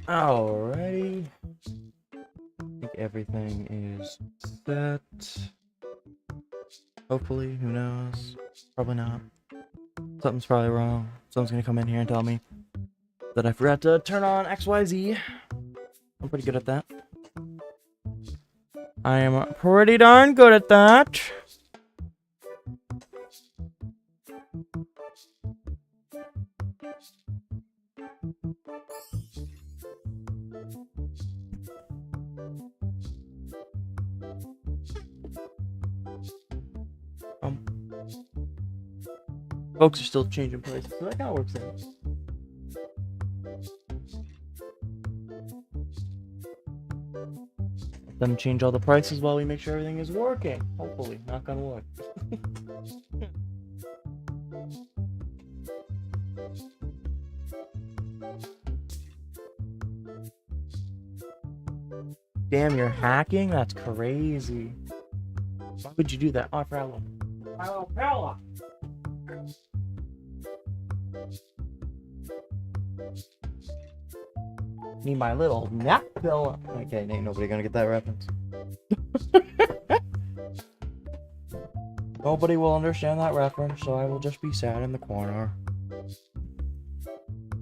Alrighty. I think everything is set. Hopefully, who knows? Probably not. Something's probably wrong. Someone's gonna come in here and tell me that I forgot to turn on XYZ. I'm pretty good at that. I am pretty darn good at that. Folks are still changing prices, so that kind of works out. Let them change all the prices while we make sure everything is working. Hopefully, knock on wood. Damn, you're hacking? That's crazy. Why would you do that? Oh, I forgot. Oh, Pella! Need my little nap pillow. Okay, ain't nobody gonna get that reference. Nobody will understand that reference, so I will just be sad in the corner.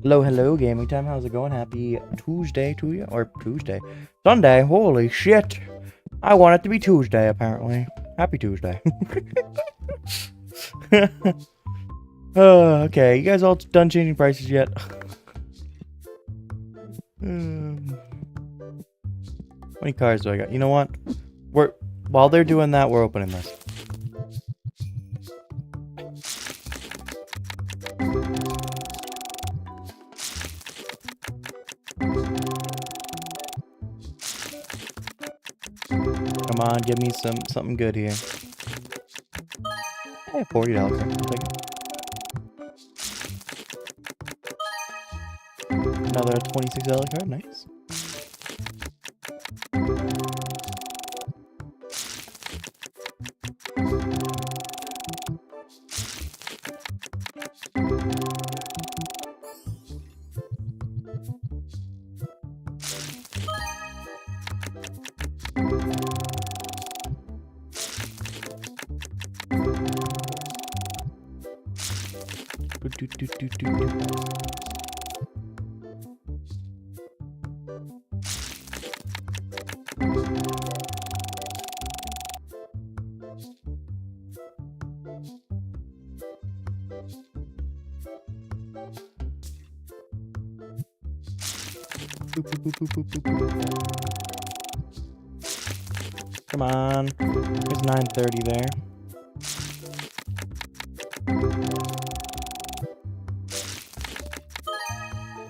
Hello, gaming time. How's it going? Happy Tuesday to you, or Tuesday, Sunday. Holy shit! I want it to be Tuesday, apparently. Happy Tuesday. Okay, you guys all done changing prices yet? How many cards do I got? You know what? While they're doing that, we're opening this. Come on, give me something good here. Hey, $40. Another $26 card, nice. Come on. There's 930 there.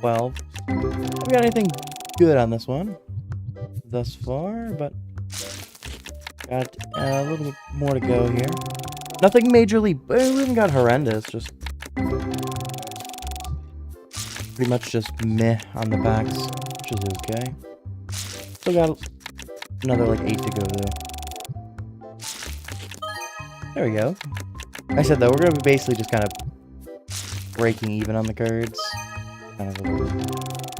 Well, I haven't got anything good on this one thus far, but got a little bit more to go here. Nothing majorly, we haven't got horrendous, just pretty much just meh on the backs, which is okay. Still got another like 8 to go though. There we go. I said though, we're gonna be basically just kind of breaking even on the cards. Kind of a little bit.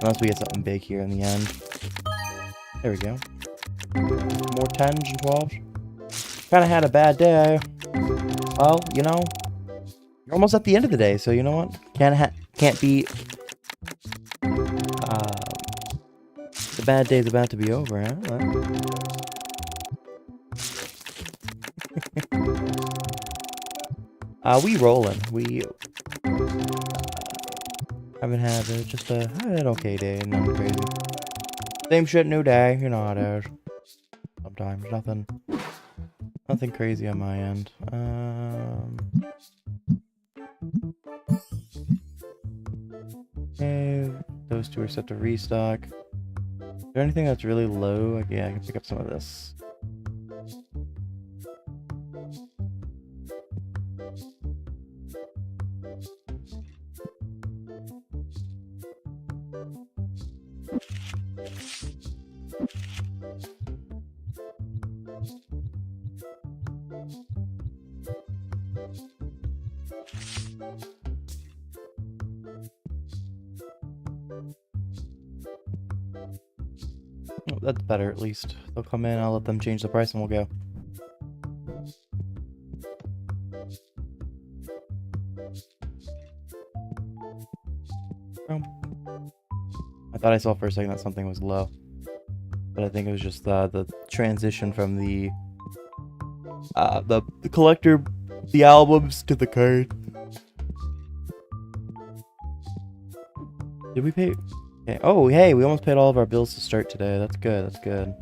Unless we get something big here in the end. There we go. More 10s and 12s. Kind of had a bad day. Well, you know, you're almost at the end of the day, so you know what? Can't be. The bad day's about to be over, huh? We rolling. Haven't had just a an okay day, nothing crazy. Same shit, new day. You know how it is. Sometimes nothing crazy on my end. Okay, those two are set to restock. Is there anything that's really low? Yeah, I can pick up some of this. Oh, that's better at least. They'll come in, I'll let them change the price and we'll go. I thought I saw for a second that something was low. But I think it was just the transition from the collector, the albums to the card. Did we pay? Okay. Oh, hey, we almost paid all of our bills to start today. That's good. That's good.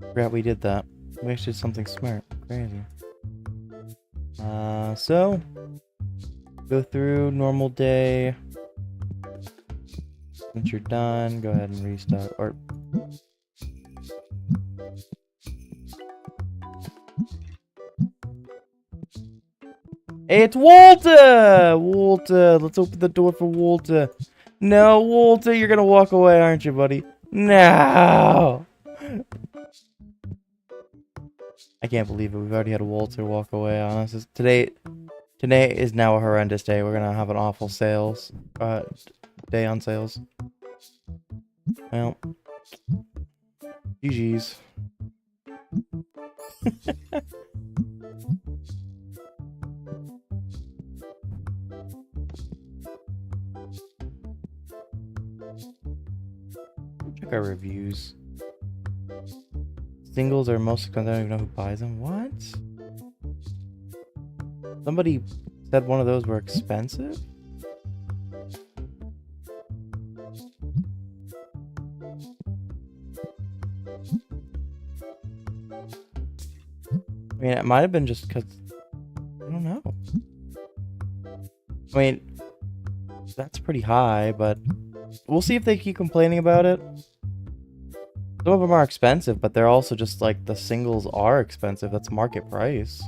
Forgot we did that. We actually did something smart. Crazy. So go through normal day. Once you're done, go ahead and restart. Or hey, it's Walter! Walter, let's open the door for Walter. No, Walter, you're gonna walk away, aren't you, buddy? No! I can't believe it. We've already had Walter walk away on us. Today is now a horrendous day. We're gonna have an awful sales day on sales. Well, GG's. Check our reviews. Singles are most expensive. I don't even know who buys them. What? Somebody said one of those were expensive? I mean, it might have been just because... I don't know. I mean, that's pretty high, but... We'll see if they keep complaining about it. Some of them are expensive, but they're also just like the singles are expensive. That's market price.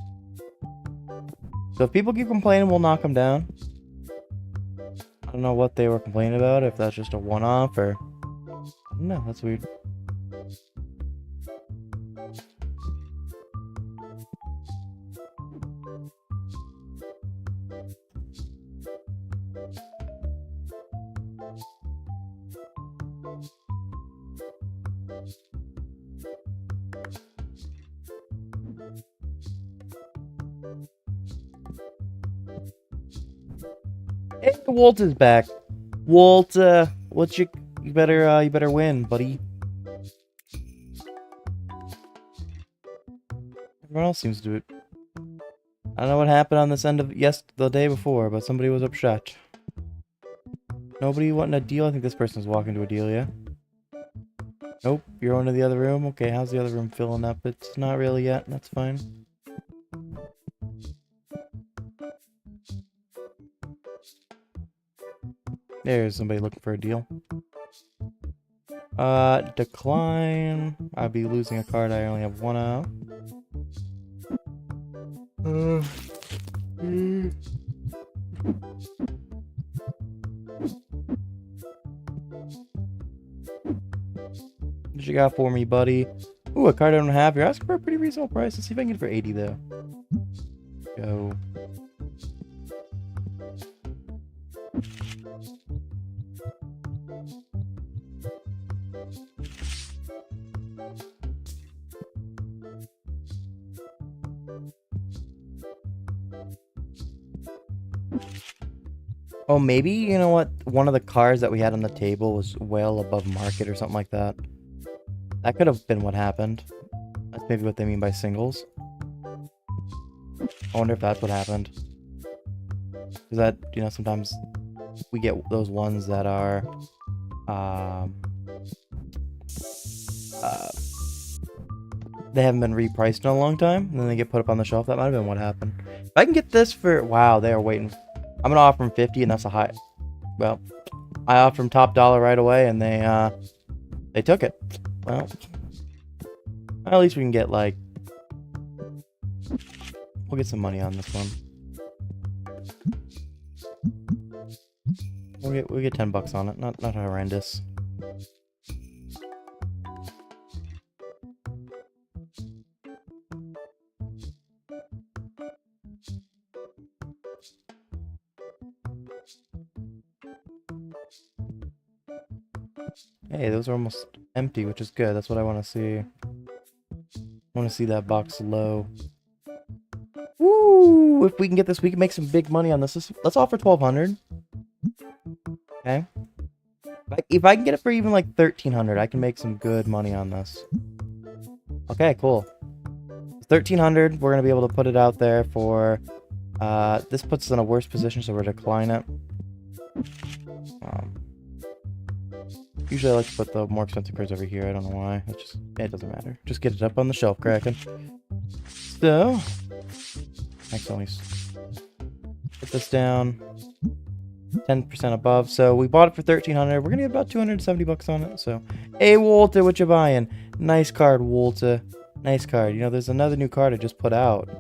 So if people keep complaining, we'll knock them down. I don't know what they were complaining about, if that's just a one-off or... I don't know, that's weird. Hey, Walter's back. Walter, you better win, buddy. Everyone else seems to do it. I don't know what happened on this end of the day before, but somebody was upset. Nobody wanting a deal? I think this person's walking to a deal, yeah? Nope, you're going to the other room? Okay, how's the other room filling up? It's not really yet, that's fine. There's somebody looking for a deal. Decline. I'd be losing a card I only have one of. What you got for me, buddy? Ooh, a card I don't have. You're asking for a pretty reasonable price. Let's see if I can get it for 80, though. Go. Oh, maybe, you know what? One of the cards that we had on the table was well above market or something like that. That could have been what happened. That's maybe what they mean by singles. I wonder if that's what happened. Because that, you know, sometimes we get those ones that are, they haven't been repriced in a long time, and then they get put up on the shelf. That might have been what happened. If I can get this for, wow, they are waiting. I'm gonna offer them 50, and that's a high. Well, I offered them top dollar right away, and they took it. Well, at least we can get like, we'll get some money on this one. We'll get $10 on it. Not horrendous. Hey, those are almost empty, which is good. That's what I want to see. I want to see that box low. Woo! If we can get this, we can make some big money on this. Let's offer 1,200. Okay. If I can get it for even like 1,300, I can make some good money on this. Okay, cool. 1,300. We're gonna be able to put it out there for. This puts us in a worse position, so we're decline it. Usually I like to put the more expensive cards over here. I don't know why. It doesn't matter. Just get it up on the shelf, Kraken. So, actually, put this down 10% above. So we bought it for 1,300. We're gonna get about $270 on it. So, hey Walter, what you buying? Nice card, Walter. Nice card. You know, there's another new card I just put out.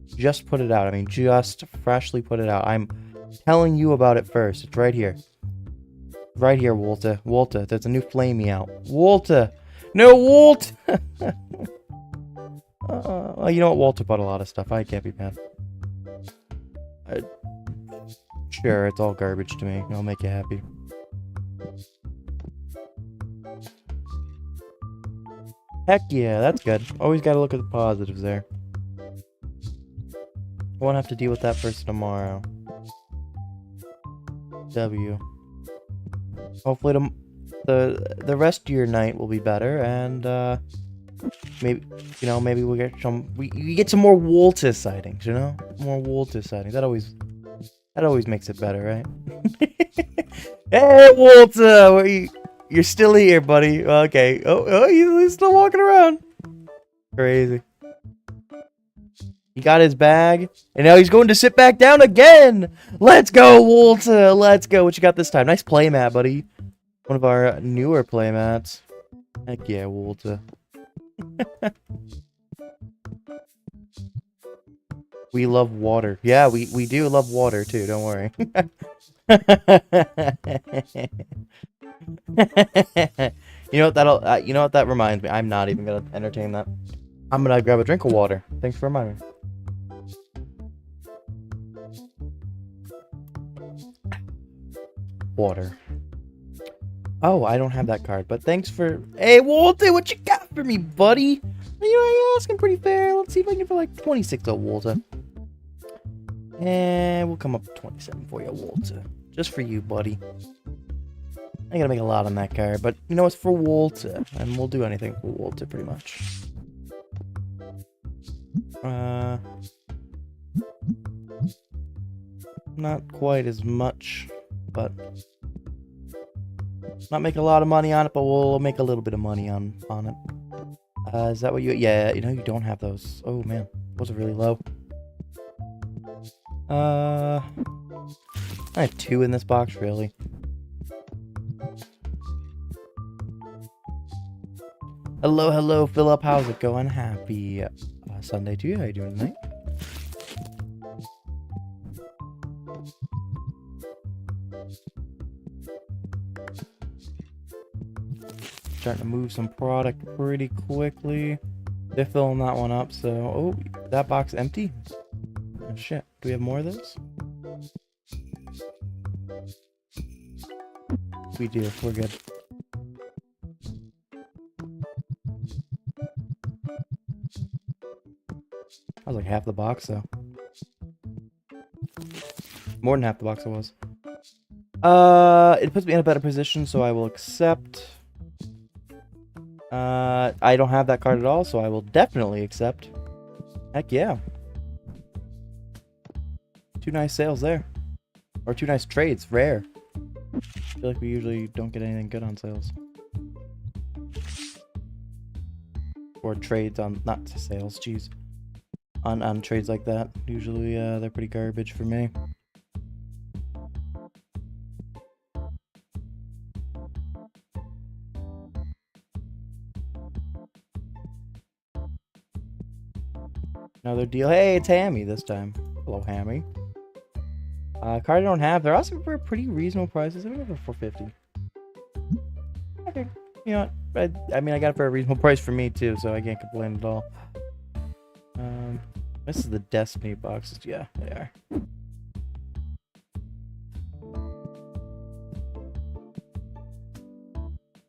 Just put it out. I mean, just freshly put it out. I'm telling you about it first. It's right here. Right here, Walter. Walter, there's a new flamey out. Walter! No, Walt! Well, you know what? Walter bought a lot of stuff. I can't be mad. Sure, it's all garbage to me. I'll make you happy. Heck yeah, that's good. Always gotta look at the positives there. I won't have to deal with that first tomorrow. W. Hopefully the rest of your night will be better, and maybe, you know, maybe we'll get some we get some more Walter sightings, you know? More Walter sightings. That always makes it better, right? Hey Walter, you're still here, buddy. Okay. Oh, he's still walking around. Crazy. He got his bag, and now he's going to sit back down again. Let's go, Walter. Let's go. What you got this time? Nice playmat, buddy. One of our newer playmats. Heck yeah, Walter. We love water. Yeah, we do love water too. Don't worry. You know what you know what that reminds me. I'm not even gonna entertain that. I'm gonna grab a drink of water. Thanks for reminding me. Water. Oh, I don't have that card, but thanks for... Hey, Walter, what you got for me, buddy? You're asking pretty fair. Let's see if I can get for like 26 of Walter. And we'll come up to 27 for you, Walter. Just for you, buddy. I gotta make a lot on that card, but you know, it's for Walter, and we'll do anything for Walter, pretty much. Not quite as much, but not make a lot of money on it, but we'll make a little bit of money on it. Is that what you... Yeah, you know, you don't have those. Oh, man. Those are really low. I have 2 in this box, really. Hello, Philip. How's it going? Happy Sunday to you. How you doing tonight? Starting to move some product pretty quickly. They're filling that one up, so... Oh, that box empty? Oh, shit. Do we have more of those? We do. We're good. That was like half the box, though. More than half the box it was. It puts me in a better position, so I will accept. I don't have that card at all, so I will definitely accept. Heck yeah. 2 nice sales there. Or 2 nice trades. Rare. I feel like we usually don't get anything good on sales. Or trades on, not sales, jeez. On trades like that. Usually they're pretty garbage for me. Another deal. Hey, it's Hammy this time. Hello, Hammy. Card I don't have. They're also for pretty reasonable prices. I think they're 450. Okay. You know what? I mean, I got it for a reasonable price for me too, so I can't complain at all. This is the Destiny boxes. Yeah, they are.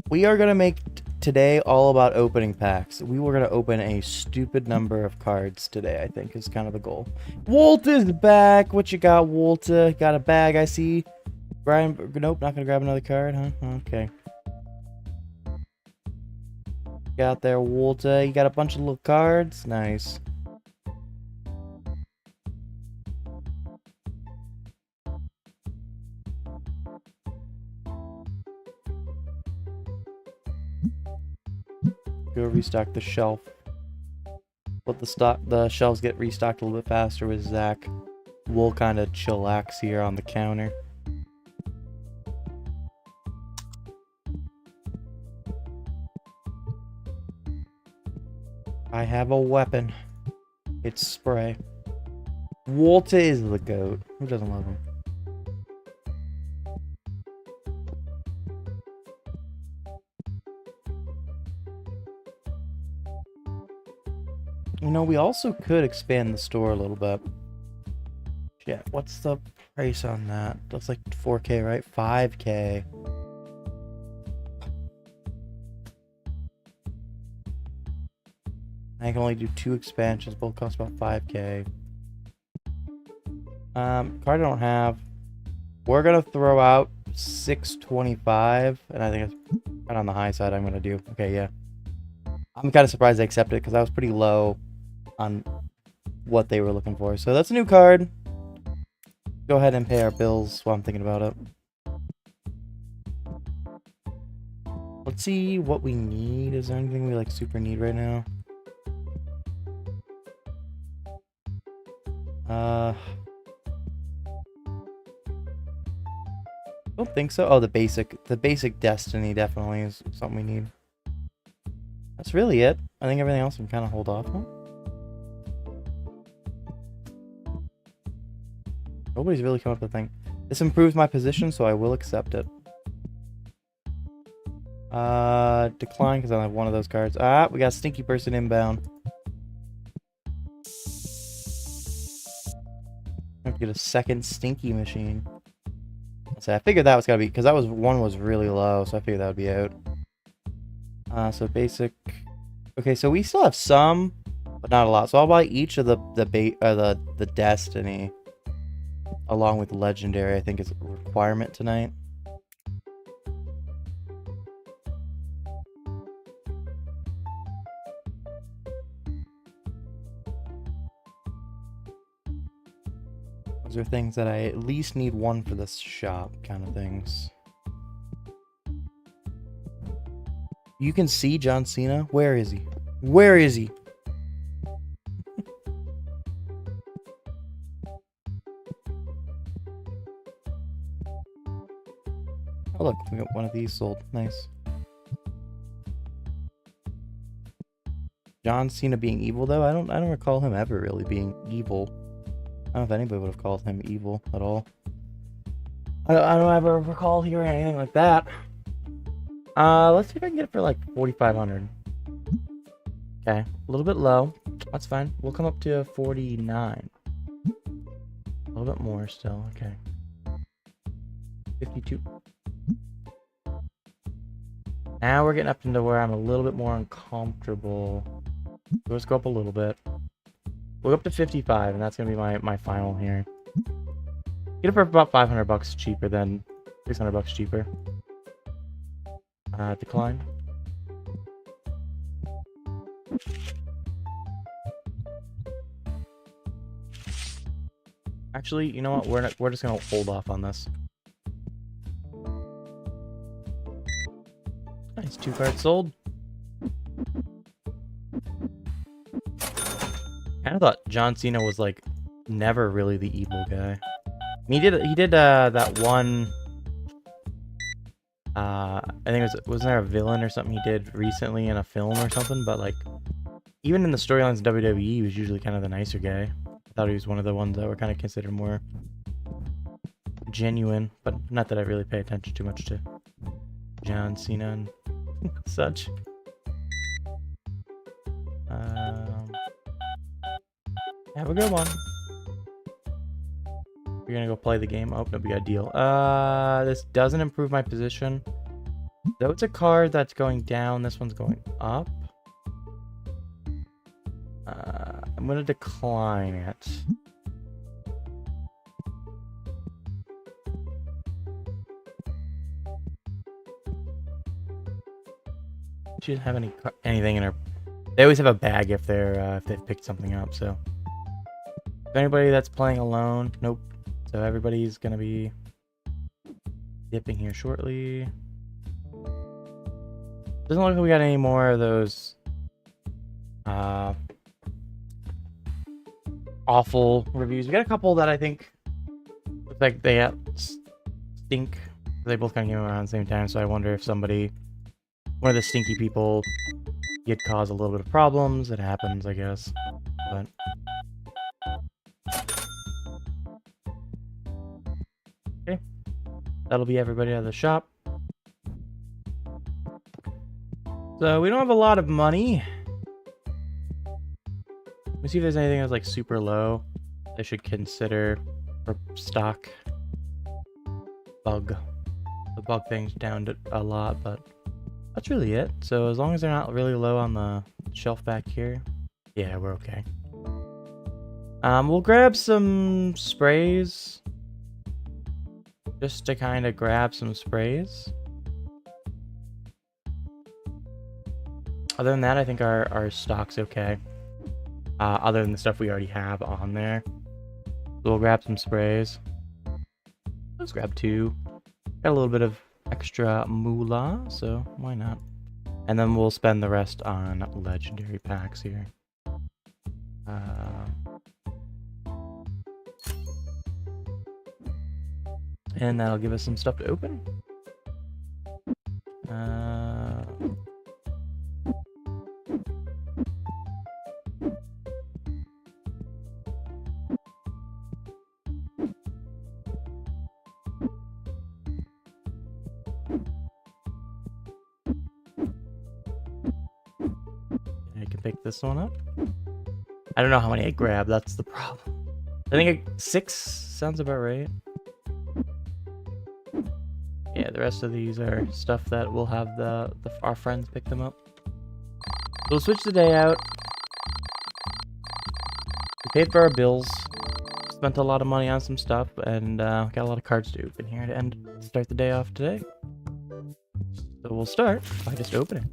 We are gonna make today all about opening packs. We were gonna open a stupid number of cards today, I think, is kind of the goal. Walter's back. What you got, Walter? Got a bag, I see. Brian, nope, not gonna grab another card, huh? Okay. Got there, Walter. You got a bunch of little cards. Nice. Go restock the shelf. Let the shelves get restocked a little bit faster with Zach. We'll kind of chillax here on the counter. I have a weapon. It's spray. Walter is the GOAT. Who doesn't love him? You know, we also could expand the store a little bit. Yeah, what's the price on that? That's like 4K, right? 5K. I can only do 2 expansions, both cost about 5K. Card I don't have. We're gonna throw out 625, and I think it's kind of on the high side. I'm gonna do. Okay, yeah. I'm kind of surprised they accepted it because I was pretty low on what they were looking for. So that's a new card. Go ahead and pay our bills while I'm thinking about it. Let's see what we need. Is there anything we like super need right now? Don't think so. Oh, the basic Destiny definitely is something we need. That's really it. I think everything else we can kind of hold off on. Nobody's really come up with a thing. This improves my position, so I will accept it. Decline because I have one of those cards. Ah, we got Stinky Person inbound. I have to get a second Stinky machine. Let's say I figured that was gotta be because that was one was really low, so I figured that would be out. So basic. Okay, so we still have some, but not a lot. So I'll buy each of the Destiny, along with Legendary. I think is a requirement tonight. Those are things that I at least need one for this shop, kind of things. You can see John Cena? Where is he? Where is he? Oh look, we got one of these sold. Nice. John Cena being evil though? I don't recall him ever really being evil. I don't know if anybody would have called him evil at all. I don't ever recall hearing anything like that. Let's see if I can get it for like 4,500. Okay, a little bit low. That's fine. We'll come up to 49. A little bit more still. Okay. 52. Now we're getting up into where I'm a little bit more uncomfortable. Let's go up a little bit. We'll go up to 55, and that's gonna be my final here. Get it for about 500 bucks cheaper than 600 bucks cheaper. Decline. Actually, you know what? We're just gonna hold off on this. Nice, 2 cards sold. I thought John Cena was like never really the evil guy. He did that one. I think wasn't there a villain or something he did recently in a film or something? But like, even in the storylines in WWE, he was usually kind of the nicer guy. I thought he was one of the ones that were kind of considered more genuine, but not that I really pay attention too much to John Cena and such. Have a good one. We're gonna go play the game. Oh, no, we got a deal. This doesn't improve my position. Though it's a card that's going down, this one's going up. I'm gonna decline it. She doesn't have anything in her. They always have a bag if they've picked something up. So, if anybody that's playing alone, nope. So everybody's gonna be dipping here shortly. Doesn't look like we got any more of those awful reviews. We got a couple that I think look like they stink. They both kind of came around at the same time, so I wonder if one of the stinky people did cause a little bit of problems. It happens, I guess. But okay, that'll be everybody out of the shop. So we don't have a lot of money. Let me see if there's anything that's like super low I should consider for stock. Bug. The bug thing's down to a lot, but that's really it. So as long as they're not really low on the shelf back here, yeah, we're okay. We'll grab some sprays. Just to kind of grab some sprays. Other than that, I think our stock's okay. Other than the stuff we already have on there. So we'll grab some sprays. Let's grab 2. Got a little bit of extra moolah, so why not? And then we'll spend the rest on legendary packs here. And that'll give us some stuff to open. I can pick this one up. I don't know how many I grab, that's the problem. I think 6 sounds about right. Yeah, the rest of these are stuff that we'll have our friends pick them up. So we'll switch the day out. We paid for our bills. Spent a lot of money on some stuff, and got a lot of cards to open here to start the day off today. So we'll start by just opening.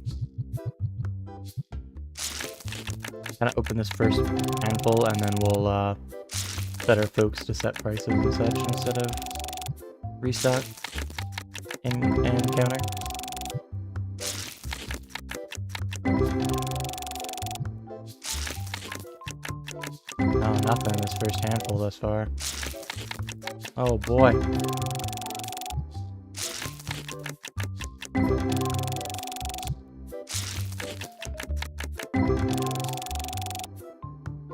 Kind of open this first handful, and then we'll set our folks to set prices and such instead of restock and counter. Oh, nothing in this first handful thus far. Oh boy.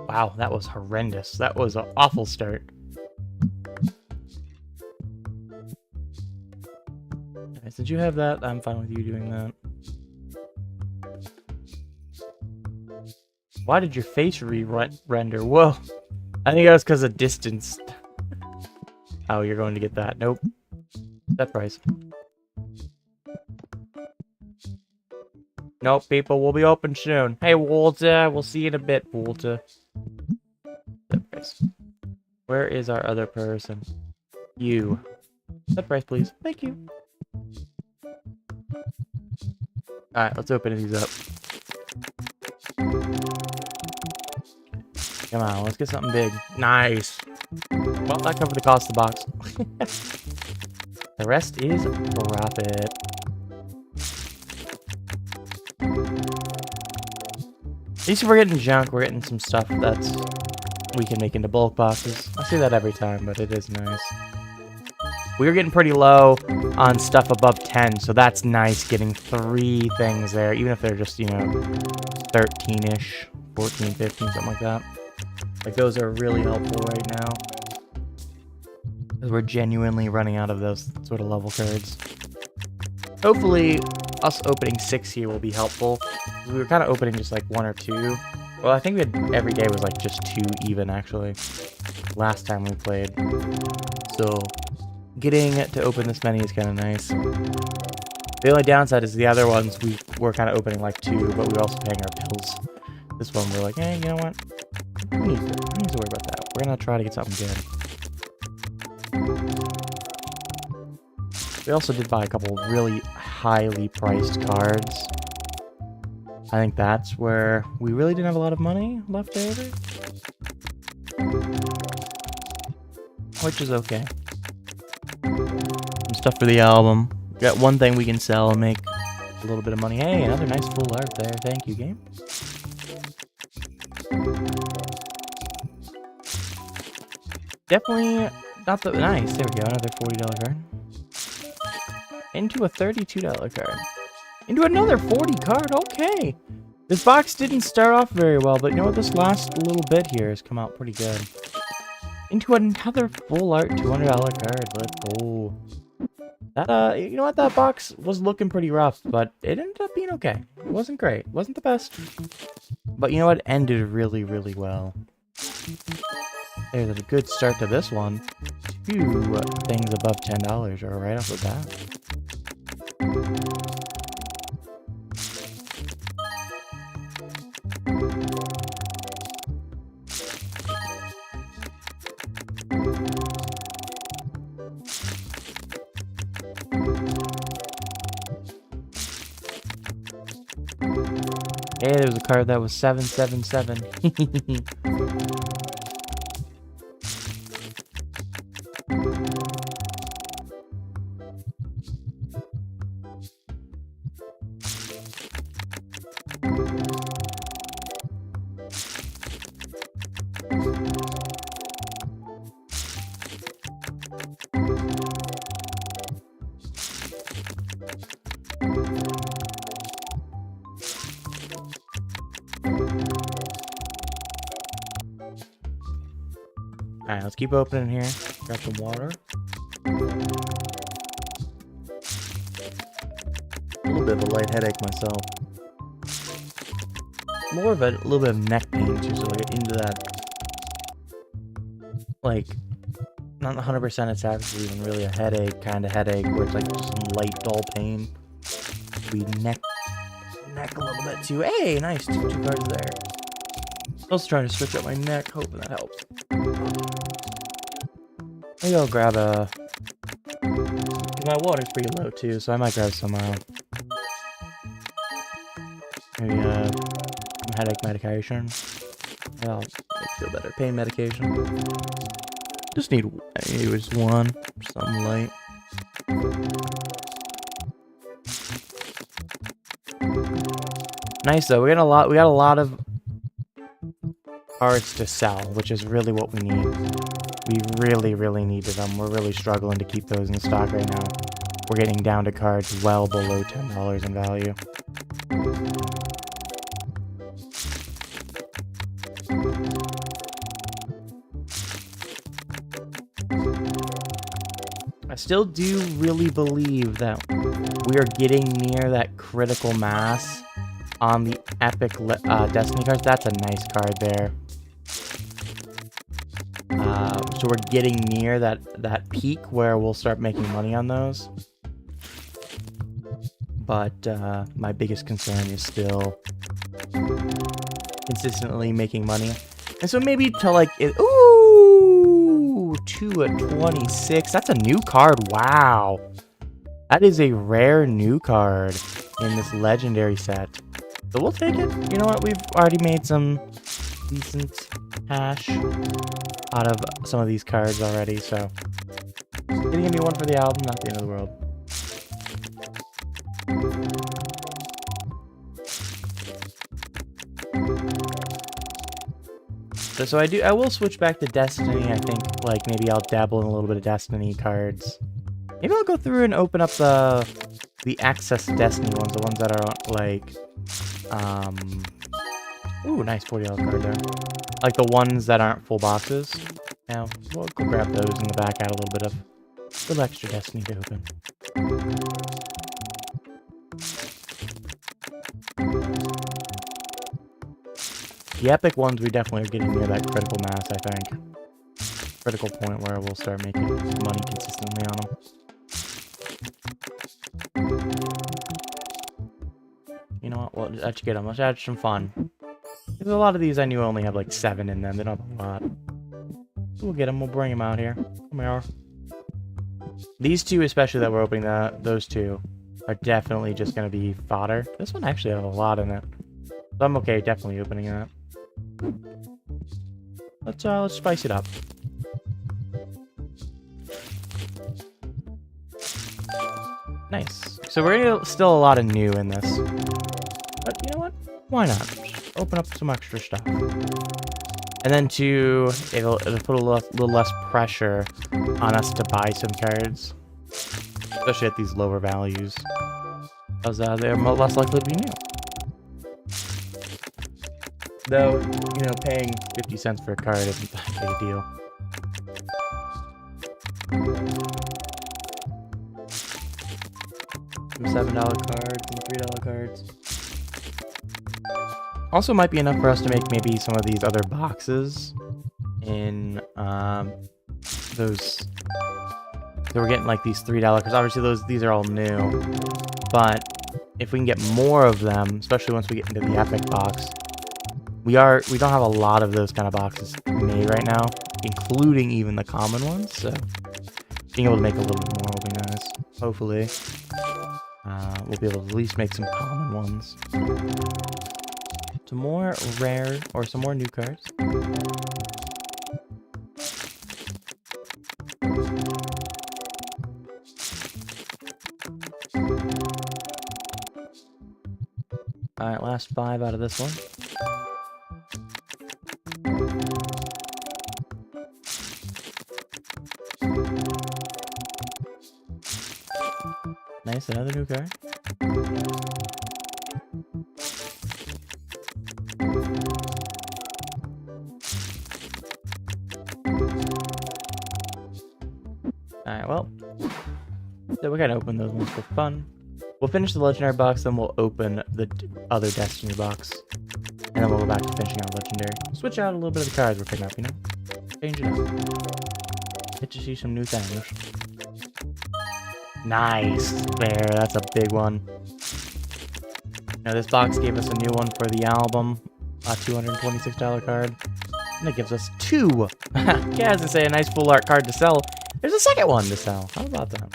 Wow, that was horrendous. That was an awful start. Alright, since you have that, I'm fine with you doing that. Why did your face re-render? Whoa. I think that was because of distance. Oh, you're going to get that. Nope. That price. Nope, people. We'll be open soon. Hey, Walter. We'll see you in a bit, Walter. That price. Where is our other person? You. That price, please. Thank you. Alright, let's open these up. Come on, let's get something big. Nice. Well, that covered the cost of the box. The rest is profit. At least if we're getting junk, we're getting some stuff that's we can make into bulk boxes. I say that every time, but it is nice. We were getting pretty low on stuff above 10, so that's nice getting 3 things there, even if they're just, you know, 13-ish, 14, 15, something like that. Like, those are really helpful right now. Because we're genuinely running out of those sort of level cards. Hopefully, us opening 6 here will be helpful. We were kind of opening just like 1 or 2. Well, I think we had every day was like just 2 even, actually. Last time we played. So, getting to open this many is kind of nice. The only downside is the other ones we were kind of opening like 2, but we were also paying our bills. This one we're like, hey, you know what? We need to worry about that. We're gonna try to get something good. We also did buy a couple really highly priced cards. I think that's where we really didn't have a lot of money left over. Which is okay. Some stuff for the album. Got one thing we can sell and make a little bit of money. Hey, another nice full art there. Thank you, game. Definitely not the... Nice. There we go. Another $40 card. Into a $32 card. Into another 40 card. Okay. This box didn't start off very well, but you know what? This last little bit here has come out pretty good. Into another full art $200 card. Let's go. That, you know what? That box was looking pretty rough, but it ended up being okay. It wasn't great. It wasn't the best. But you know what? It ended really, really well. There's a good start to this one. 2 things above $10 are right off the bat. Hey, there's a card that was 777. Alright, let's keep opening here. Grab some water. A little bit of a light headache myself. More of a little bit of neck pain too, so like into that. Like, not 100% it's actually even really a headache, kind of headache, where it's like just some light, dull pain. We neck a little bit too. Hey, nice, two cards there. I was trying to stretch out my neck, hoping that helps. Maybe I'll grab a... My water's pretty low too, so I might grab some, maybe, some headache medication. That'll make me feel better. Pain medication. Just need just one. Something light. Nice though, we got a lot of cards to sell, which is really what we need. We really, really needed them. We're really struggling to keep those in stock right now. We're getting down to cards well below $10 in value. I still do really believe that we are getting near that critical mass on the epic Destiny cards. That's a nice card there. So we're getting near that peak where we'll start making money on those. But my biggest concern is still consistently making money. And so maybe to like it. Ooh, 2 at 26. That's a new card. Wow. That is a rare new card in this legendary set. So we'll take it. You know what? We've already made some decent hash out of some of these cards already, so getting a new one for the album, not the end of the world. So I will switch back to Destiny. I think, like, maybe I'll dabble in a little bit of Destiny cards. Maybe I'll go through and open up the Access Destiny ones, the ones that are, like, ooh, nice $40 card there. Like, the ones that aren't full boxes. Now, we'll go grab those in the back, add a little bit of little extra Destiny to open. The epic ones, we definitely are getting near that critical mass, I think. Critical point where we'll start making money consistently on them. You know what? Well, let's get them. Let's add some fun. There's a lot of these I knew only have like 7 in them. They don't have a lot. We'll get them. We'll bring them out here. Come here. These two, especially that we're opening, those two, are definitely just going to be fodder. This one actually has a lot in it. So I'm okay definitely opening that. Let's spice it up. Nice. So we're still a lot of new in this. But you know what? Why not? Just open up some extra stuff. And then it'll put a little less pressure on us to buy some cards. Especially at these lower values. Because they're less likely to be new. Though, you know, paying 50 cents for a card isn't that big a deal. Some $7 cards and $3 cards. Also might be enough for us to make maybe some of these other boxes in those. So we're getting like these $3 cards. Obviously these are all new. But if we can get more of them, especially once we get into the epic box, we don't have a lot of those kind of boxes made right now, including even the common ones. So being able to make a little bit more will be nice. Hopefully, we'll be able to at least make some common ones. Some more rare or some more new cards. All right, last 5 out of this one. Nice, another new card. Alright, well, so we're gonna open those ones for fun. We'll finish the legendary box, then we'll open the other Destiny box. And then we'll go back to finishing out legendary. Switch out a little bit of the cards we're picking up, you know? Change it up. Get to see some new things. Nice! There, that's a big one. Now this box gave us a new one for the album. A $226 card. And it gives us 2! Yeah, as I say, a nice full art card to sell. There's a second one to sell. How about that?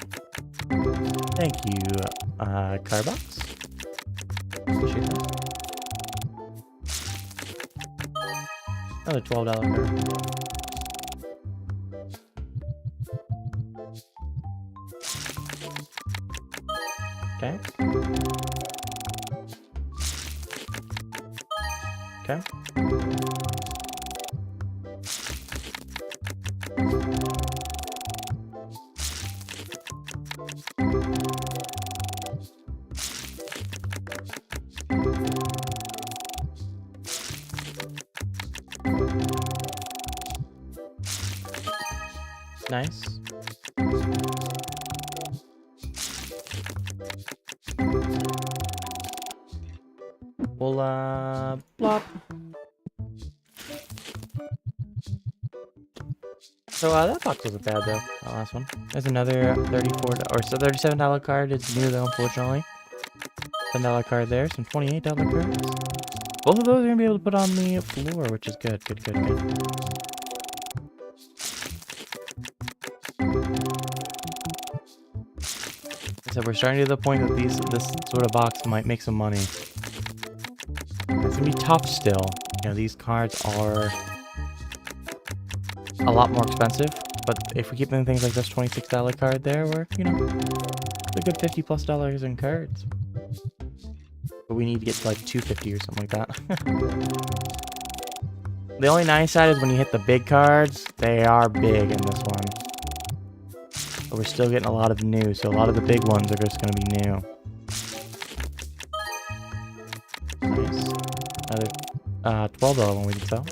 Thank you, Cardbox. Appreciate that. Another $12 card. Okay. Okay. Nice. We'll, plop. So, that box wasn't bad, though, that last one. There's another $37 card. It's new, though, unfortunately. $10 card there, some $28 cards. Both of those are going to be able to put on the floor, which is good, good. So we're starting to the point that this sort of box might make some money. It's gonna be tough still. you know, these cards are a lot more expensive, but if we keep doing things like this $26 card there, we're, you know, a good $50+ in cards. But we need to get to like $250 or something like that. The only nice side is when you hit the big cards, they are big in this one. But we're still getting a lot of new, so a lot of the big ones are just going to be new. Nice. Another $12 one we can sell.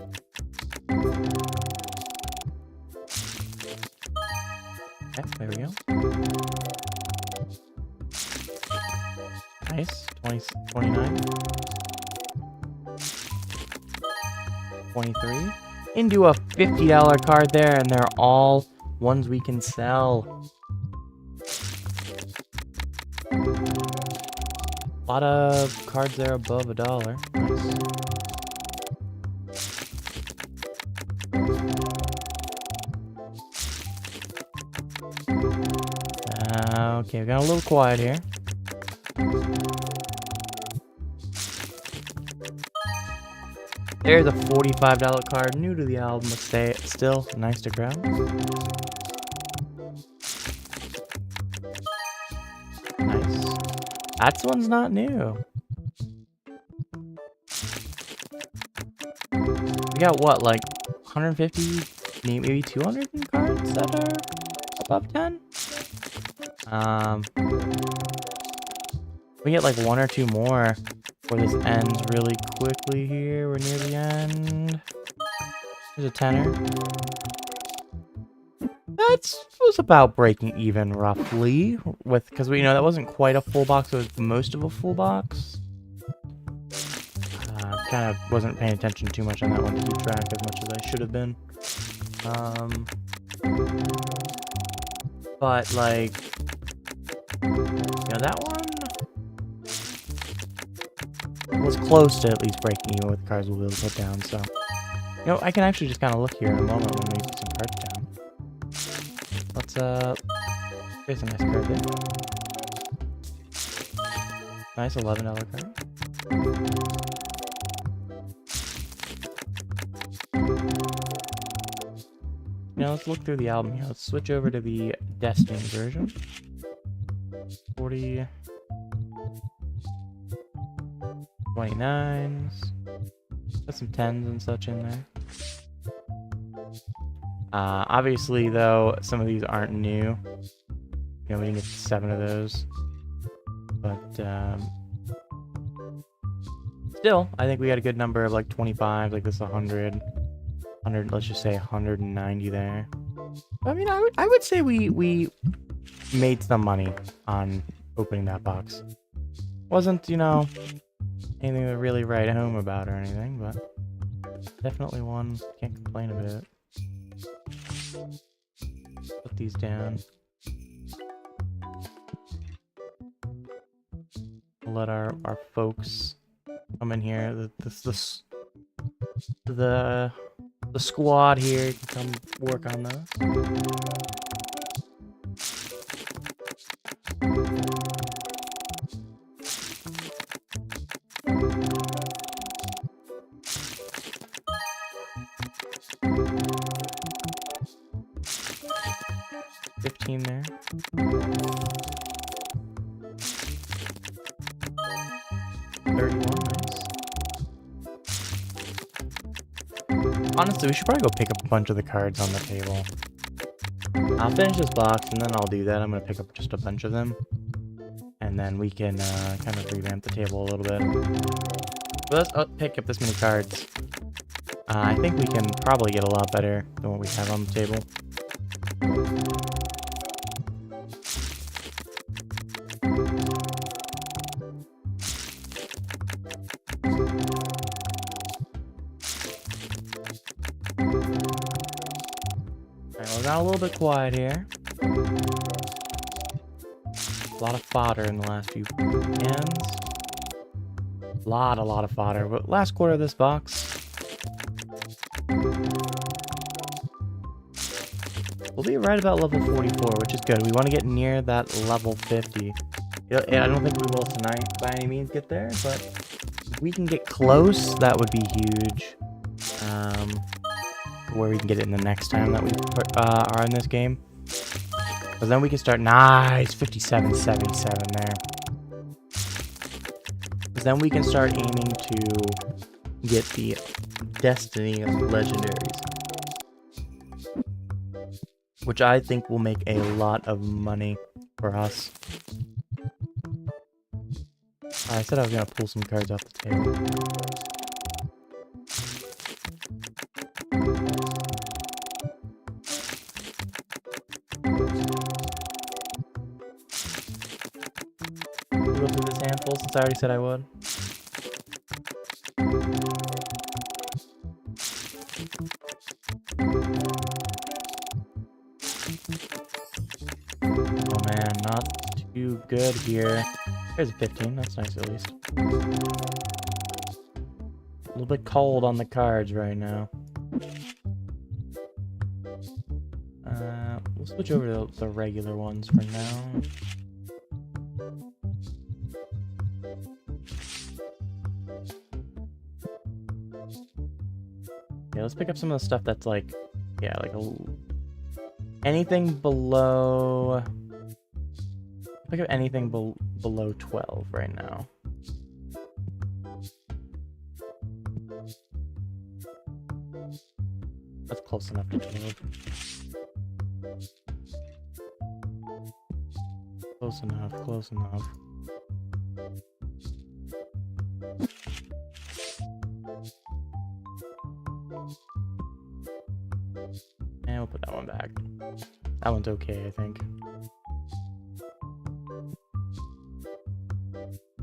Okay, there we go. Nice. 29. 23. Into a $50 card there, and they're all ones we can sell. A lot of cards there above $1. Nice. Okay, we got a little quiet here. There's a $45 card, new to the album, but still nice to grab. Nice. That one's not new. We got what, like 150, maybe 200 cards that are above 10? We get like 1 or 2 more before this ends really quickly here. We're near the end. There's a tenner. That was about breaking even roughly, with because we know that wasn't quite a full box. It was most of a full box. Kind of wasn't paying attention too much on that one to keep track as much as I should have been. But like, you know, that one was close to at least breaking even with the cards we'll be able to put down. So, you know, I can actually just kind of look here in a moment when we put some cards down. Let's here's a nice card there. Nice $11 card. Now let's look through the album here. Let's switch over to the Destiny version. 40 29s. Got some 10s and such in there. Obviously, though, some of these aren't new. You know, we didn't get 7 of those. But, still, I think we got a good number of like 25, like this 100, let's just say 190 there. I mean, I would say we made some money on opening that box. Wasn't, you know, anything to really write home about or anything, but definitely one. Can't complain a bit. Put these down. We'll let our folks come in here. The squad here can come work on those. $15 there. $31, nice. Honestly, we should probably go pick up a bunch of the cards on the table. I'll finish this box and then I'll do that. I'm gonna pick up just a bunch of them, and then we can kind of revamp the table a little bit. But let's pick up this many cards. I think we can probably get a lot better than what we have on the table. Alright, we got a little bit quiet here. A lot of fodder in the last few hands. A lot of fodder. But last quarter of this box, we'll be right about level 44, which is good. We want to get near that level 50. I don't think we will tonight by any means get there, but if we can get close, that would be huge. Where we can get it in the next time that we are in this game. But then we can start. Nice, 5777 there. Because then we can start aiming to get the Destiny of Legendaries, which I think will make a lot of money for us. I said I was gonna pull some cards off the table. Go through this handful since I already said I would. Oh man, not too good here. There's a 15, that's nice at least. A little bit cold on the cards right now. We'll switch over to the regular ones for now. Yeah, let's pick up some of the stuff that's like, yeah, like anything below. Pick up anything below 12 right now. That's close enough to 12. Close enough, close enough. And we'll put that one back. That one's okay, I think.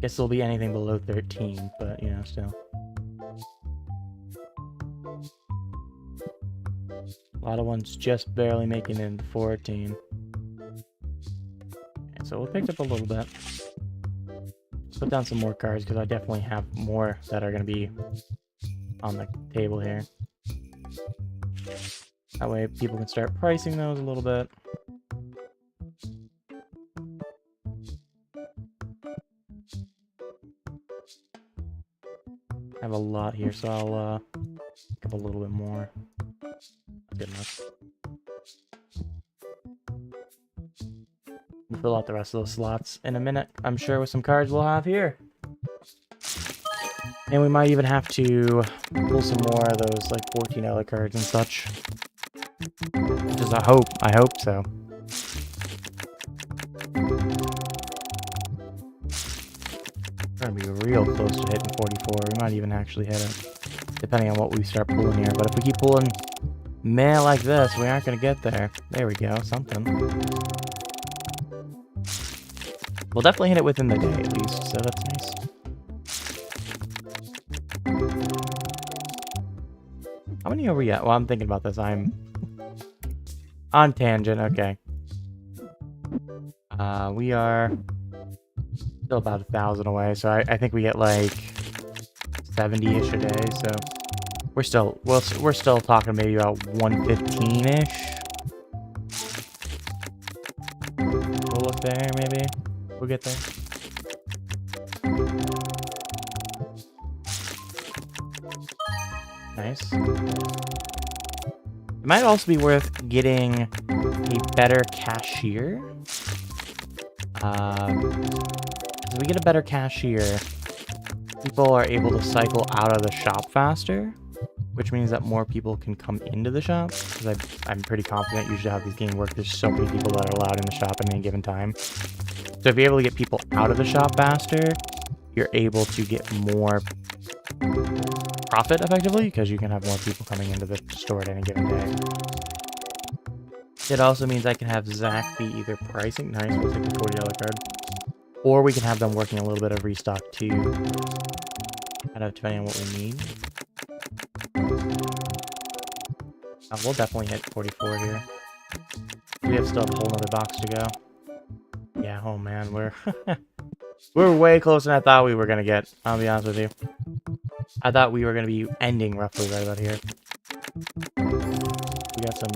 Guess it'll be anything below 13, but, you know, still. A lot of ones just barely making it into 14. And so we picked up a little bit. Let's put down some more cards, because I definitely have more that are going to be on the table here. That way people can start pricing those a little bit. I have a lot here, so I'll pick up a little bit more. That's good enough. We'll fill out the rest of those slots in a minute, I'm sure, with some cards we'll have here. And we might even have to pull some more of those like $14 cards and such. Just I hope so. We're gonna be real close to hitting 44. We might even actually hit it, depending on what we start pulling here. But if we keep pulling meh like this, we aren't gonna get there. There we go, something. We'll definitely hit it within the day at least, so that's nice. How many are we at? Well, I'm thinking about this. I'm on tangent, okay. We are still about 1,000 away, so I think we get like 70-ish a day, so we're still talking maybe about 115-ish. We'll look there, maybe. We'll get there. Nice. It might also be worth getting a better cashier. If we get a better cashier, people are able to cycle out of the shop faster, which means that more people can come into the shop, because I'm pretty confident usually how these games work, there's so many people that are allowed in the shop at any given time. So if you're able to get people out of the shop faster, you're able to get more profit effectively, because you can have more people coming into the store at any given day. It also means I can have Zach be either pricing, nice, we'll take the $40 card, or we can have them working a little bit of restock too, kind of depending on what we need. We'll definitely hit 44 here. We have still a whole nother box to go. Yeah, oh man, we're way closer than I thought we were gonna get, I'll be honest with you. I thought we were gonna be ending roughly right about here. We got some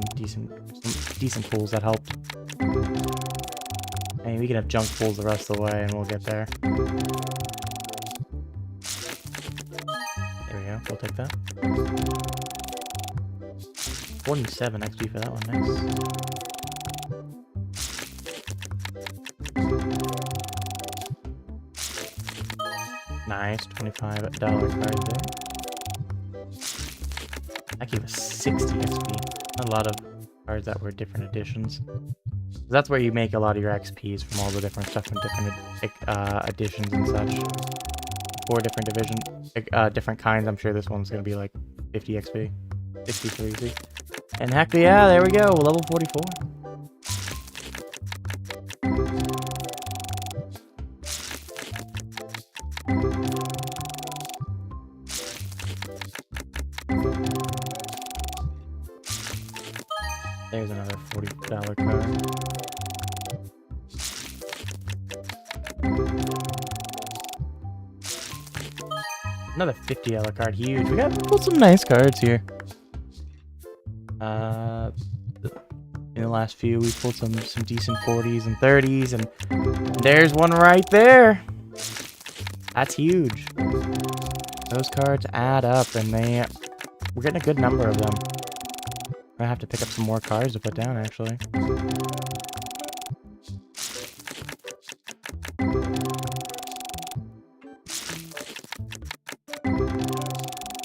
decent pulls that helped. I mean, we can have junk pulls the rest of the way and we'll get there. There we go, we'll take that. 27 XP for that one. Nice. Nice, $25 card there. That gave us 60 XP. A lot of cards that were different editions. That's where you make a lot of your XPs from all the different stuff from different editions and such. 4 different different kinds. I'm sure this one's gonna be like 50 XP, 63 easy. And heck yeah, there we go, level 44. There's another $40 card. Another $50 card, huge. We got some nice cards here. In the last few, we pulled some decent 40s and 30s, and there's one right there. That's huge. Those cards add up, and we're getting a good number of them. I have to pick up some more cards to put down, actually.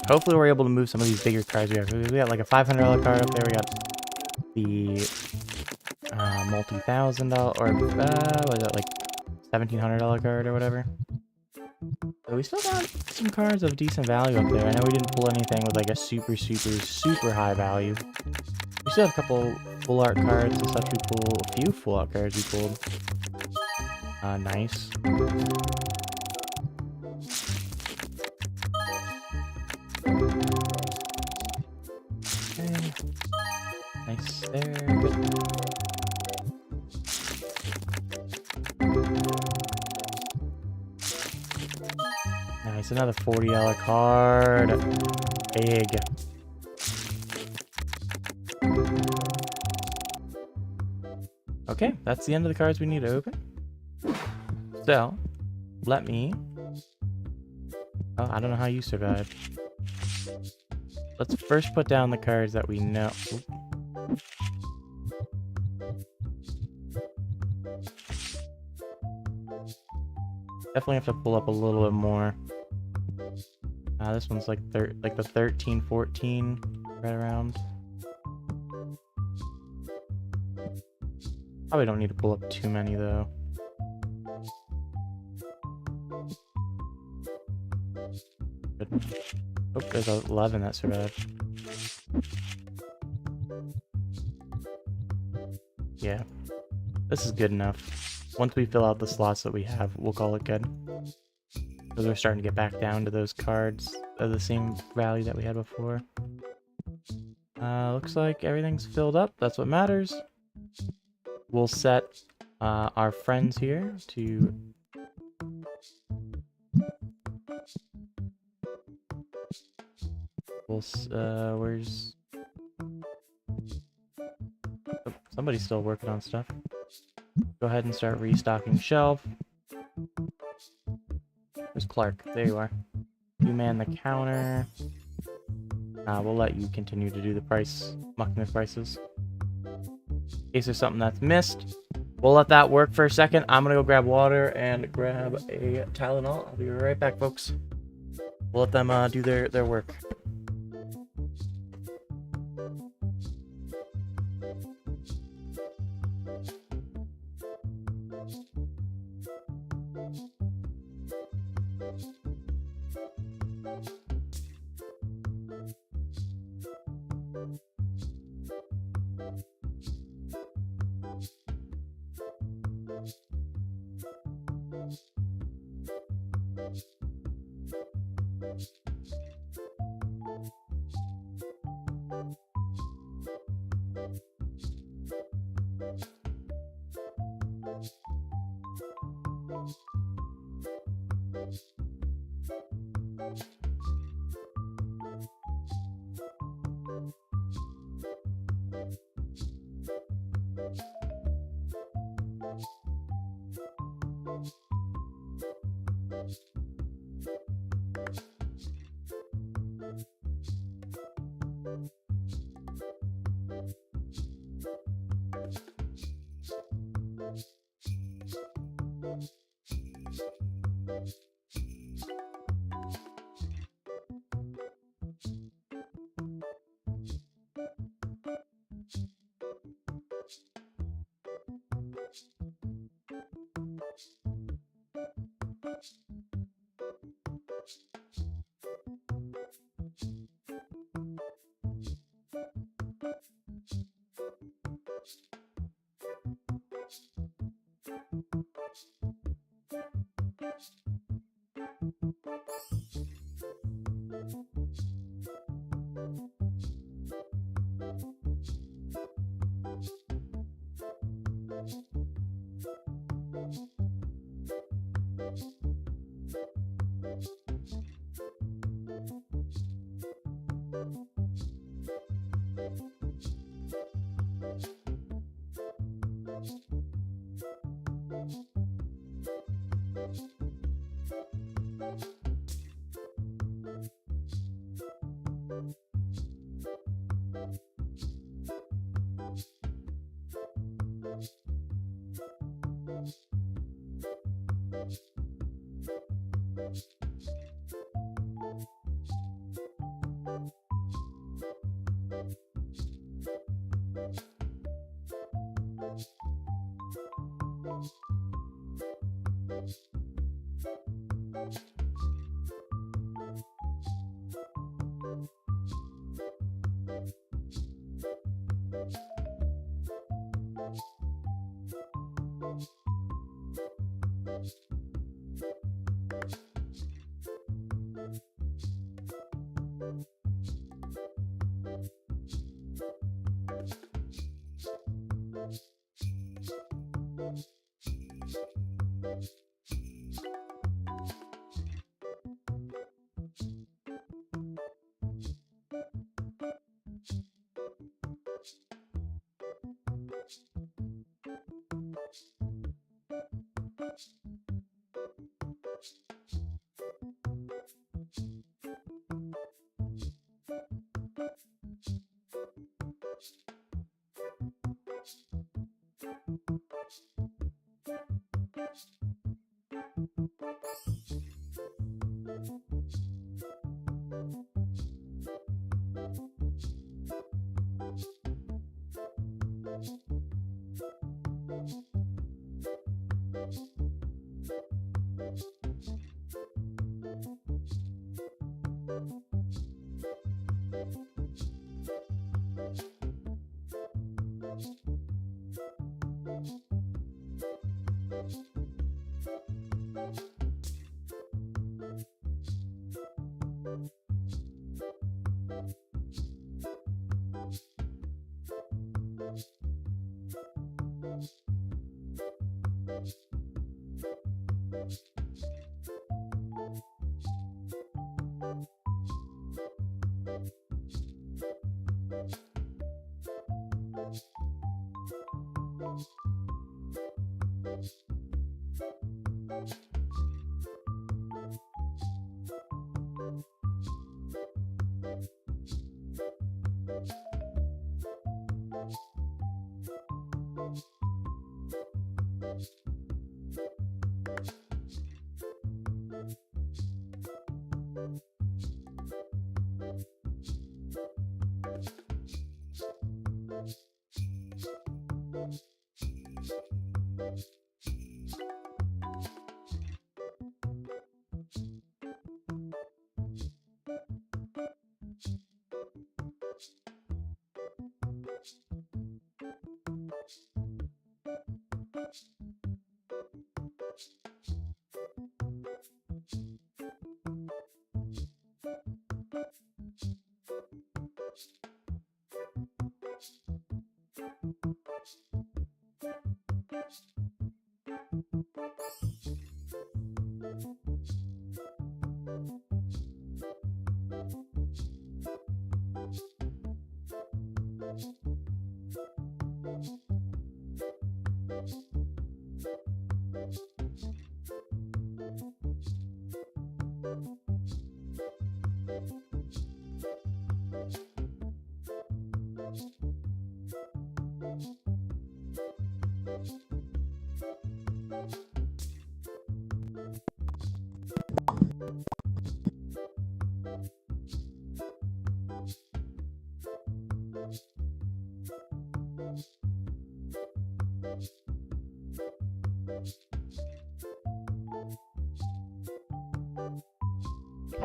Hopefully we're able to move some of these bigger cards we have. We got like a $500 card up there. We got the multi-$1,000 or what is that, like $1,700 card or whatever. So we still got some cards of decent value up there. I know we didn't pull anything with like a super high value. We still have a couple full art cards and such. We pulled a few full art cards we pulled. Nice. Okay. Nice there. Good. Nice, another $40 card. Big. Okay, that's the end of the cards we need to open. So, let me... Oh, I don't know how you survived. Let's first put down the cards that we know. Oop. Definitely have to pull up a little bit more. This one's like the 13, 14, right around. Probably don't need to pull up too many though. Good. Oh, there's 11 that survived. Yeah, this is good enough. Once we fill out the slots that we have, we'll call it good. Because we're starting to get back down to those cards of the same value that we had before. Looks like everything's filled up. That's what matters. We'll set our friends here to... where's... Oh, somebody's still working on stuff. Go ahead and start restocking shelf. Where's Clark? There you are. You man the counter. We'll let you continue to do the mucking prices. In case there's something that's missed, we'll let that work for a second. I'm gonna go grab water and grab a Tylenol. I'll be right back, folks. We'll let them do their work.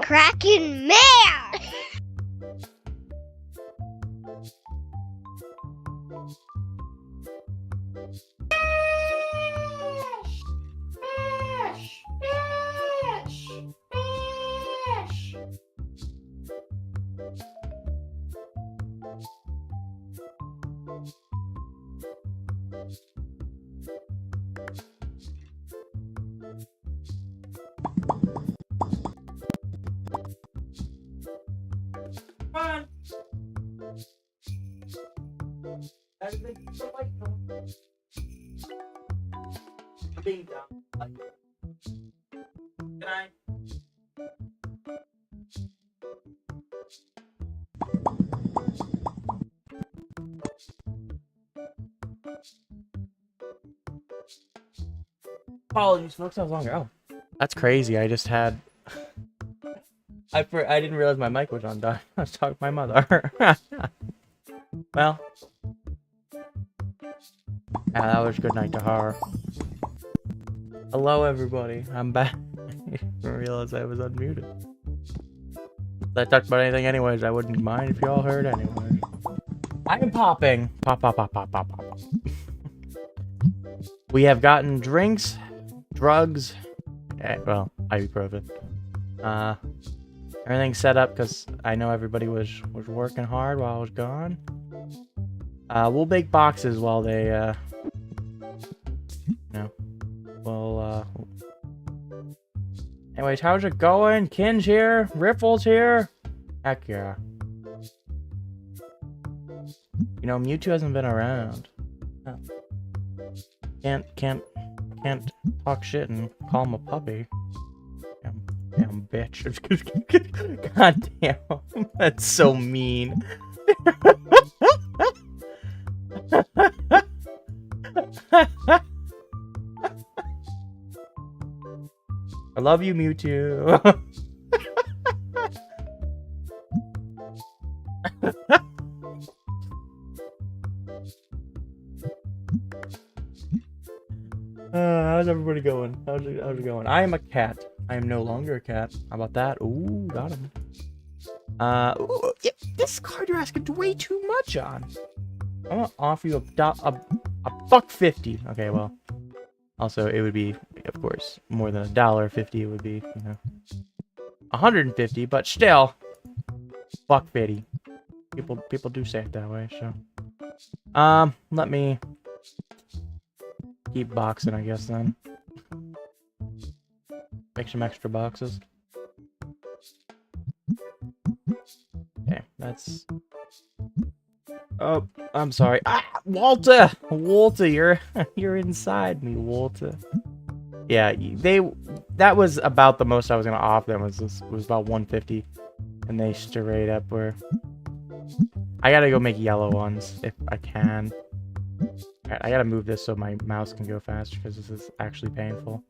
Kraken Mare! Apologies, folks. That was longer. Oh, that's crazy. I just had. I didn't realize my mic was on. I was talking to my mother. Well, yeah, that was good night to her. Hello, everybody. I'm back. I didn't realize I was unmuted. If I talked about anything, anyways, I wouldn't mind if you all heard anyway. I am popping. Pop, pop, pop, pop, pop, pop, pop. We have gotten drinks, drugs, well, ibuprofen. Everything's set up because I know everybody was working hard while I was gone. We'll make boxes while they, Anyways, how's it going? Kin's here. Riffle's here. Heck yeah. You know, Mewtwo hasn't been around. Oh. Can't talk shit and call him a puppy. Damn bitch. God damn. That's so mean. I love you, Mewtwo. How's everybody going? How's it going? I am a cat. I am no longer a cat. How about that? Ooh, got him. Ooh, yeah, this card you're asking way too much on. I'm gonna offer you a buck 50. Okay, well. Also, it would be, of course, more than $1.50. It would be, you know, 150, but still, buck 50. People do say it that way. So, let me keep boxing, I guess. Then make some extra boxes. Okay, that's. Oh, I'm sorry. Ah, Walter, you're inside me, Walter. Yeah, that was about the most I was gonna offer them. Was about 150, and they straight up were. I gotta go make yellow ones if I can. Alright, I gotta move this so my mouse can go faster because this is actually painful.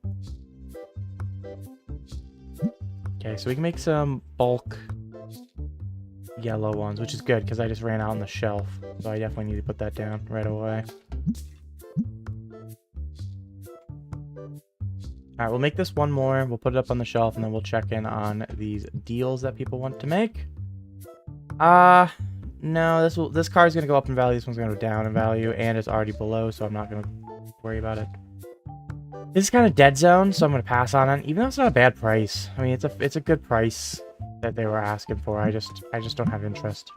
Okay, so we can make some bulk yellow ones, which is good because I just ran out on the shelf, so I definitely need to put that down right away. Alright, we'll make this one more, we'll put it up on the shelf, and then we'll check in on these deals that people want to make. No, this card's gonna go up in value, this one's gonna go down in value, and it's already below, so I'm not gonna worry about it. This is kind of dead zone, so I'm gonna pass on it, even though it's not a bad price. I mean, it's a good price that they were asking for. I just don't have interest.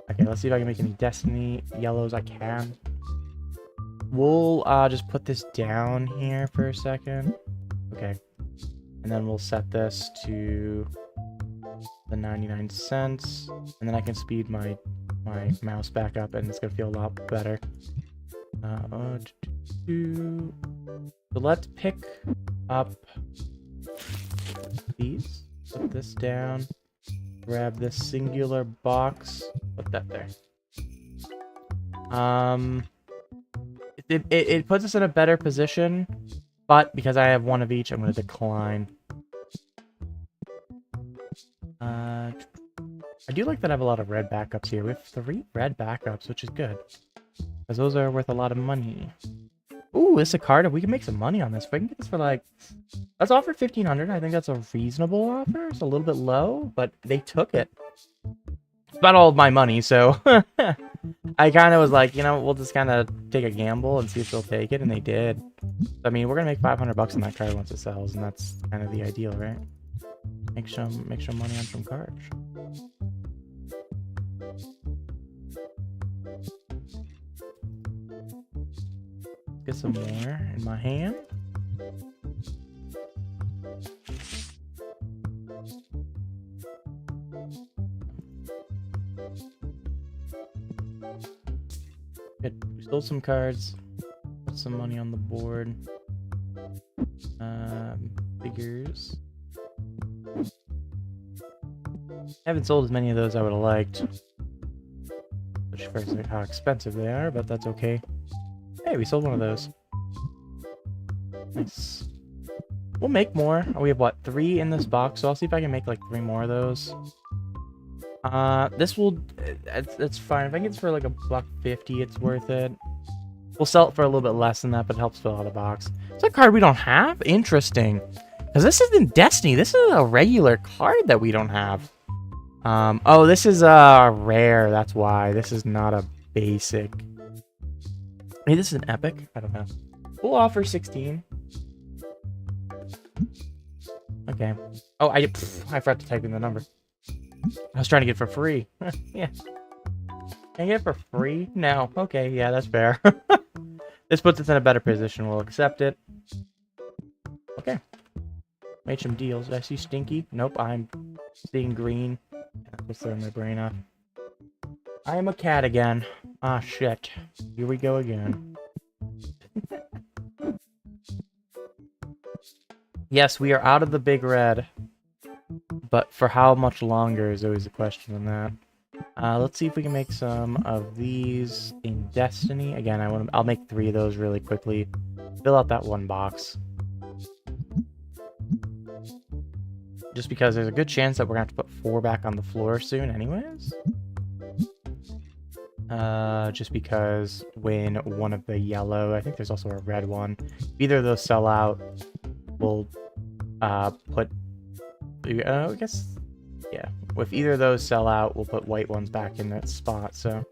Okay, let's see if I can make any Destiny yellows. I can. We'll just put this down here for a second. Okay, and then we'll set this to the 99 cents, and then I can speed my mouse back up, and it's gonna feel a lot better. So let's pick up these. Put this down. Grab this singular box. Put that there. It puts us in a better position, but because I have one of each, I'm going to decline. I do like that I have a lot of red backups here. We have 3 red backups, which is good. Because those are worth a lot of money. Ooh, this is a card. We can make some money on this. If I can get this for like... Let's offer 1,500. I think that's a reasonable offer. It's a little bit low, but they took it. It's about all of my money, so... I kind of was like, you know, we'll just kind of take a gamble and see if they'll take it, and they did. I mean, we're going to make 500 bucks on that card once it sells, and that's kind of the ideal, right? Make some money on some cards. Get some more in my hand. Good. We sold some cards. Put some money on the board. Figures. I haven't sold as many of those I would have liked. Which first, like how expensive they are, but that's okay. Hey, we sold one of those. Nice. We'll make more. We have, what, 3 in this box, so I'll see if I can make, like, 3 more of those. This will... It's fine. If I get it for, like, $1.50, it's worth it. We'll sell it for a little bit less than that, but it helps fill out a box. It's a card we don't have? Interesting. Because this isn't Destiny. This is a regular card that we don't have. Oh, this is a rare. That's why. This is not a basic... Maybe this is an epic? I don't know. We'll offer 16. Okay. Oh, I forgot to type in the number. I was trying to get it for free. Yeah. Can I get it for free? No. Okay, yeah, that's fair. This puts us in a better position. We'll accept it. Okay. Made some deals. Did I see Stinky? Nope, I'm seeing green. Let's throw my brain off. I am a cat again. Ah, shit. Here we go again. Yes, we are out of the big red. But for how much longer is always a question on that. Let's see if we can make some of these in Destiny. Again, I'll make 3 of those really quickly. Fill out that 1 box. Just because there's a good chance that we're going to have to put 4 back on the floor soon anyways. Just because when one of the yellow, I think there's also a red one, if either of those sell out, we'll put, I guess, yeah, if either of those sell out, we'll put white ones back in that spot, so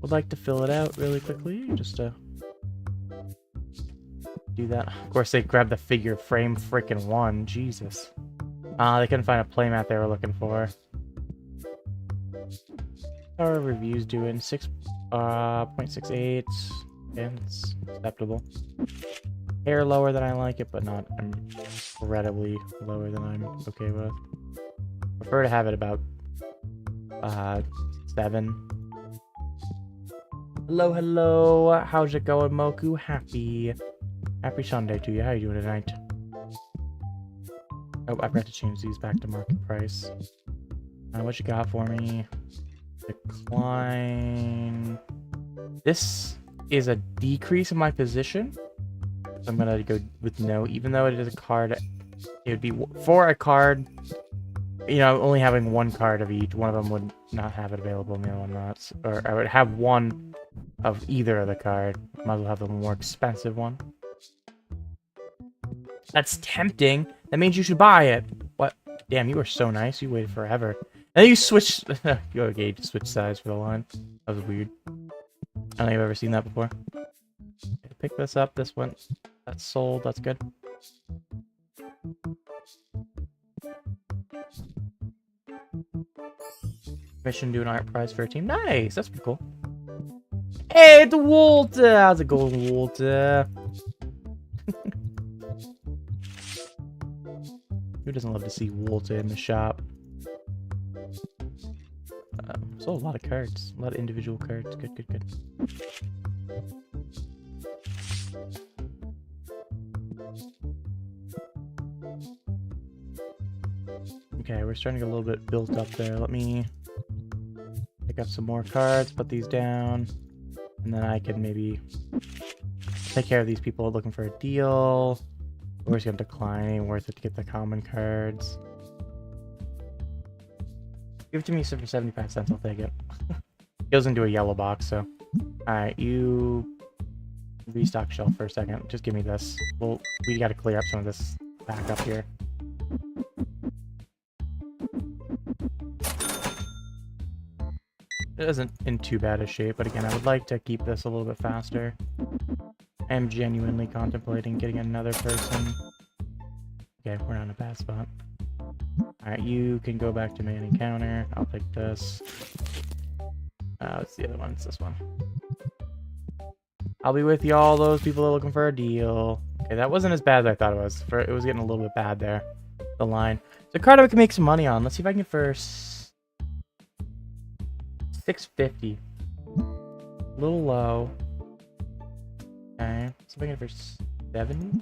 would like to fill it out really quickly, just to do that. Of course, they grabbed the figure frame freaking 1, Jesus. They couldn't find a playmat they were looking for. How are reviews doing? 6.68. And it's acceptable. Hair lower than I like it, but not incredibly lower than I'm okay with. Prefer to have it about 7. Hello. How's it going, Moku? Happy Sunday to you. How you doing tonight? Oh, I forgot to change these back to market price. What you got for me? Decline. This is a decrease in my position. So I'm gonna go with no, even though it is a card. It would be for a card. You know, only having 1 card of each. One of them would not have it available, and the other one not. Or I would have 1 of either of the card. Might as well have the more expensive one. That's tempting. That means you should buy it. What? Damn, you were so nice. You waited forever. And then you switched... you okay, to switch sides for the line. That was weird. I don't think I've ever seen that before. Okay, pick this up. This one. That's sold. That's good. Mission due an art prize for a team. Nice! That's pretty cool. Hey, it's Walter! How's it going, Walter? Who doesn't love to see Walter in the shop? Sold a lot of cards. A lot of individual cards. Good. Okay, we're starting to get a little bit built up there. Let me pick up some more cards, put these down. And then I can maybe take care of these people looking for a deal. We're just going to decline. Ain't worth it to get the common cards. Give it to me for 75 cents. I'll take it. It goes into a yellow box, so. Alright, you restock shelf for a second. Just give me this. Well, we got to clear up some of this back up here. It isn't in too bad a shape, but again, I would like to keep this a little bit faster. I am genuinely contemplating getting another person. Okay, we're not in a bad spot. Alright, you can go back to main encounter. I'll take this. What's the other one? It's this one. I'll be with you all those people that are looking for a deal. Okay, that wasn't as bad as I thought it was. It was getting a little bit bad there. The line. It's a card I can make some money on. Let's see if I can get for $6.50. A little low. Okay. So if I can get for $70.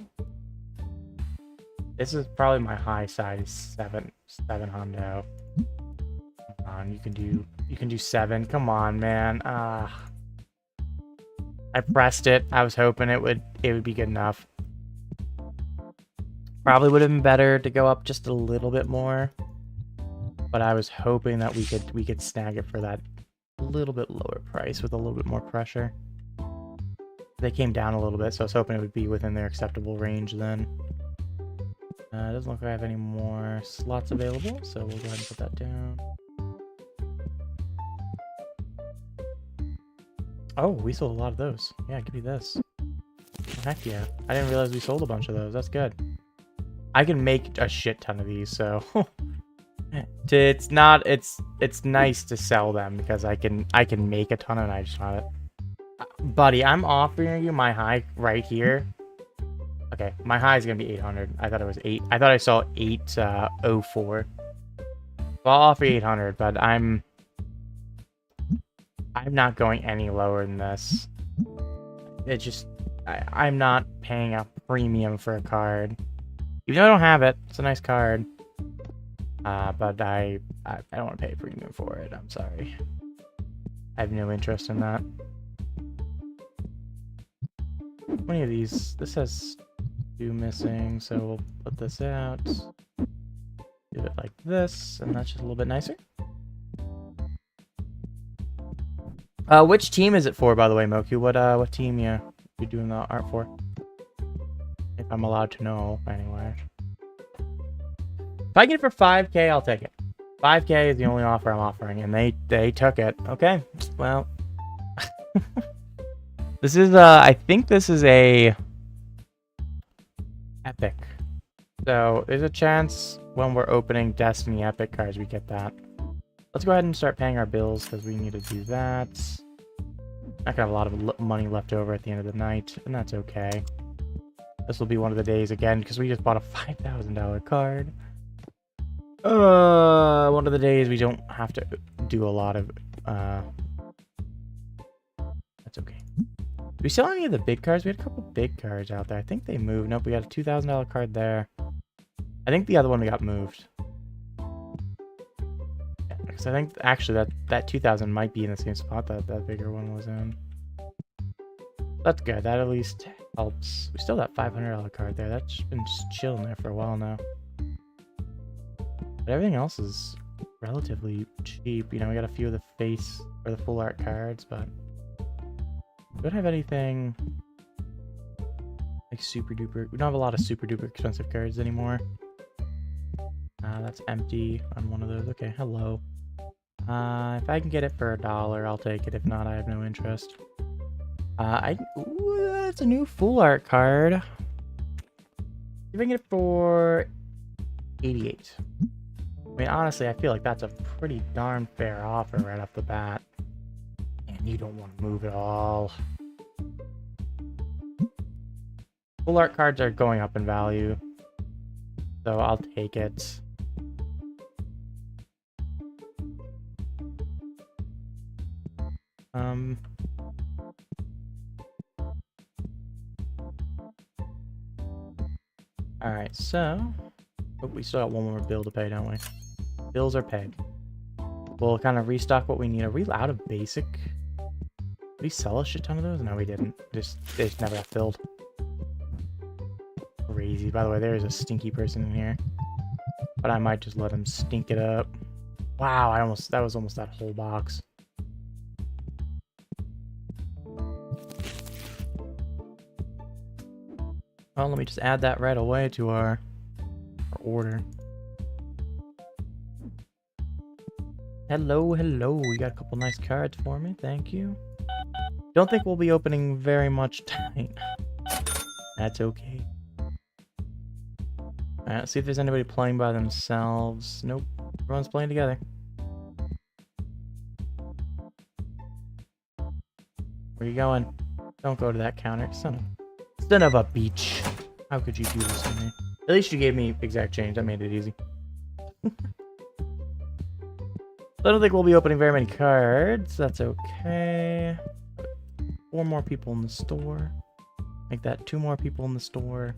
This is probably my high side. 7 hundo. Come on, you can do 7. Come on, man. I pressed it. I was hoping it would be good enough. Probably would have been better to go up just a little bit more. But I was hoping that we could snag it for that little bit lower price with a little bit more pressure. They came down a little bit, so I was hoping it would be within their acceptable range then. It doesn't look like I have any more slots available, so we'll go ahead and put that down. Oh, we sold a lot of those. Yeah, give me this. Heck yeah. I didn't realize we sold a bunch of those. That's good. I can make a shit ton of these, so it's nice to sell them because I can make a ton and I just want it. Buddy, I'm offering you my high right here. Okay, my high is gonna be 800. I thought it was 8. I thought I saw 804. Well, I'll offer 800, but I'm not going any lower than this. It just I'm not paying a premium for a card. Even though I don't have it, it's a nice card. But I don't want to pay a premium for it. I'm sorry. I have no interest in that. How many of these? This has 2 missing, so we'll put this out. Do it like this, and that's just a little bit nicer. Which team is it for, by the way, Moku? What team you doing the art for? If I'm allowed to know, anyway. If I get it for 5K, I'll take it. 5K is the only offer I'm offering, and they took it. Okay, well. This is, I think this is a epic. So, there's a chance when we're opening Destiny Epic cards, we get that. Let's go ahead and start paying our bills, because we need to do that. Not gonna have a lot of money left over at the end of the night, and that's okay. This will be one of the days again, because we just bought a $5,000 card. One of the days we don't have to do a lot of, that's okay. Do we sell any of the big cards? We had a couple big cards out there. I think they moved. Nope, we got a $2,000 card there. I think the other one we got moved. Yeah, because I think, actually, that 2,000 might be in the same spot that bigger one was in. That's good. That at least helps. We still got $500 card there. That's been just chilling there for a while now. But everything else is relatively cheap. You know, we got a few of the face or the full art cards, but we don't have anything like super duper. We don't have a lot of super duper expensive cards anymore. That's empty on one of those. Okay, hello. If I can get it for $1, I'll take it. If not, I have no interest. Ooh, that's a new full art card. See if I can get it for 88. I mean, honestly, I feel like that's a pretty darn fair offer right off the bat. And you don't want to move at all. Full art cards are going up in value. So I'll take it. Alright, so we still got one more bill to pay, don't we? Bills are paid. We'll kind of restock what we need. Are we out of basic? Did we sell a shit ton of those? No, we didn't. They just never got filled. Crazy. By the way, there is a stinky person in here. But I might just let him stink it up. Wow, that was almost that whole box. Well, let me just add that right away to our order. Hello, hello. You got a couple nice cards for me. Thank you. Don't think we'll be opening very much tonight. That's okay. Alright, let's see if there's anybody playing by themselves. Nope. Everyone's playing together. Where you going? Don't go to that counter. Son of a beach. How could you do this to me? At least you gave me exact change. That made it easy. I don't think we'll be opening very many cards. That's okay. 4 more people in the store. Make that 2 more people in the store.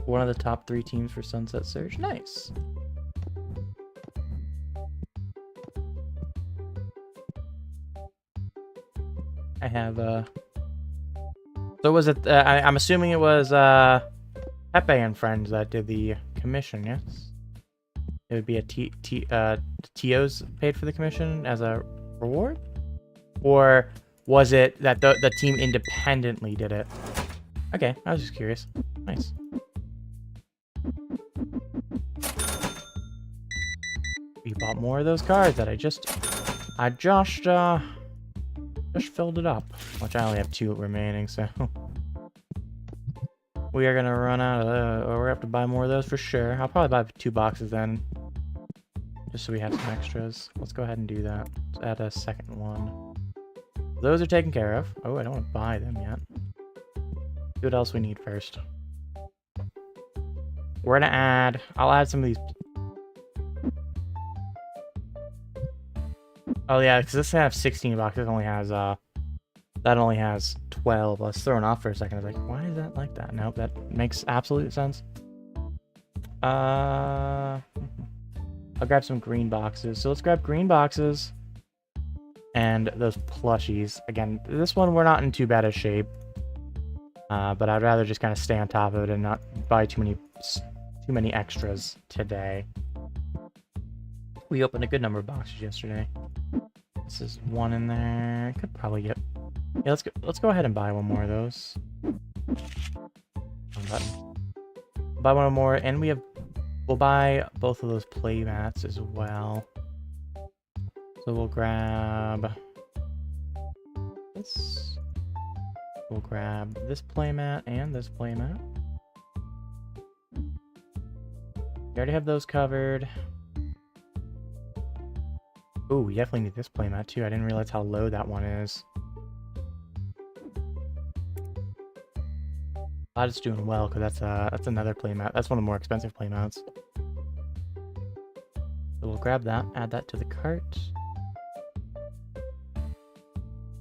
One of the top 3 teams for Sunset Surge. Nice. I have, So was it, I'm assuming it was, Pepe and Friends that did the commission, yes? It would be a TOs paid for the commission as a reward? Or was it that the team independently did it? Okay, I was just curious. Nice. We bought more of those cards that I just filled it up. Which I only have 2 remaining, so we are gonna run out of those. Or we're gonna have to buy more of those for sure. I'll probably buy 2 boxes then. Just so we have some extras. Let's go ahead and do that. Let's add a second one. Those are taken care of. Oh, I don't want to buy them yet. See what else we need first. We're gonna add... I'll add some of these... Oh yeah, because this has 16 boxes. It only has, that only has 12. I was thrown off for a second. I was like, why is that like that? Nope, that makes absolute sense. I'll grab some green boxes. So let's grab green boxes. And those plushies. Again, this one we're not in too bad a shape. But I'd rather just kind of stay on top of it and not buy too many extras today. We opened a good number of boxes yesterday. This is 1 in there. Could probably get... Yeah, let's go ahead and buy 1 more of those. Buy 1 more, and we'll buy both of those play mats as well. So we'll grab this. We'll grab this playmat and this playmat. We already have those covered. Oh, we definitely need this playmat too. I didn't realize how low that one is. Glad it's doing well, because that's another playmat. That's one of the more expensive playmats. So we'll grab that, add that to the cart.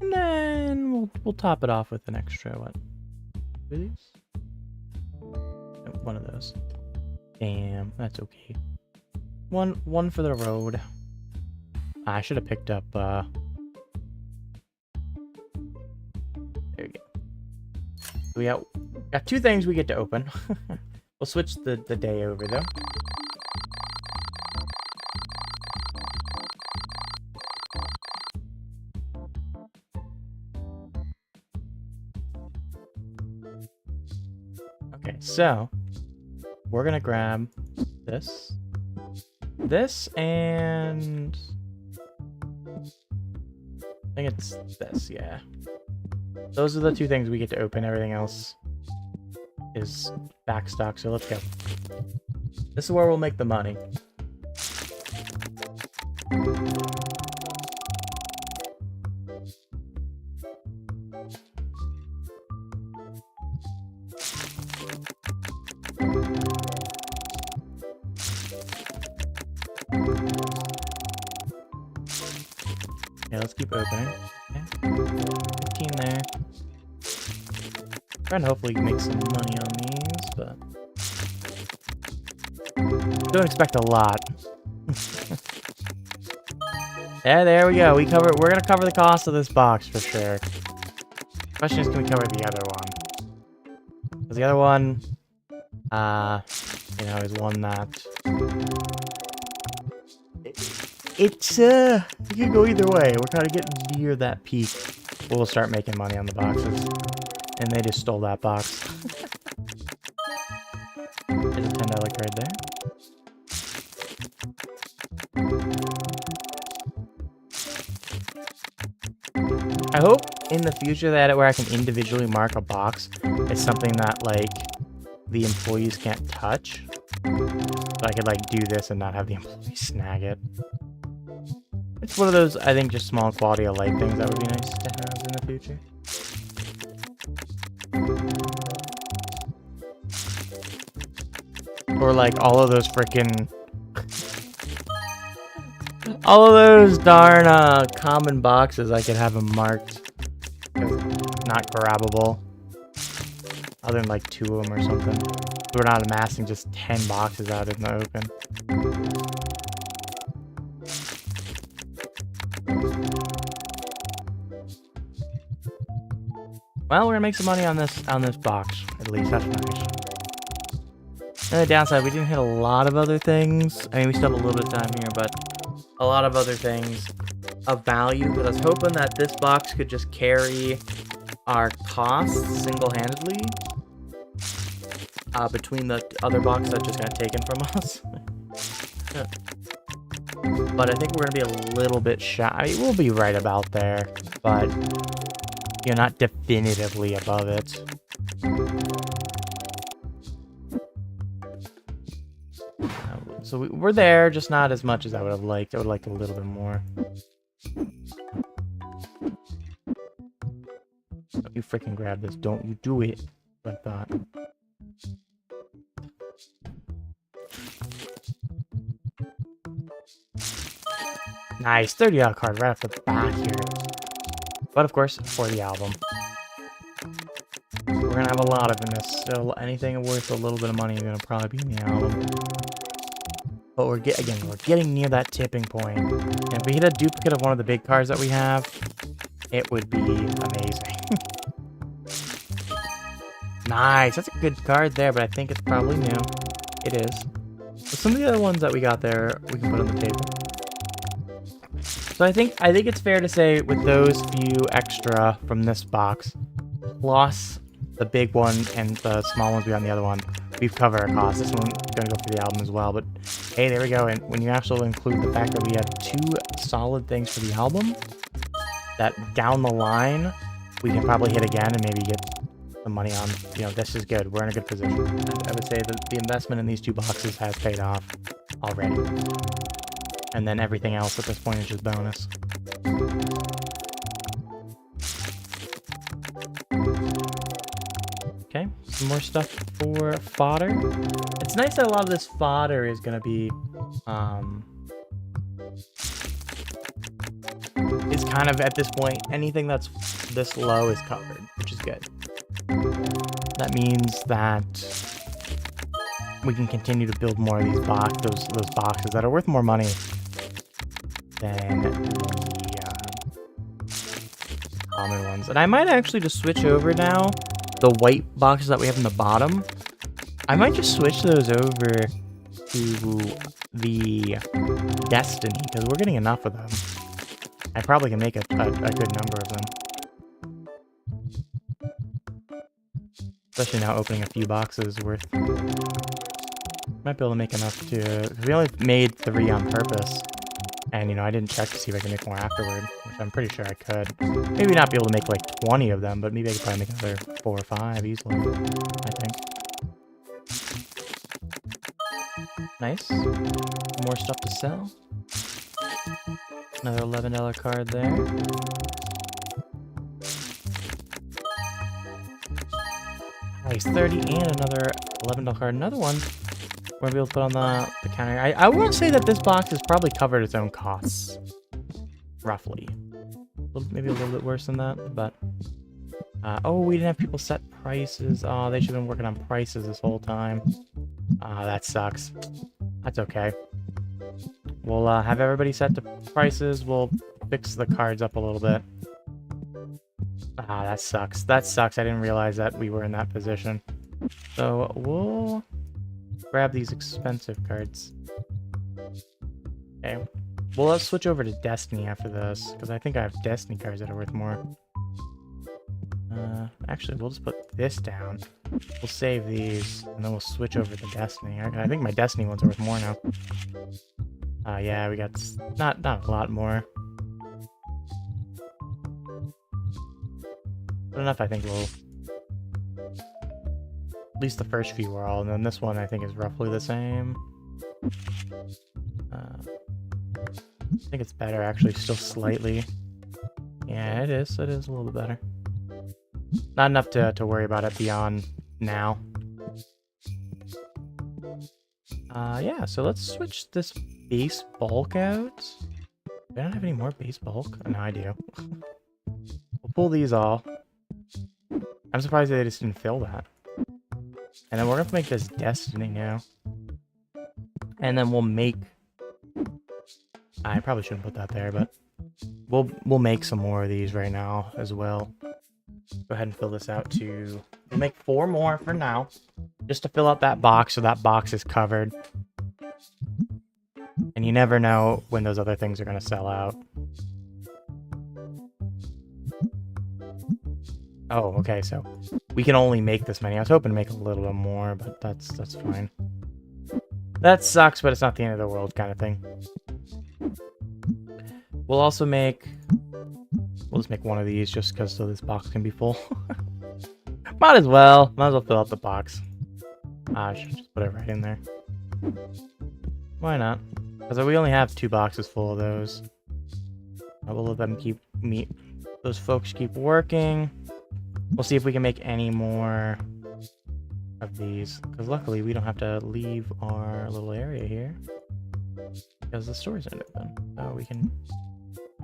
And then we'll top it off with an extra, what? 2 of these? No, 1 of those. Damn, that's okay. One for the road. I should have picked up, there we go. We got 2 things we get to open. We'll switch the day over, though. Okay, so we're gonna grab this, and I think it's this, yeah. Those are the 2 things we get to open. Everything else is back stock, so let's go. This is where we'll make the money. Yeah, let's keep opening. Okay. 15 there. Trying to hopefully make some money on these, but don't expect a lot. Yeah, there we go. We're gonna cover the cost of this box for sure. Question is, can we cover the other one? Because the other one, you know, is one that it can go either way. We're kind of getting near that peak where we'll start making money on the boxes, and they just stole that box. There's a $10 card there. I hope in the future that where I can individually mark a box is something that like the employees can't touch. So I could like do this and not have the employees snag it. It's one of those, I think, just small quality of life things that would be nice to have in the future. Or like all of those freaking all of those darn common boxes, I could have them marked as not grabbable. Other than like 2 of them or something. We're not amassing just 10 boxes out in the open. Well, we're gonna make some money on this box. At least that's nice. And the downside, we didn't hit a lot of other things. I mean, we still have a little bit of time here, but a lot of other things of value. Because I was hoping that this box could just carry our costs single-handedly between the other box that just got taken from us. But I think we're gonna be a little bit shy. I mean, we'll be right about there, but you're not definitively above it. So we're there, just not as much as I would have liked. I would have liked a little bit more. Don't you freaking grab this. Don't you do it. I thought. Nice. $30 card right off the bat here. But of course, for the album. We're gonna have a lot of in this. So anything worth a little bit of money is gonna probably be in the album. But we're getting near that tipping point. And if we hit a duplicate of one of the big cards that we have, it would be amazing. Nice, that's a good card there, but I think it's probably new. It is. But some of the other ones that we got there, we can put on the table. So I think it's fair to say with those few extra from this box, plus the big one and the small ones we got on the other one, we've covered our costs. This one's gonna go through the album as well, but hey, there we go. And when you actually include the fact that we have 2 solid things for the album, that down the line we can probably hit again and maybe get some money on. You know, this is good. We're in a good position. I would say that the investment in these 2 boxes has paid off already. And then everything else at this point is just bonus. Okay, some more stuff for fodder. It's nice that a lot of this fodder is going to be, is kind of at this point, anything that's this low is covered, which is good. That means that we can continue to build more of these those boxes that are worth more money than the common ones. And I might actually just switch over now. The white boxes that we have in the bottom, I might just switch those over to the Destiny, because we're getting enough of them. I probably can make a good number of them. Especially now opening a few boxes worth. Might be able to make enough to... We only made 3 on purpose. And, you know, I didn't check to see if I can make more afterward, which I'm pretty sure I could. Maybe not be able to make, like, 20 of them, but maybe I could probably make another 4 or 5 easily, I think. Nice. More stuff to sell. Another $11 card there. Nice, 30 and another $11 card. Another one. We're going to be able to put on the counter. I want to say that this box has probably covered its own costs. Roughly. Maybe a little bit worse than that, but... oh, we didn't have people set prices. Oh, they should have been working on prices this whole time. That sucks. That's okay. We'll have everybody set to prices. We'll fix the cards up a little bit. Ah, that sucks. That sucks. I didn't realize that we were in that position. So we'll grab these expensive cards. Okay. Well, let's switch over to Destiny after this, because I think I have Destiny cards that are worth more. Actually, we'll just put this down. We'll save these, and then we'll switch over to Destiny. I think my Destiny ones are worth more now. Yeah, we got not a lot more. But enough, I think we'll... At least the first few are all, and then this one I think is roughly the same. I think it's better, actually, still slightly. Yeah, it is. It is a little bit better. Not enough to worry about it beyond now. Yeah, so let's switch this base bulk out. Do I not have any more base bulk? Oh, no, I do. We'll pull these all. I'm surprised they just didn't fill that. And then we're going to make this Destiny now. And then we'll make... I probably shouldn't put that there, but... We'll make some more of these right now as well. Go ahead and fill this out to... We'll make 4 more for now. Just to fill out that box so that box is covered. And you never know when those other things are going to sell out. Oh, okay, so we can only make this many. I was hoping to make a little bit more, but that's fine. That sucks, but it's not the end of the world kind of thing. We'll also make... We'll just make one of these just because so this box can be full. Might as well fill out the box. I should just put it right in there. Why not? Because we only have 2 boxes full of those. I will let them those folks keep working. We'll see if we can make any more of these. Because luckily we don't have to leave our little area here. Because the stores aren't open. So we can...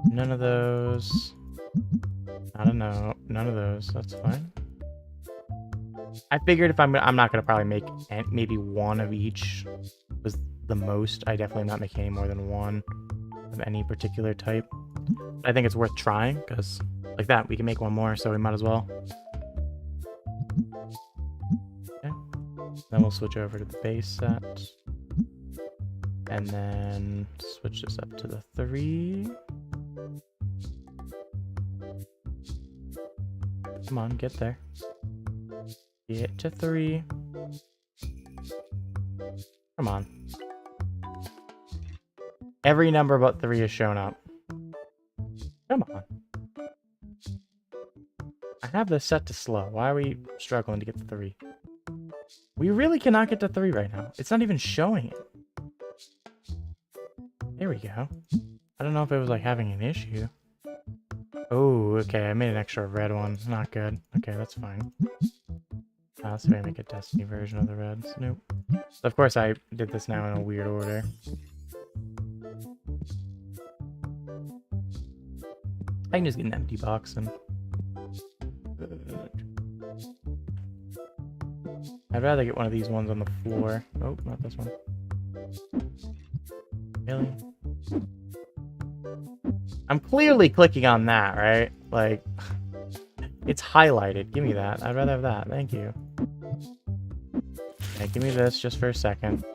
None of those. I don't know. None of those. That's fine. I figured if I'm not gonna probably make maybe one of each was the most. I definitely not making any more than one of any particular type. I think it's worth trying because like that we can make one more, so we might as well. Okay. Then we'll switch over to the base set, and then switch this up to the 3. Come on, get there. Get to 3. Come on. Every number but 3 is shown up. Come on. I have this set to slow. Why are we struggling to get to 3? We really cannot get to 3 right now. It's not even showing it. There we go. I don't know if it was like having an issue. Oh, okay. I made an extra red one. Not good. Okay, that's fine. Let's see if I make a Destiny version of the reds. Nope. So of course, I did this now in a weird order. I can just get an empty box and... I'd rather get one of these ones on the floor. Oh, not this one. Really? I'm clearly clicking on that, right? Like, it's highlighted. Give me that. I'd rather have that. Thank you. Okay, give me this just for a second.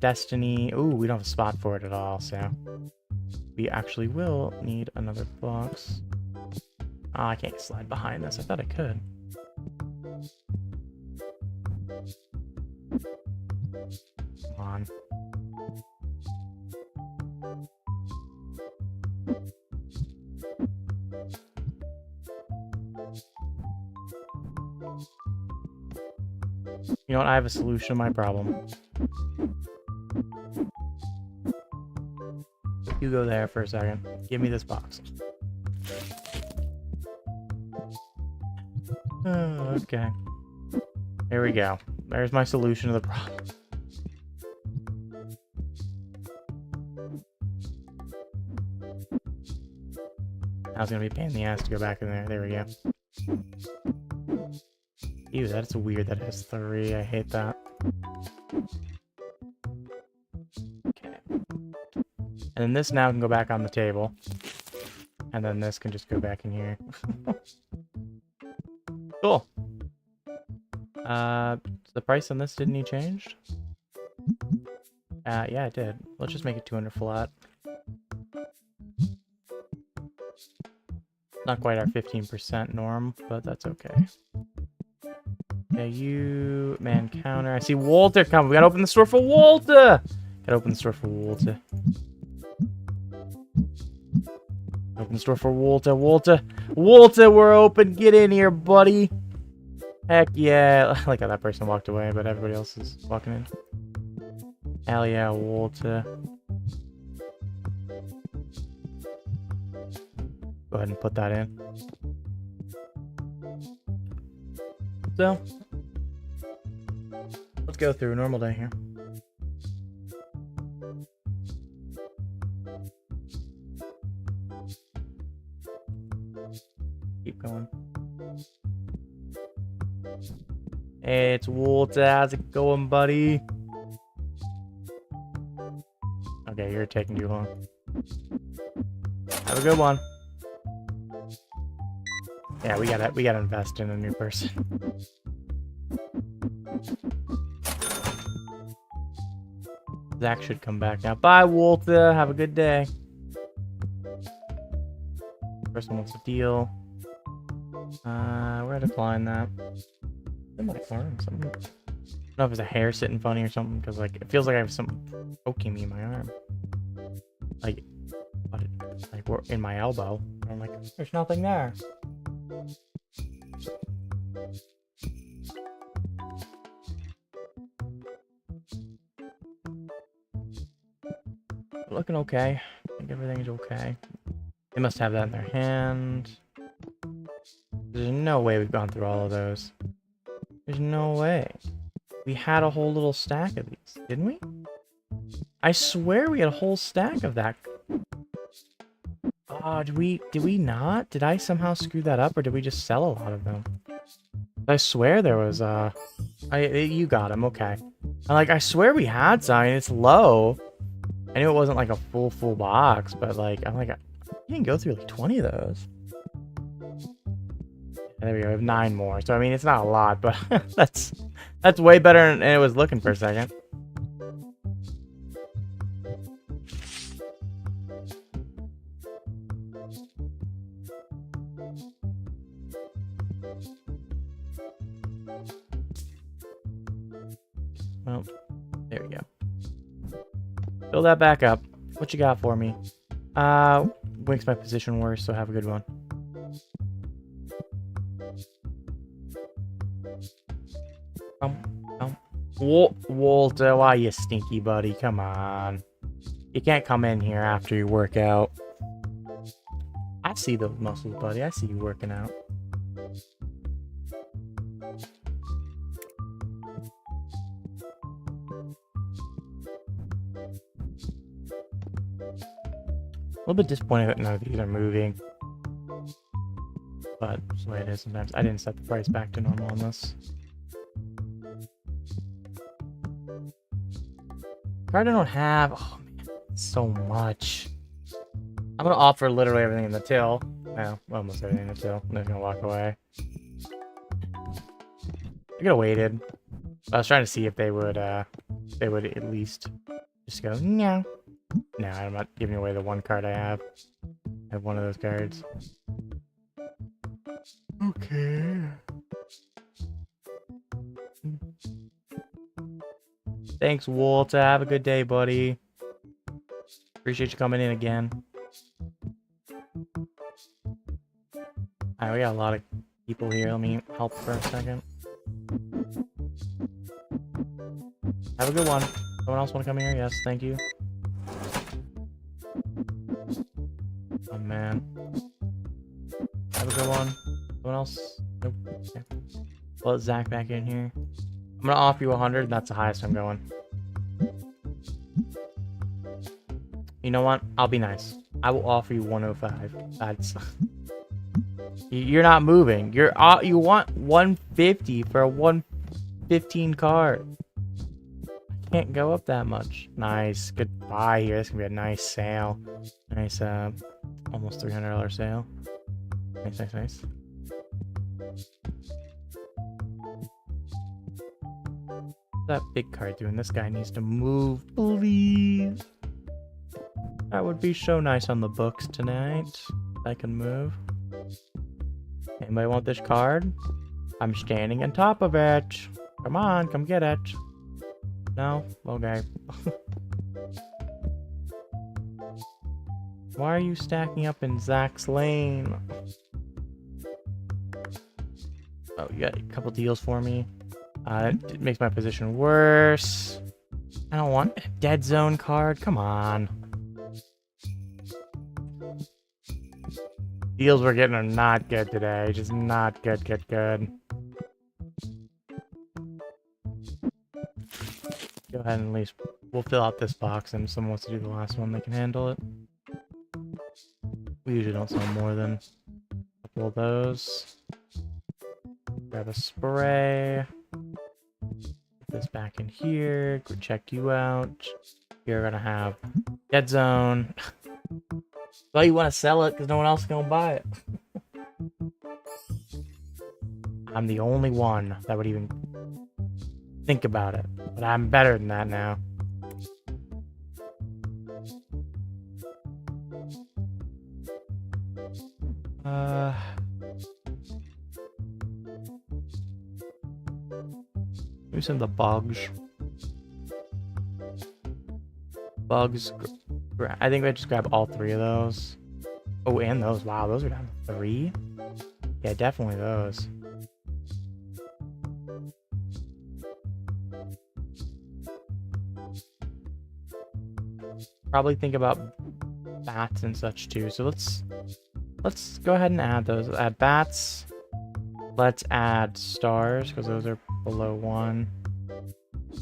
Destiny. Ooh, we don't have a spot for it at all, so... We actually will need another box. Oh, I can't slide behind this. I thought I could. Come on. You know what? I have a solution to my problem. You go there for a second. Give me this box. Okay. There we go. There's my solution to the problem. That was gonna be a pain in the ass to go back in there. There we go. Ew, that's weird that it has 3. I hate that. Okay. And then this now can go back on the table. And then this can just go back in here. Cool. The price on this didn't change? Yeah, it did. Let's just make it 200 flat. Not quite our 15% norm, but that's okay. Okay, you... Man counter. I see Walter coming. We gotta open the store for Walter! Gotta open the store for Walter. Open the store for Walter. Walter, we're open. Get in here, buddy. Heck yeah. I like how that person walked away, but everybody else is walking in. Hell yeah, Walter. Go ahead and put that in. So, let's go through a normal day here. Keep going. Hey, it's Walter. How's it going, buddy? Okay, you're taking too long. Have a good one. Yeah, we gotta invest in a new person. Zach should come back now. Bye, Walter. Have a good day. Person wants a deal. We're gonna decline that. In my arm, something. I don't know if it's a hair sitting funny or something, because like it feels like I have something poking me in my arm. Like we're in my elbow. I'm like, there's nothing there. Looking okay. I think everything's okay. They must have that in their hand. There's no way we've gone through all of those. There's no way. We had a whole little stack of these, didn't we? I swear we had a whole stack of that. Oh, did we not? Did I somehow screw that up, or did we just sell a lot of them? I swear there was, you got them, okay. I swear we had some. I mean, it's low. I knew it wasn't like a full box, but like, I'm like, you didn't go through like 20 of those. And there we go, we have 9 more. So I mean, it's not a lot, but that's way better than it was looking for a second. Well, there we go. Fill that back up. What you got for me? Makes my position worse, so have a good one. Walter, why you stinky buddy? Come on. You can't come in here after you work out. I see those muscles, buddy. I see you working out. A little bit disappointed that none of these are moving. But that's the way it is sometimes. I didn't set the price back to normal on this. Card I don't have. Oh man, so much. I'm gonna offer literally everything in the till. Well, almost everything in the till. I'm just gonna walk away. I could have waited. I was trying to see if they would at least just go, no. No, I'm not giving away the one card I have. I have one of those cards. Okay. Thanks, Walter. Have a good day, buddy. Appreciate you coming in again. Alright, we got a lot of people here. Let me help for a second. Have a good one. Someone else want to come here? Yes, thank you. Oh, man. Have a good one. Someone else? Nope. Okay. Let Zach back in here. I'm gonna offer you 100. That's the highest I'm going. You know what? I'll be nice. I will offer you 105. That's... You're not moving. You want 150 for a 115 card. can't go up that much. Nice. Goodbye here. This is gonna be a nice sale. Nice, almost $300 sale. Nice, nice, nice. What's that big cart doing? This guy needs to move, please. That would be so nice on the books tonight. I can move. Anybody want this card? I'm standing on top of it. Come on, come get it. No? Okay. Why are you stacking up in Zach's lane? Oh, you got a couple deals for me. It makes my position worse. I don't want a dead zone card. Come on. Deals we're getting are not good today. Just not good. Go ahead and at least we'll fill out this box, and if someone wants to do the last one, they can handle it. We usually don't sell more than a couple of those. Grab a spray. Put this back in here. Go check you out. You're gonna have dead zone. Well, you want to sell it because no one else is gonna buy it. I'm the only one that would even think about it, but I'm better than that now. Maybe some of the bugs. I think I just grab all 3 of those. Oh, and those. Wow, those are down to 3. Yeah, definitely those. Probably think about bats and such too. So let's go ahead and add those. Add bats. Let's add stars because those are below 1.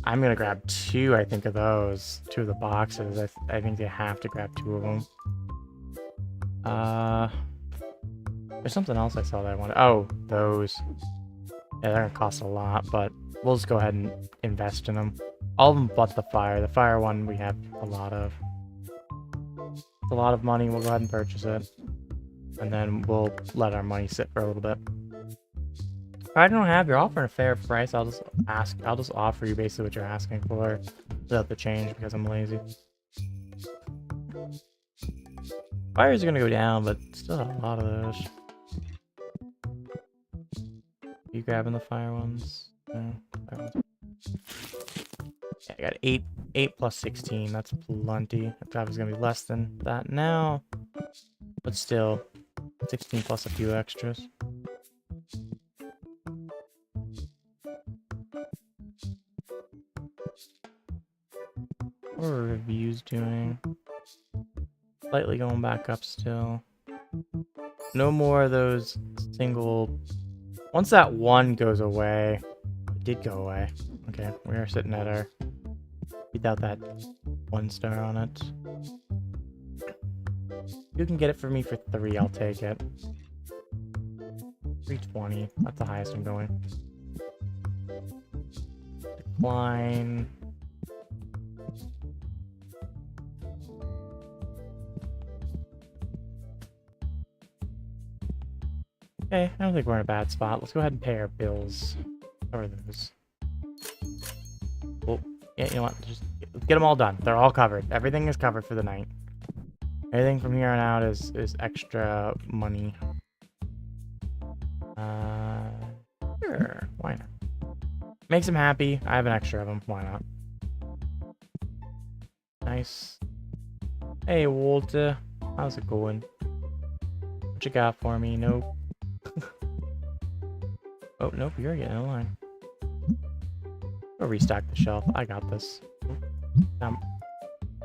I'm gonna grab 2, I think, of those. 2 of the boxes. I think they have to grab 2 of them. There's something else I saw that I wanted. Oh, those. Yeah, they're gonna cost a lot, but we'll just go ahead and invest in them. All of them but the fire. The fire one we have a lot of. It's a lot of money. We'll go ahead and purchase it. And then we'll let our money sit for a little bit. If I don't have, you're offering a fair price. I'll just offer you basically what you're asking for without the change because I'm lazy. Fires are gonna go down, but still have a lot of those. You grabbing the fire ones? No. Yeah, I got 8 plus 16. That's plenty. I thought it was gonna be less than that now, but still, 16 plus a few extras. What are reviews doing? Slightly going back up still. No more of those single... Once that 1 goes away... It did go away. Okay, we are sitting at our... Without that 1 star on it. You can get it for me for 3, I'll take it. 320. That's the highest I'm going. Decline... Okay, I don't think we're in a bad spot. Let's go ahead and pay our bills. Or those. Well, yeah, you know what? Just get them all done. They're all covered. Everything is covered for the night. Everything from here on out is extra money. Sure. Why not? Makes him happy. I have an extra of them. Why not? Nice. Hey, Walter. How's it going? What you got for me? Nope. Oh, nope, you're getting in line. I'll restock the shelf. I got this.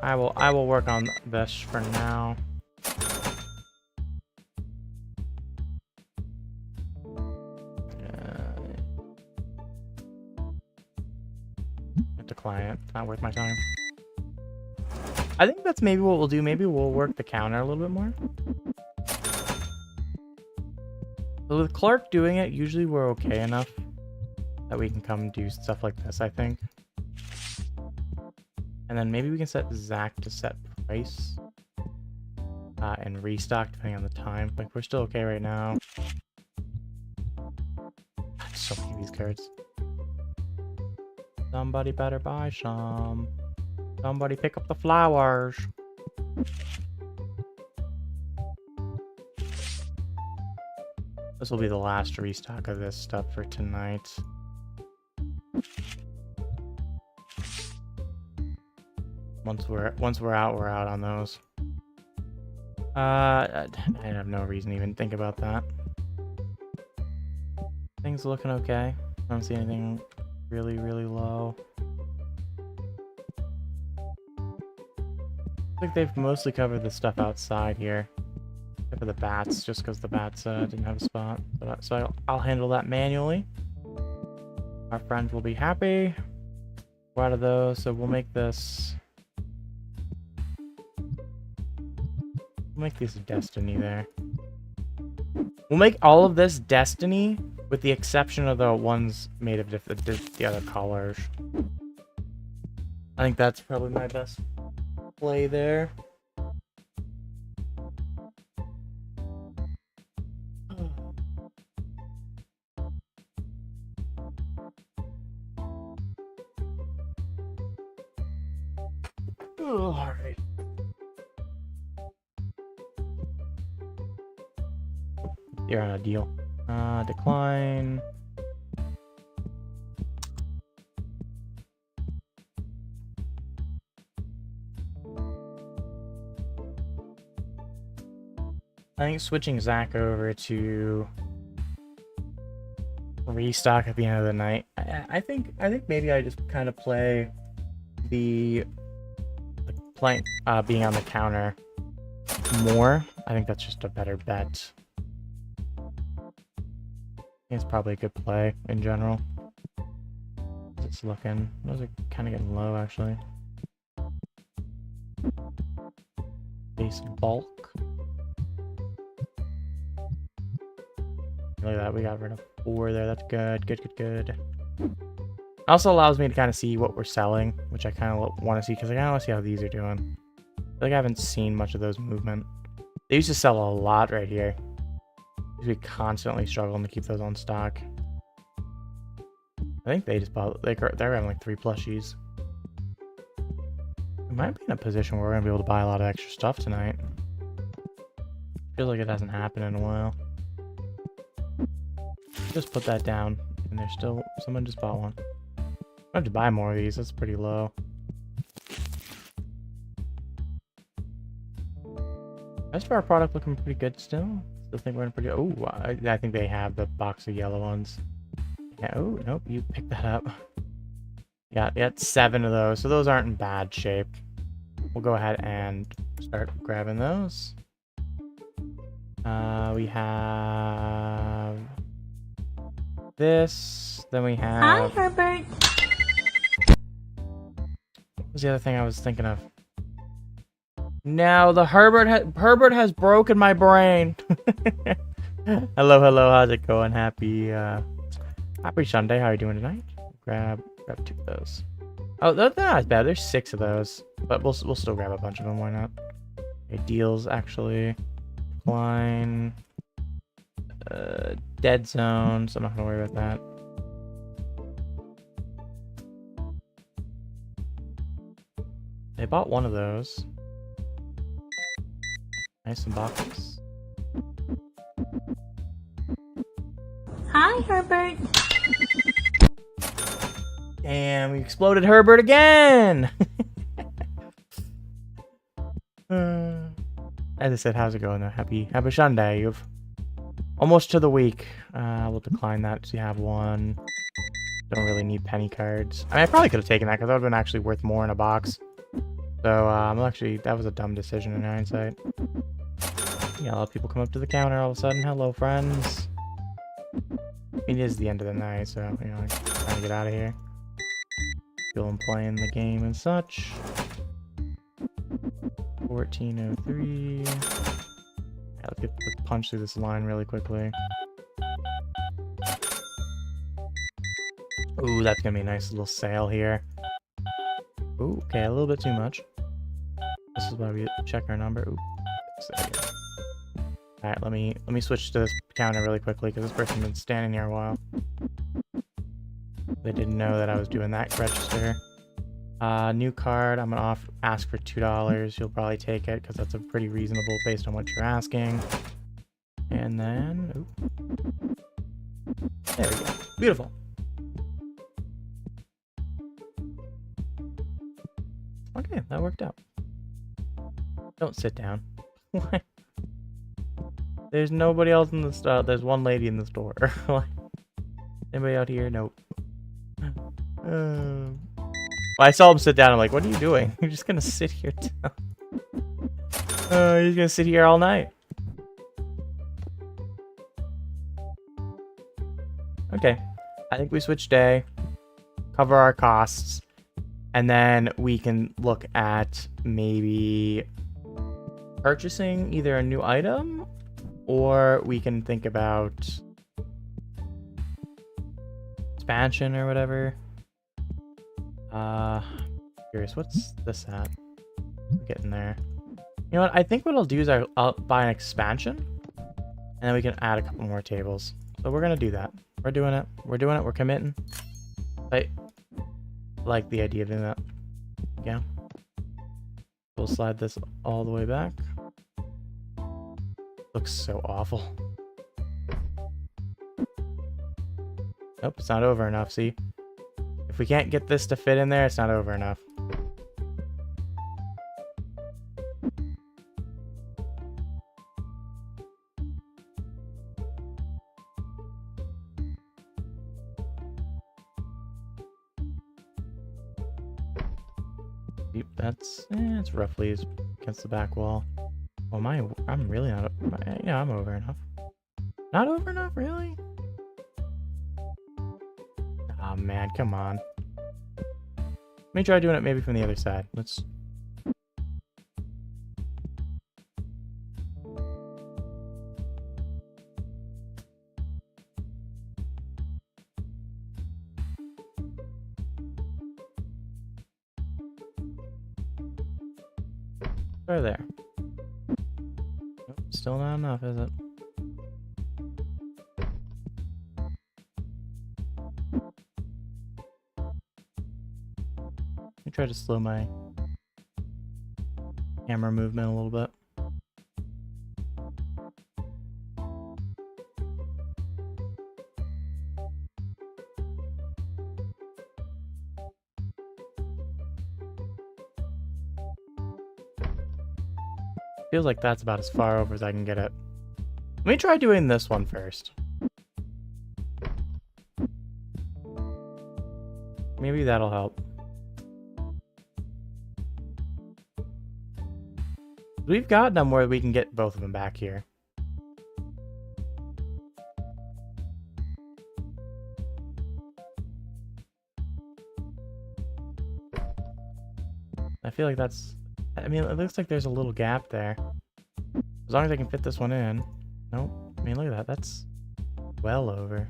I will work on this for now. Decline it. It's not worth my time. I think that's maybe what we'll do. Maybe we'll work the counter a little bit more. So with Clark doing it, usually we're okay enough that we can come do stuff like this, I think. And then maybe we can set Zach to set price. And restock depending on the time. Like, we're still okay right now. So many of these cards. Somebody better buy some. Somebody pick up the flowers. This will be the last restock of this stuff for tonight. Once we're out on those. I have no reason to even think about that. Things looking okay. I don't see anything really, really low. I think they've mostly covered the stuff outside here. Except for the bats, just because the bats didn't have a spot. But, so I'll handle that manually. Our friends will be happy. We're out of those, so we'll make this... We'll make this Destiny there. We'll make all of this Destiny, with the exception of the ones made of the other colors. I think that's probably my best play there. All right. You're on a deal. Decline. I think switching Zach over to restock at the end of the night. I think maybe I just kind of play the being on the counter more. I think that's just a better bet. I think it's probably a good play in general. It's looking. Those are kind of getting low actually. Base bulk. Look at that, we got rid of 4 there. That's good. Good. Also allows me to kind of see what we're selling, which I kind of want to see because I kind of want to see how these are doing. I feel like I haven't seen much of those movement. They used to sell a lot right here. We constantly struggling to keep those on stock. I think they just bought. They're having like 3 plushies. We might be in a position where we're gonna be able to buy a lot of extra stuff tonight. Feels like it hasn't happened in a while. Just put that down, and there's still someone just bought one. I have to buy more of these. That's pretty low. Rest of our product looking pretty good still. Still think we're in pretty. Oh, I think they have the box of yellow ones. Yeah. Oh nope, you picked that up. Yeah, we got 7 of those, so those aren't in bad shape. We'll go ahead and start grabbing those. We have this. Then we have. Hi, Herbert. What was the other thing I was thinking of? Now the Herbert has broken my brain. Hello, how's it going? Happy Sunday. How are you doing tonight? Grab 2 of those. Oh, they're not as bad. There's 6 of those, but we'll still grab a bunch of them. Why not? Okay, deals actually. Decline. Dead zones. I'm not gonna worry about that. They bought one of those. Nice and boxes. Hi, Herbert. Damn, we exploded Herbert again! As I said, how's it going though? Happy Sunday. You've almost to the week. We'll decline that because you have one. Don't really need penny cards. I mean, I probably could have taken that because that would have been actually worth more in a box. So, actually, that was a dumb decision in hindsight. Yeah, a lot of people come up to the counter all of a sudden. Hello, friends. It is the end of the night, so, you know, I'm trying to get out of here. Feel them playing the game and such. 1403. Yeah, let's punch through this line really quickly. Ooh, that's gonna be a nice little sale here. Ooh, Ooh, okay, a little bit too much. This is why we check our number. Ooh, there we go. Alright, let me switch to this counter really quickly because this person's been standing here a while. They didn't know that I was doing that register. New card, I'm gonna ask for $2. You'll probably take it because that's a pretty reasonable based on what you're asking. And then, ooh. There we go. Beautiful. Okay, that worked out. Don't sit down. There's nobody else in the store. There's one lady in the store. Anybody out here? Nope. I saw him sit down. I'm like, what are you doing? You're just gonna sit here too. He's gonna sit here all night. Okay. I think we switch day, cover our costs, and then we can look at maybe purchasing either a new item, or we can think about expansion or whatever. Curious, what's this at? We're getting there. You know what? I think what I'll do is I'll buy an expansion, and then we can add a couple more tables. So we're gonna do that. We're doing it. We're doing it. We're committing. I like the idea of doing that. Yeah. We'll slide this all the way back. Looks so awful. Nope, it's not over enough, see? If we can't get this to fit in there, it's not over enough. Yep, it's roughly against the back wall. Oh my, I'm really not, yeah, I'm over enough. Not over enough, really? Oh man, come on. Let me try doing it maybe from the other side. Let's... Try there. Nope, still not enough, is it? Let me try to slow my camera movement a little bit. Feels like that's about as far over as I can get it. Let me try doing this one first. Maybe that'll help. We've got them where we can get both of them back here. I feel like that's... I mean, it looks like there's a little gap there. As long as I can fit this one in. Nope. I mean, look at that. That's well over.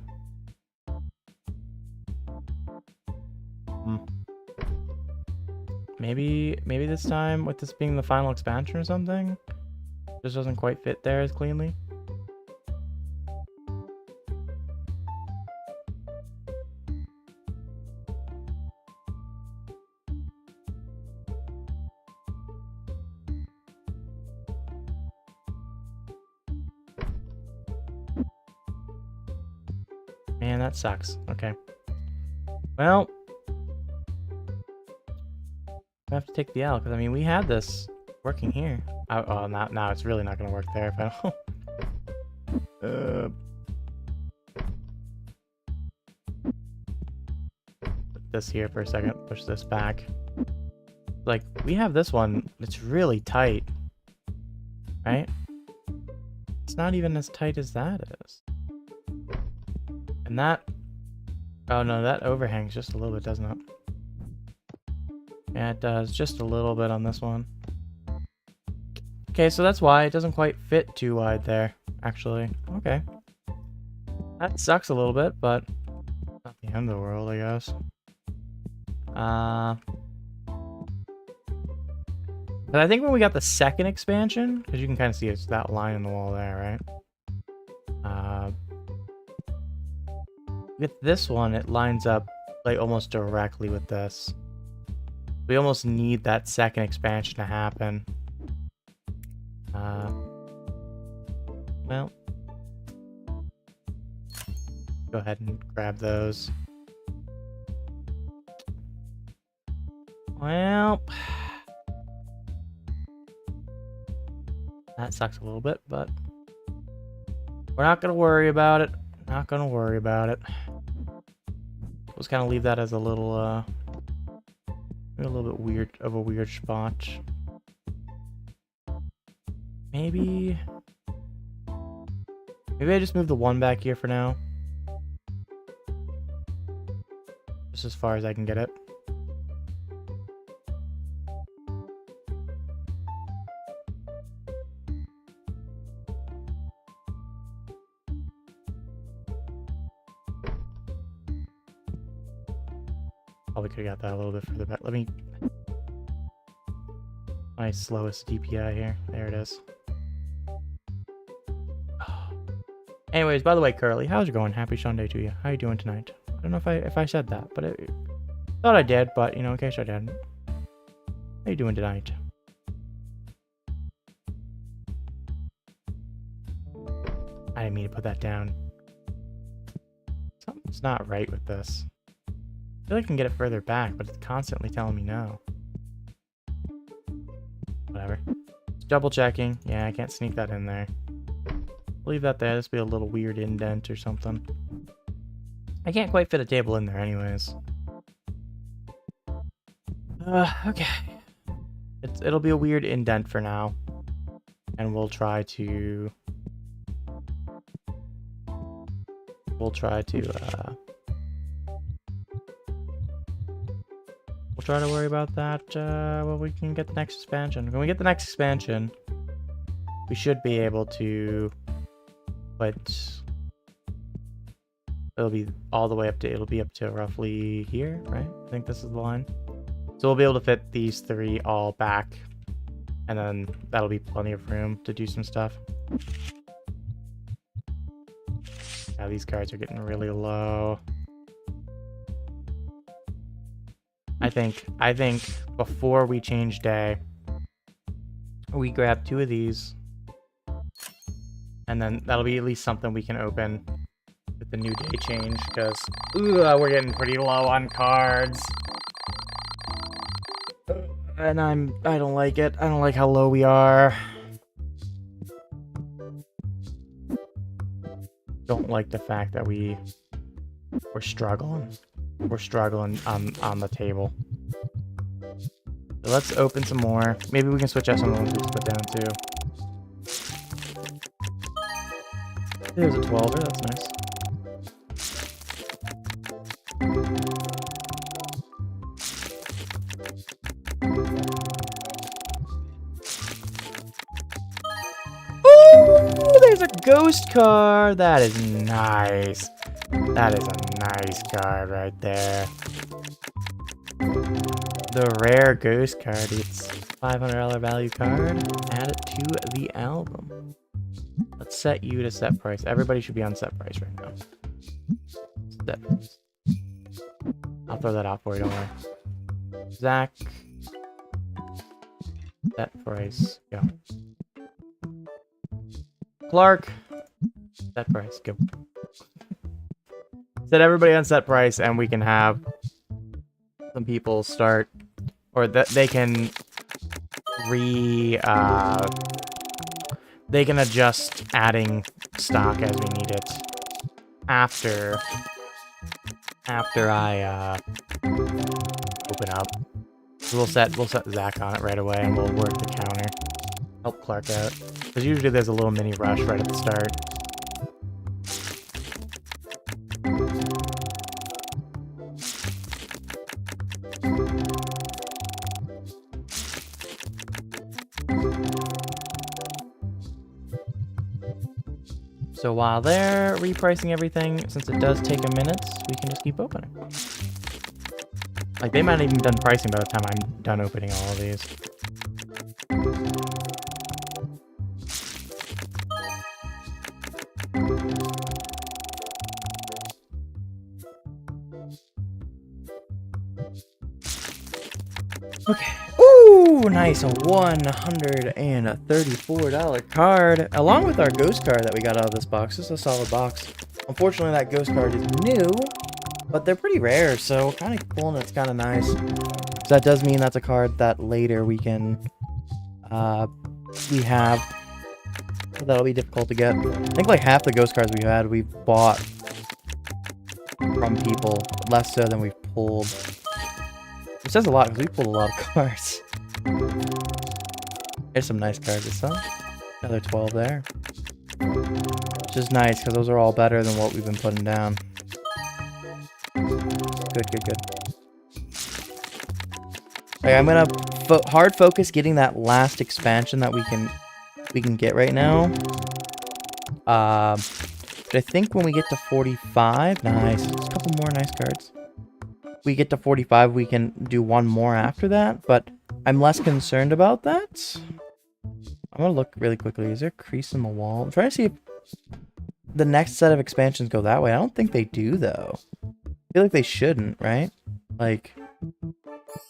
Maybe this time, with this being the final expansion or something, this doesn't quite fit there as cleanly. Man, that sucks. Okay. Well, I have to take the L, because I mean, we had this working here. Oh, now it's really not going to work there if I don't. Put this here for a second. Push this back. Like, we have this one. It's really tight. Right? It's not even as tight as that is. And that... Oh no, that overhangs just a little bit, doesn't it? Yeah, it does. Just a little bit on this one. Okay, so that's why it doesn't quite fit too wide there, actually. Okay. That sucks a little bit, but not the end of the world, I guess. But I think when we got the second expansion, because you can kind of see it's that line in the wall there, right? With this one, it lines up like almost directly with this. We almost need that second expansion to happen. Well, go ahead and grab those. Well, that sucks a little bit, but we're not gonna worry about it. Not gonna worry about it. Let's kind of leave that as a little bit weird of a weird spot. Maybe I just move the one back here for now. Just as far as I can get it. Probably could have got that a little bit further back. Let me... My slowest DPI here. There it is. Anyways, by the way, Curly, how's it going? Happy Sunday to you. How you doing tonight? I don't know if I said that, but I thought I did, but, you know, in case I didn't. How you doing tonight? I didn't mean to put that down. Something's not right with this. I feel like I can get it further back, but it's constantly telling me no. Whatever. Just double checking. Yeah, I can't sneak that in there. Leave that there. This will be a little weird indent or something. I can't quite fit a table in there anyways. Okay. It'll be a weird indent for now. And we'll try to worry about that when we can get the next expansion. When we get the next expansion, we should be able to put... It'll be all the way up to... It'll be up to roughly here, right? I think this is the line. So we'll be able to fit these three all back. And then that'll be plenty of room to do some stuff. Now these cards are getting really low. I think before we change day, we grab 2 of these. And then that'll be at least something we can open with the new day change, because we're getting pretty low on cards. And I don't like it. I don't like how low we are. Don't like the fact that we're struggling. We're struggling on the table. So let's open some more. Maybe we can switch out some of the ones we just put down too. There's a 12er, that's nice. Ooh, there's a ghost card. That is nice. That is a nice card right there. The rare ghost card. It's $500 value card. Add it to the album. Let's set you to set price. Everybody should be on set price right now. Set price. I'll throw that out for you, don't worry. Zach. Set price. Go. Clark. Set price. Go. Set everybody on set price, and we can have some people start, or that they can they can adjust adding stock as we need it after I open up. So we'll set Zach on it right away, and we'll work the counter. Help Clark out, because usually there's a little mini rush right at the start. So while they're repricing everything, since it does take a minute, we can just keep opening. Like, they might have even done pricing by the time I'm done opening all of these. Okay. Ooh, nice. A $134 card. Along with our ghost card that we got out of this box. This is a solid box. Unfortunately, that ghost card is new, but they're pretty rare, so kind of cool and it's kind of nice. So that does mean that's a card that later we can, we have. So that'll be difficult to get. I think like half the ghost cards we've had, we've bought from people. Less so than we've pulled. It says a lot because we pulled a lot of cards. There's some nice cards this time. Another 12 there. Which is nice because those are all better than what we've been putting down. Good, good, good. Okay, I'm gonna hard focus getting that last expansion that we can get right now. But I think when we get to 45, nice. Just a couple more nice cards. We get to 45, we can do one more after that, but I'm less concerned about that. I'm gonna look really quickly. Is there a crease in the wall? I'm trying to see if the next set of expansions go that way. I don't think they do, though. I feel like they shouldn't, right? Like,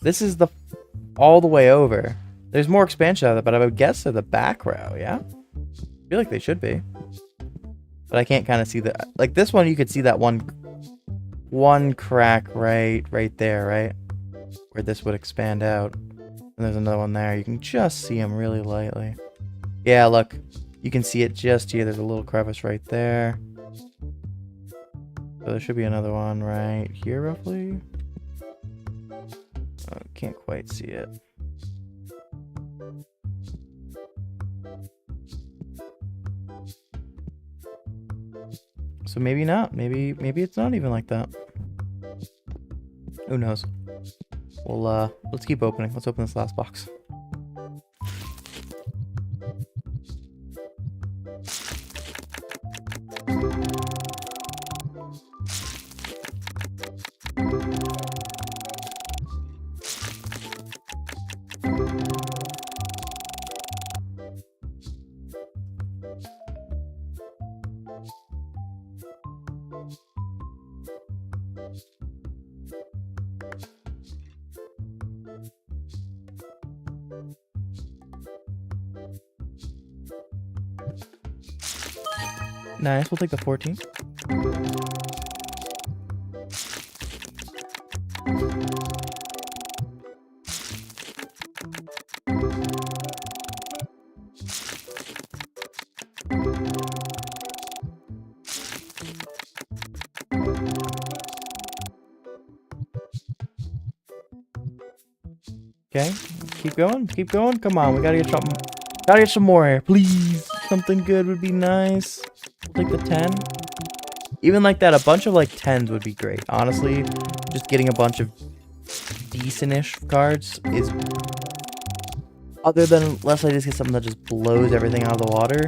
this is the all the way over. There's more expansion out of it, but I would guess they're the back row, yeah? I feel like they should be. But I can't kind of see the... Like, this one, you could see that one crack right there, right? Where this would expand out. And there's another one there. You can just see them really lightly. Yeah, look. You can see it just here. There's a little crevice right there. So there should be another one right here, roughly. Oh, can't quite see it. So maybe not. Maybe it's not even like that. Who knows? Well, let's keep opening. Let's open this last box. Nice, we'll take the 14. Okay, keep going, keep going. Come on, we gotta get something. Gotta get some more here, please. Something good would be nice. Like the 10. Even like that, a bunch of like 10s would be great. Honestly, just getting a bunch of decent-ish cards is... Other than, unless I just get something that just blows everything out of the water.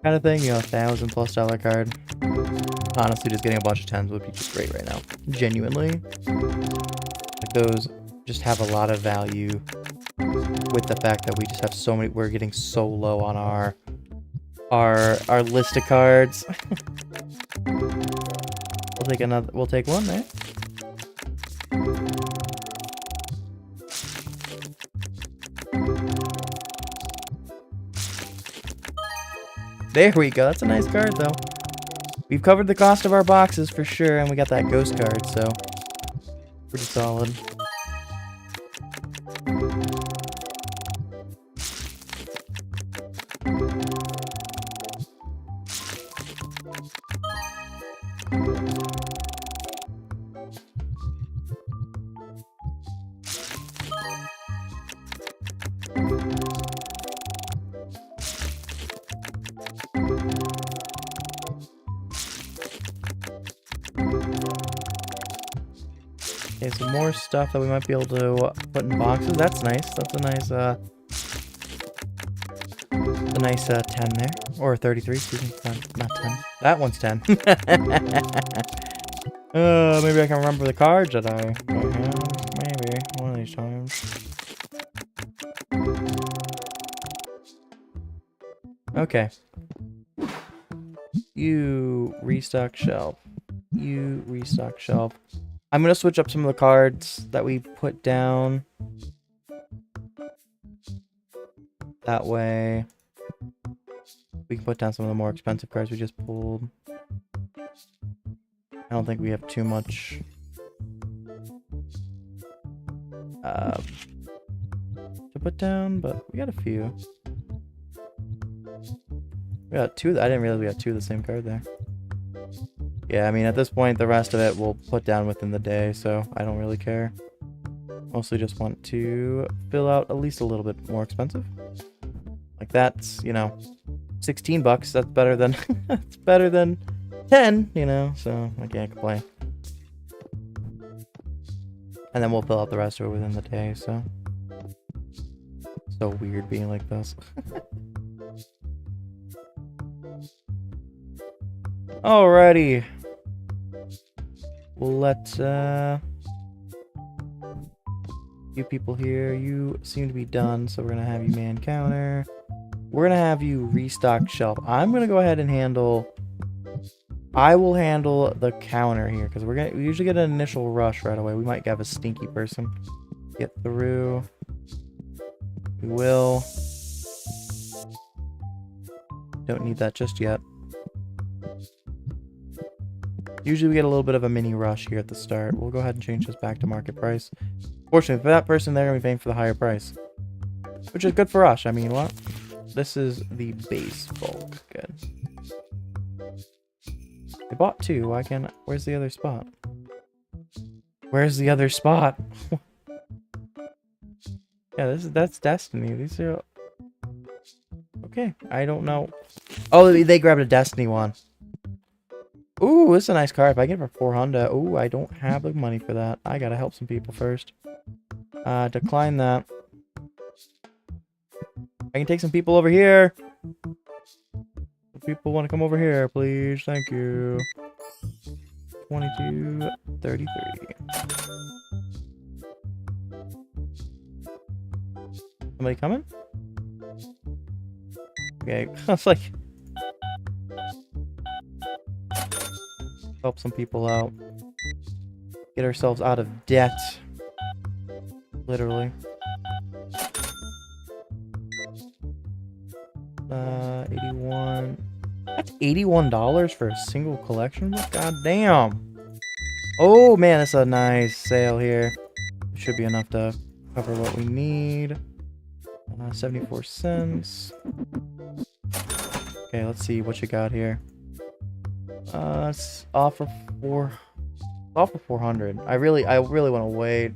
Kind of thing, you know, $1,000+ card. Honestly, just getting a bunch of 10s would be just great right now. Genuinely. Like those just have a lot of value with the fact that we just have so many... We're getting so low on our list of cards. We'll take another. We'll take one there. There we go. That's a nice card, though. We've covered the cost of our boxes for sure, and we got that ghost card, so pretty solid. Okay, some more stuff that we might be able to put in boxes. That's nice. That's a nice 10 there. Or 33, excuse me. Not 10. That one's 10. Maybe I can remember the cards that I have. Maybe. One of these times. Okay. You restock shelf. You restock shelf. I'm going to switch up some of the cards that we put down. That way, we can put down some of the more expensive cards we just pulled. I don't think we have too much to put down, but we got a few. We got two. I didn't realize we got two of the same card there. Yeah, I mean, at this point, the rest of it we'll put down within the day, so I don't really care. Mostly just want to fill out at least a little bit more expensive. Like that's, you know, 16 bucks. That's better than that's better than 10, you know, so I can't complain. And then we'll fill out the rest of it within the day, so. So weird being like this. Alrighty. We'll let you people here. You seem to be done, so we're gonna have you man counter. We're gonna have you restock shelf. I'm gonna go ahead and handle. I will handle the counter here because we usually get an initial rush right away. We might have a stinky person get through. We will. Don't need that just yet. Usually we get a little bit of a mini rush here at the start. We'll go ahead and change this back to market price. Fortunately for that person, they're going to be paying for the higher price. Which is good for us. I mean, what? This is the base bulk. Good. They bought two. Why can't I? Where's the other spot? Where's the other spot? Yeah, that's Destiny. These are... Okay, I don't know. Oh, they grabbed a Destiny one. Ooh, this is a nice card. If I get it for 400, ooh, I don't have the money for that. I gotta help some people first. Decline that. I can take some people over here. If people want to come over here, please. Thank you. 22.33. Somebody coming? Okay, I was like... Help some people out. Get ourselves out of debt. Literally. 81. That's $81 for a single collection? God damn. Oh man, that's a nice sale here. Should be enough to cover what we need. 74 cents. Okay, let's see what you got here. It's offer 400. I really want to wait.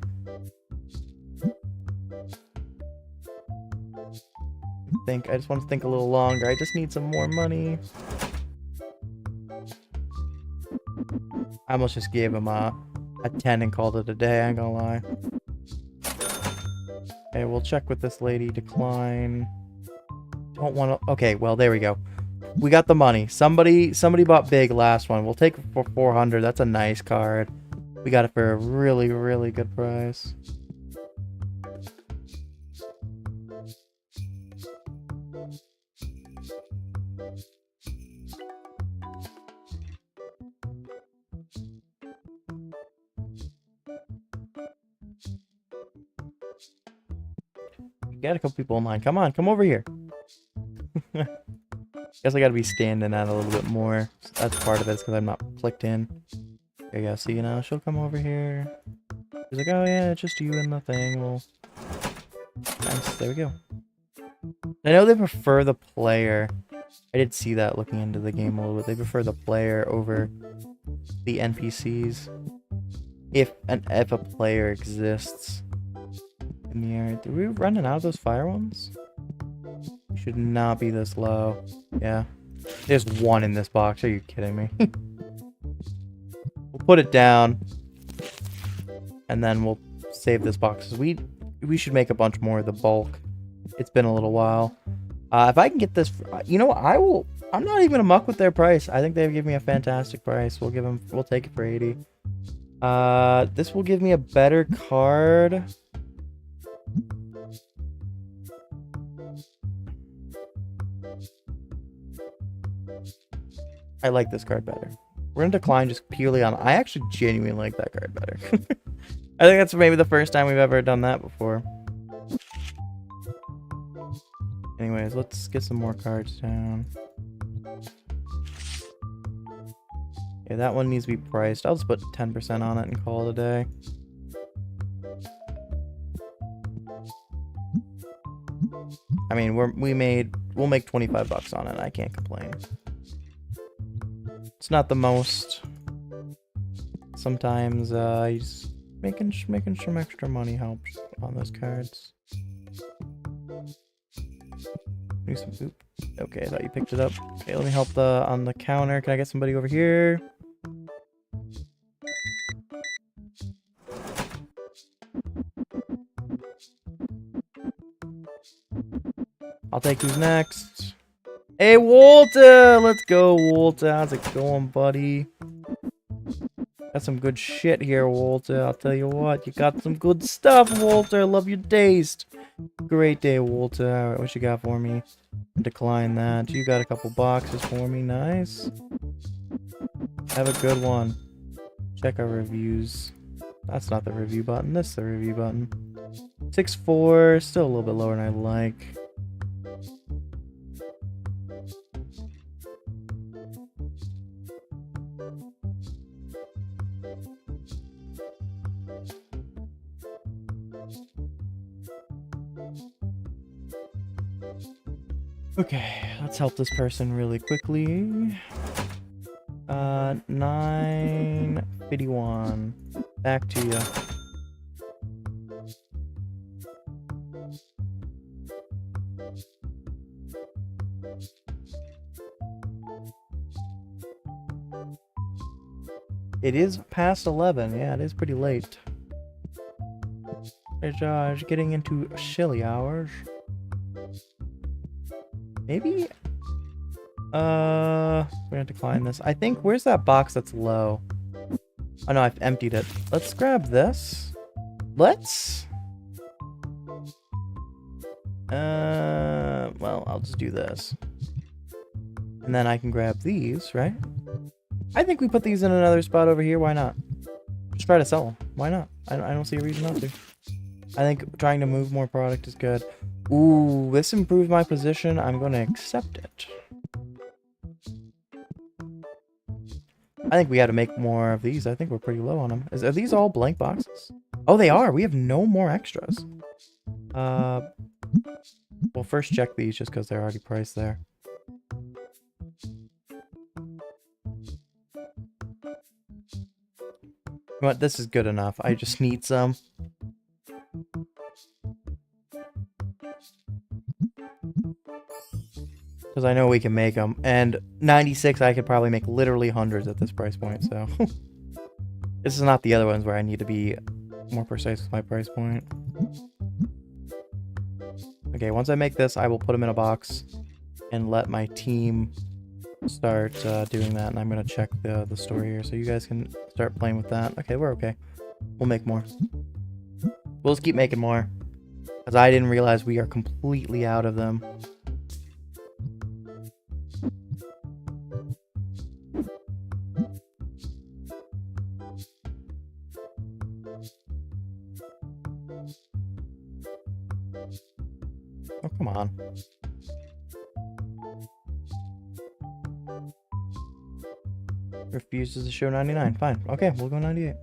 I just want to think a little longer. I just need some more money. I almost just gave him a 10 and called it a day, I ain't gonna lie. Okay, we'll check with this lady. Decline. Don't want to... Okay, well, there we go. We got the money. Somebody bought big last one. We'll take it for 400. That's a nice card. We got it for a really, really good price. Got a couple people in line. Come on, come over here. Guess I gotta be standing out a little bit more. That's part of it, because I'm not clicked in. Okay, yeah, see, you know, she'll come over here. She's like, oh yeah, it's just you and the thing. Well, nice, there we go. I know they prefer the player. I did see that looking into the game a little bit. They prefer the player over the NPCs. If a player exists in the area. Did we running out of those fire ones? We should not be this low. Yeah. There's one in this box. Are you kidding me? We'll put it down. And then we'll save this box. We should make a bunch more of the bulk. It's been a little while. If I can get this, you know, I'm not even a muck with their price. I think they give me a fantastic price. We'll take it for 80. This will give me a better card. I like this card better. We're gonna decline just purely on... I actually genuinely like that card better. I think that's maybe the first time we've ever done that before. Anyways, let's get some more cards down. Yeah, that one needs to be priced. I'll just put 10% on it and call it a day. I mean, we'll make 25 bucks on it. I can't complain. It's not the most. Sometimes just making some extra money helps on those cards. Do some oop. Okay, I thought you picked it up. Okay, let me help on the counter. Can I get somebody over here? I'll take who's next. Hey, Walter! Let's go, Walter. How's it going, buddy? Got some good shit here, Walter. I'll tell you what. You got some good stuff, Walter. Love your taste. Great day, Walter. Alright, what you got for me? Decline that. You got a couple boxes for me. Nice. Have a good one. Check our reviews. That's not the review button. This is the review button. 6.4. Still a little bit lower than I like. Okay, let's help this person really quickly. 951. Back to you. It is past 11. Yeah, it is pretty late. It's getting into chilly hours. Maybe? We're gonna decline this. I think, where's that box that's low? Oh no, I've emptied it. Let's grab this. Let's... well, I'll just do this. And then I can grab these, right? I think we put these in another spot over here. Why not? Just try to sell them. Why not? I don't see a reason not to. I think trying to move more product is good. Ooh, this improved my position. I'm going to accept it. I think we had to make more of these. I think we're pretty low on them. Are these all blank boxes? Oh, they are. We have no more extras. Well, first check these just because they're already priced there. You know what? This is good enough. I just need some. Because I know we can make them. And 96, I could probably make literally hundreds at this price point, so. This is not the other ones where I need to be more precise with my price point. Okay, once I make this, I will put them in a box and let my team start doing that. And I'm going to check the store here so you guys can start playing with that. Okay, we're okay. We'll make more. We'll just keep making more. Because I didn't realize we are completely out of them. Oh, come on. Refuses to show 99. Fine. Okay, we'll go 98.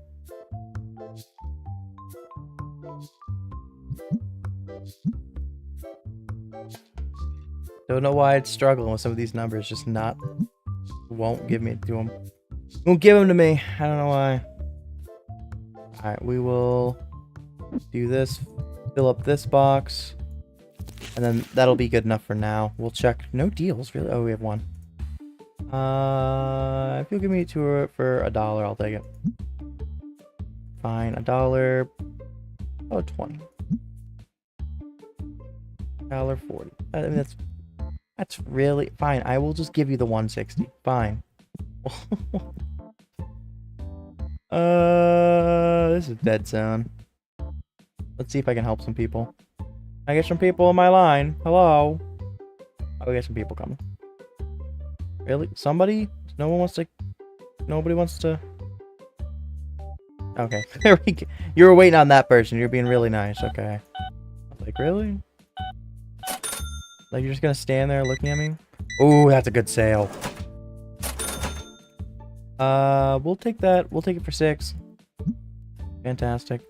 Don't know why it's struggling with some of these numbers. Just not... Won't give me to them. Won't give them to me. I don't know why. Alright, we will do this. Fill up this box. And then that'll be good enough for now. We'll check. No deals, really? Oh, we have one. If you'll give me two for $1, I'll take it. Fine, $1. Oh, 20. $1.40. I mean, that's really fine. I will just give you the 160. Fine. This is dead zone. Let's see if I can help some people. I get some people in my line. Hello. Oh, we got some people coming. Really? Somebody? No one wants to... Nobody wants to... Okay. There we go. You were waiting on that person. You're being really nice. Okay. Like, really? Like, you're just gonna stand there looking at me? Ooh, that's a good sale. We'll take that. We'll take it for 6. Fantastic.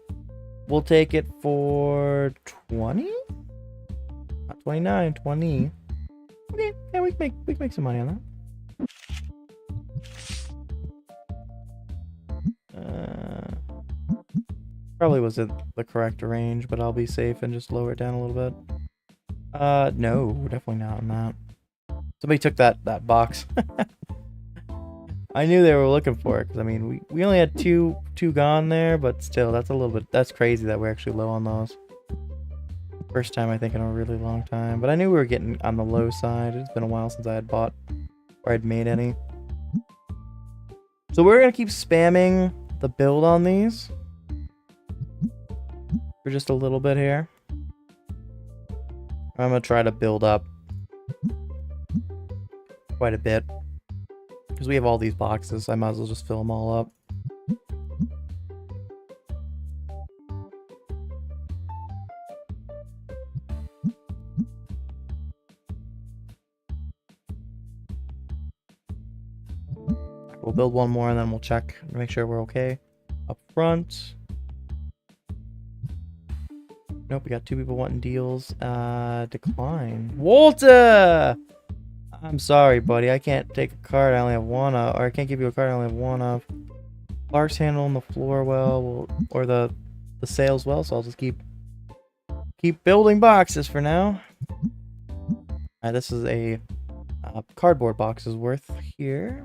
We'll take it for 20? Not 29, 20. Okay, yeah, we can make some money on that. Probably wasn't the correct range, but I'll be safe and just lower it down a little bit. No, definitely not on that. Somebody took that box. I knew they were looking for it, because I mean, we only had two gone there, but still, that's crazy that we're actually low on those. First time, I think, in a really long time. But I knew we were getting on the low side. It's been a while since I had bought or I'd made any. So we're going to keep spamming the build on these for just a little bit here. I'm going to try to build up quite a bit. Because we have all these boxes, I might as well just fill them all up. We'll build one more and then we'll check and make sure we're okay. Up front. Nope, we got 2 people wanting deals. Decline. Walter! I'm sorry, buddy. I can't take a card. I only have one of. Or I can't give you a card. I only have one of. Clark's handling the floor well, or the sales well. So I'll just keep building boxes for now. Alright, this is a cardboard boxes worth here.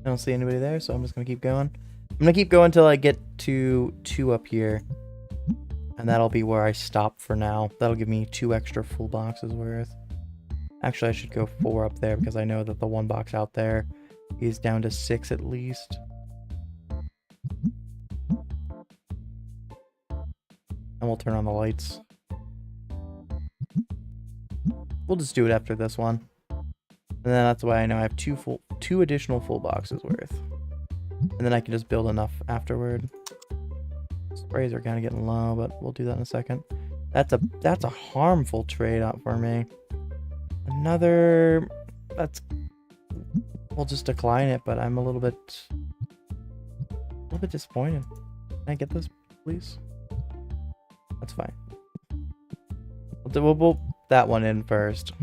I don't see anybody there, so I'm just gonna keep going. I'm gonna keep going until I get to 2 up here. And that'll be where I stop for now. That'll give me 2 extra full boxes worth. Actually, I should go 4 up there because I know that the 1 box out there is down to 6 at least. And we'll turn on the lights. We'll just do it after this one. And then that's why I know I have 2 additional full boxes worth. And then I can just build enough afterward. Sprays are kind of getting low, but we'll do that in a second. That's a harmful trade out for me. Another, we'll just decline it, but I'm a little bit disappointed. Can I get this, please? That's fine. We'll put that one in first.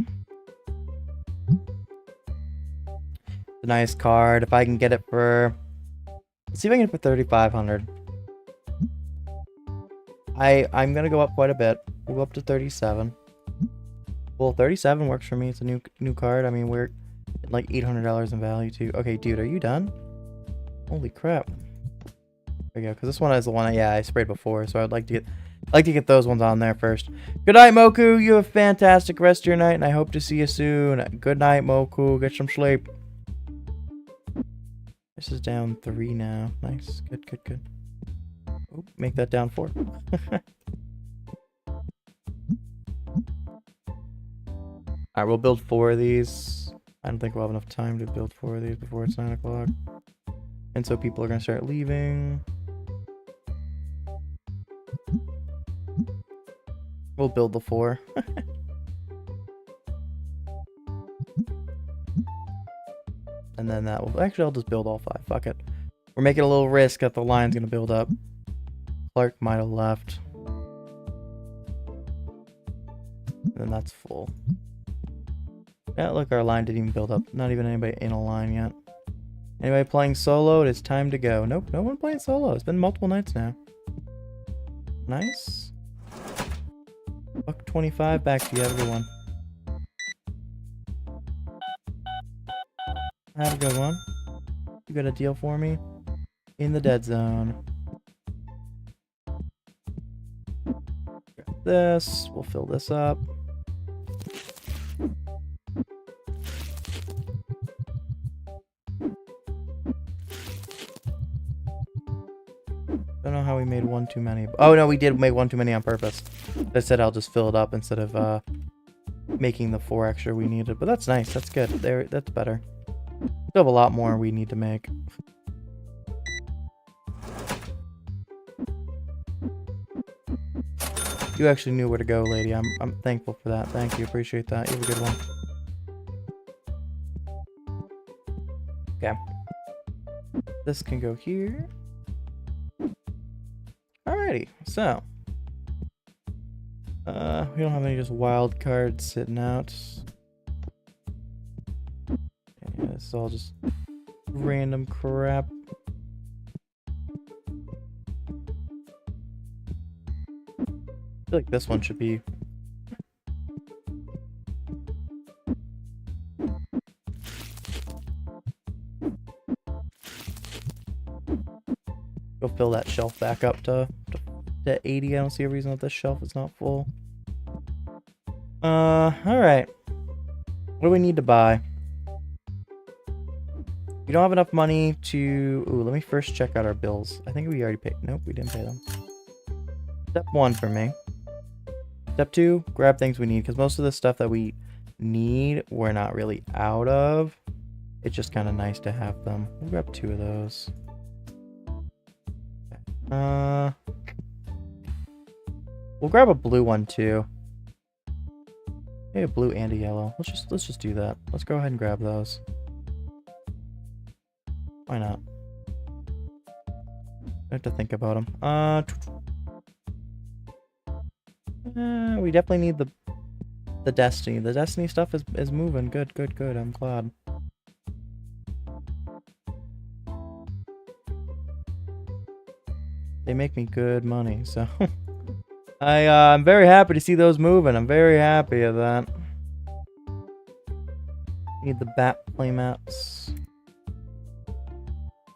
A nice card. If I can get it for, let's see if I can get it for 3,500. I'm gonna go up quite a bit. We'll go up to 37. Well, 37 works for me. It's a new card. I mean, we're at like $800 in value too. Okay, dude, are you done? Holy crap! There we go. Because this one is the one I sprayed before, so I'd like to get those ones on there first. Good night, Moku. You have a fantastic rest of your night, and I hope to see you soon. Good night, Moku. Get some sleep. This is down 3 now. Nice. Good, good, good. Oh, make that down 4. Alright, we'll build 4 of these. I don't think we'll have enough time to build 4 of these before it's 9 o'clock. And so people are going to start leaving. We'll build the 4. And then that will... Actually, I'll just build all 5. Fuck it. We're making a little risk that the line's going to build up. Clark might have left. And then that's full. Yeah, look, our line didn't even build up. Not even anybody in a line yet. Anybody playing solo? It is time to go. Nope, no one playing solo. It's been multiple nights now. Nice. $1.25 back to you. Have a good one. Have a good one. You got a deal for me? In the dead zone. Grab this. We'll fill this up. Don't know how we made one too many. Oh no, we did make one too many on purpose. I said I'll just fill it up instead of making the 4 extra we needed. But that's nice. That's good. There, that's better. Still have a lot more we need to make. You actually knew where to go, lady. I'm thankful for that. Thank you. Appreciate that. You have a good one. Okay. This can go here. Alrighty, so we don't have any just wild cards sitting out. Yeah, this is all just random crap. I feel like this one should be go fill that shelf back up to 80. I don't see a reason that this shelf is not full. Alright. What do we need to buy? We don't have enough money to... Ooh, let me first check out our bills. I think we already paid. Nope, we didn't pay them. Step 1 for me. Step 2, grab things we need, because most of the stuff that we need, we're not really out of. It's just kind of nice to have them. We'll grab 2 of those. We'll grab a blue one too. Maybe a blue and a yellow. Let's just do that. Let's go ahead and grab those. Why not? I have to think about them. We definitely need the Destiny. The Destiny stuff is moving. Good. I'm glad. They make me good money, so I'm very happy to see those moving. I'm very happy of that. Need the bat playmats.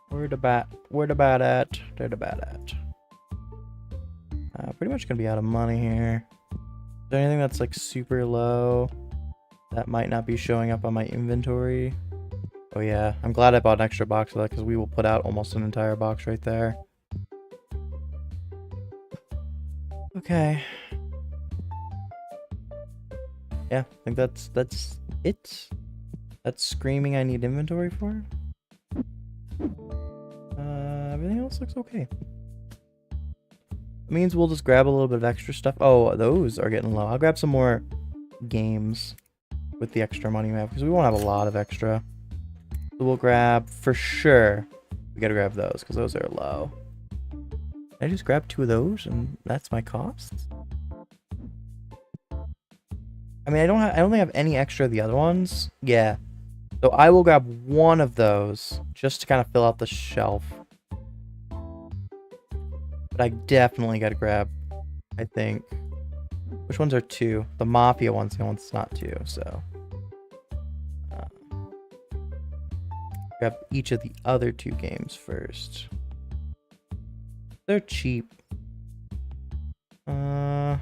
Where the bat at? There the bat at. Pretty much gonna be out of money here. Is there anything that's like super low that might not be showing up on my inventory? Oh yeah, I'm glad I bought an extra box of that because we will put out almost an entire box right there. Okay. Yeah, I think that's it. That's screaming I need inventory for. Everything else looks okay. It means we'll just grab a little bit of extra stuff. Oh, those are getting low. I'll grab some more games with the extra money we have because we won't have a lot of extra. So we'll grab, for sure, we gotta grab those because those are low. I just grabbed 2 of those and that's my costs. I mean, I don't think I have any extra of the other ones. Yeah. So I will grab 1 of those just to kind of fill out the shelf. But I definitely got to grab, I think. Which ones are 2? The Mafia one's the one that's not 2, so. Grab each of the other 2 games first. They're cheap. Let's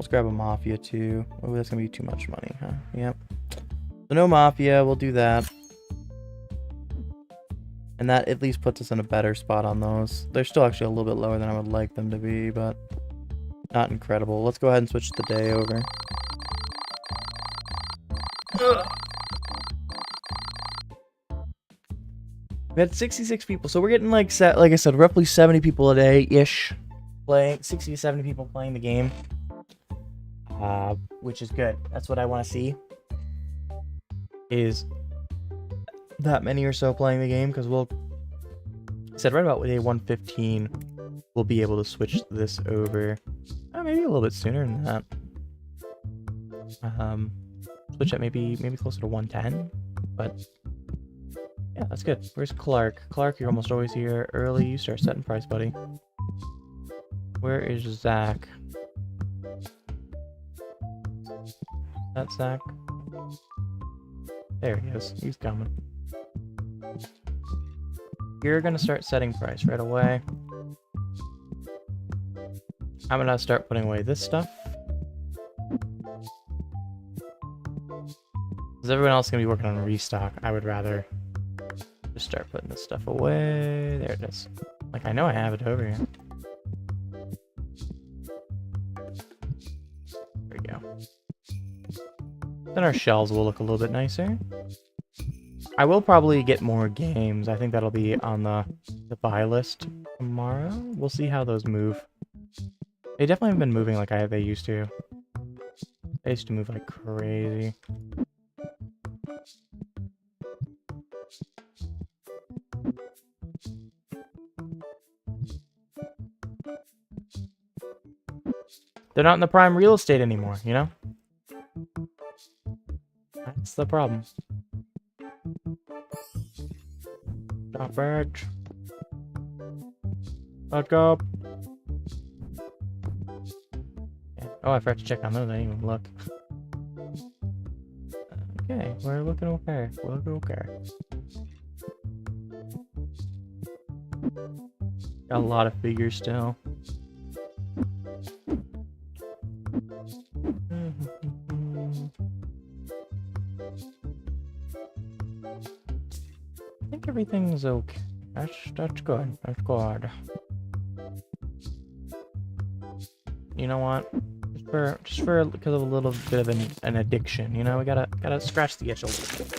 grab a Mafia too. Oh, that's gonna be too much money, huh? Yep. So no Mafia, we'll do that. And that at least puts us in a better spot on those. They're still actually a little bit lower than I would like them to be, but not incredible. Let's go ahead and switch the day over. We had 66 people, so we're getting like I said, roughly 70 people a day-ish playing, 60 to 70 people playing the game, which is good. That's what I want to see, is that many or so playing the game, because we'll, I said right about day 115, we'll be able to switch this over. Maybe a little bit sooner than that. Switch at maybe closer to 110, but. Yeah, that's good. Where's Clark? Clark, you're almost always here early. You start setting price, buddy. Where is Zach? That's Zach. There he is. He's coming. You're gonna start setting price right away. I'm gonna start putting away this stuff. Because everyone else is gonna be working on a restock. I would rather just start putting this stuff away. There it is. Like, I know I have it over here. There we go. Then our shelves will look a little bit nicer. I will probably get more games. I think that'll be on the buy list tomorrow. We'll see how those move. They definitely haven't been moving like they used to. They used to move like crazy. They're not in the prime real estate anymore, you know? That's the problem. Stop it. Back up. Oh, I forgot to check on those. I didn't even look. Okay, we're looking okay. We're looking okay. Got a lot of figures still. I think everything's okay. That's good. That's good. You know what? Just for because of a little bit of an addiction, you know, we gotta scratch the itch a little bit.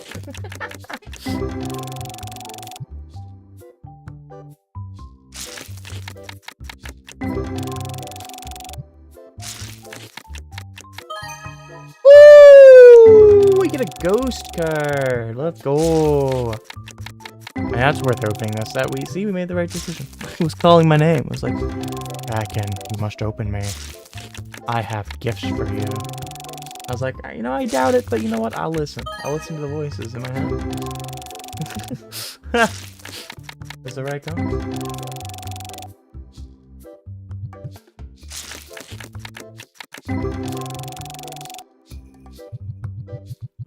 Woo! We get a ghost card. Let's go. Man, that's worth opening this. We made the right decision. It was calling my name. It was like, Kraken, you must open me. I have gifts for you. I was like, you know, I doubt it, but you know what? I'll listen. I'll listen to the voices in my head. Is the right code?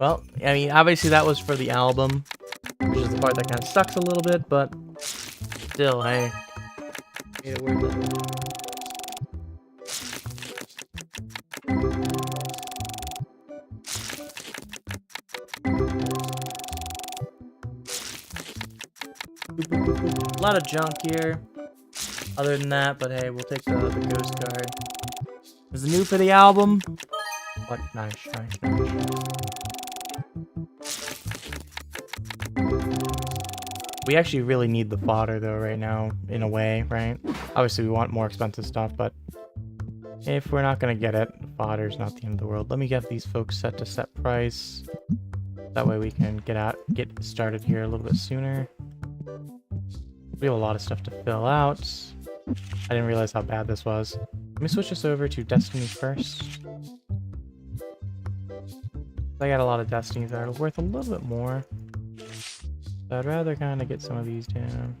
Well, I mean, obviously that was for the album, which is the part that kind of sucks a little bit, but still, hey, made it worth it. A lot of junk here. Other than that, but hey, we'll take the ghost card. Is it new for the album? What? Nice. We actually really need the fodder though right now, in a way, right? Obviously we want more expensive stuff, but if we're not gonna get it, fodder's not the end of the world. Let me get these folks set to set price. That way we can get started here a little bit sooner. We have a lot of stuff to fill out. I didn't realize how bad this was. Let me switch this over to Destiny first. I got a lot of Destinies that are worth a little bit more. So I'd rather kind of get some of these down.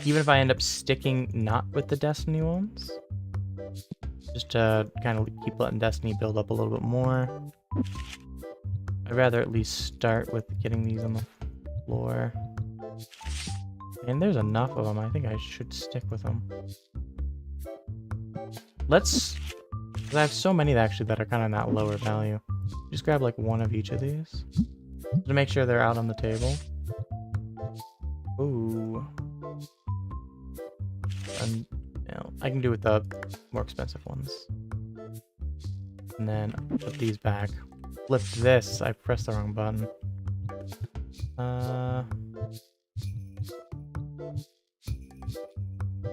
Even if I end up sticking not with the Destiny ones. Just to kind of keep letting Destiny build up a little bit more. I'd rather at least start with getting these on the floor. And there's enough of them. I think I should stick with them. Let's... Because I have so many actually that are kind of in that lower value. Just grab like one of each of these. To make sure they're out on the table. Ooh. And, you know, I can do with the more expensive ones. And then put these back. Flip this. I pressed the wrong button.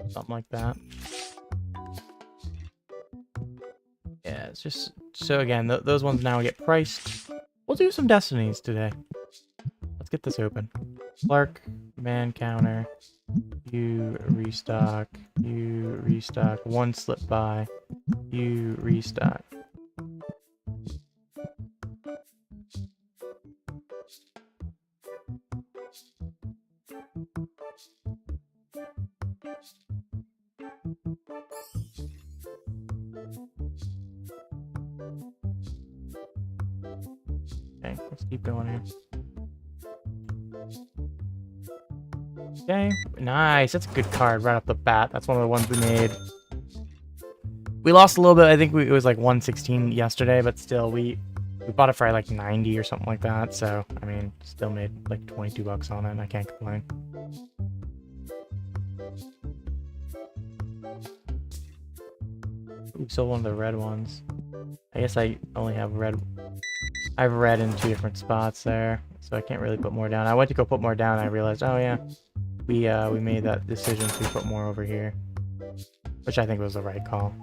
Something like that. Yeah, it's just... So again, those ones now get priced. We'll do some Destinies today. Let's get this open. Clark, man counter. You restock. You restock. One slip by. You restock. Okay, let's keep going here. Okay, nice. That's a good card right off the bat. That's one of the ones we made. We lost a little bit. I think it was like 116 yesterday, but still, we We bought it for like 90 or something like that, so I mean, still made like 22 bucks on it. I can't complain. Ooh, still one of the red ones. I guess I only have red. I have red in 2 different spots there, so I can't really put more down. I went to go put more down, and I realized, oh yeah, we made that decision to put more over here, which I think was the right call.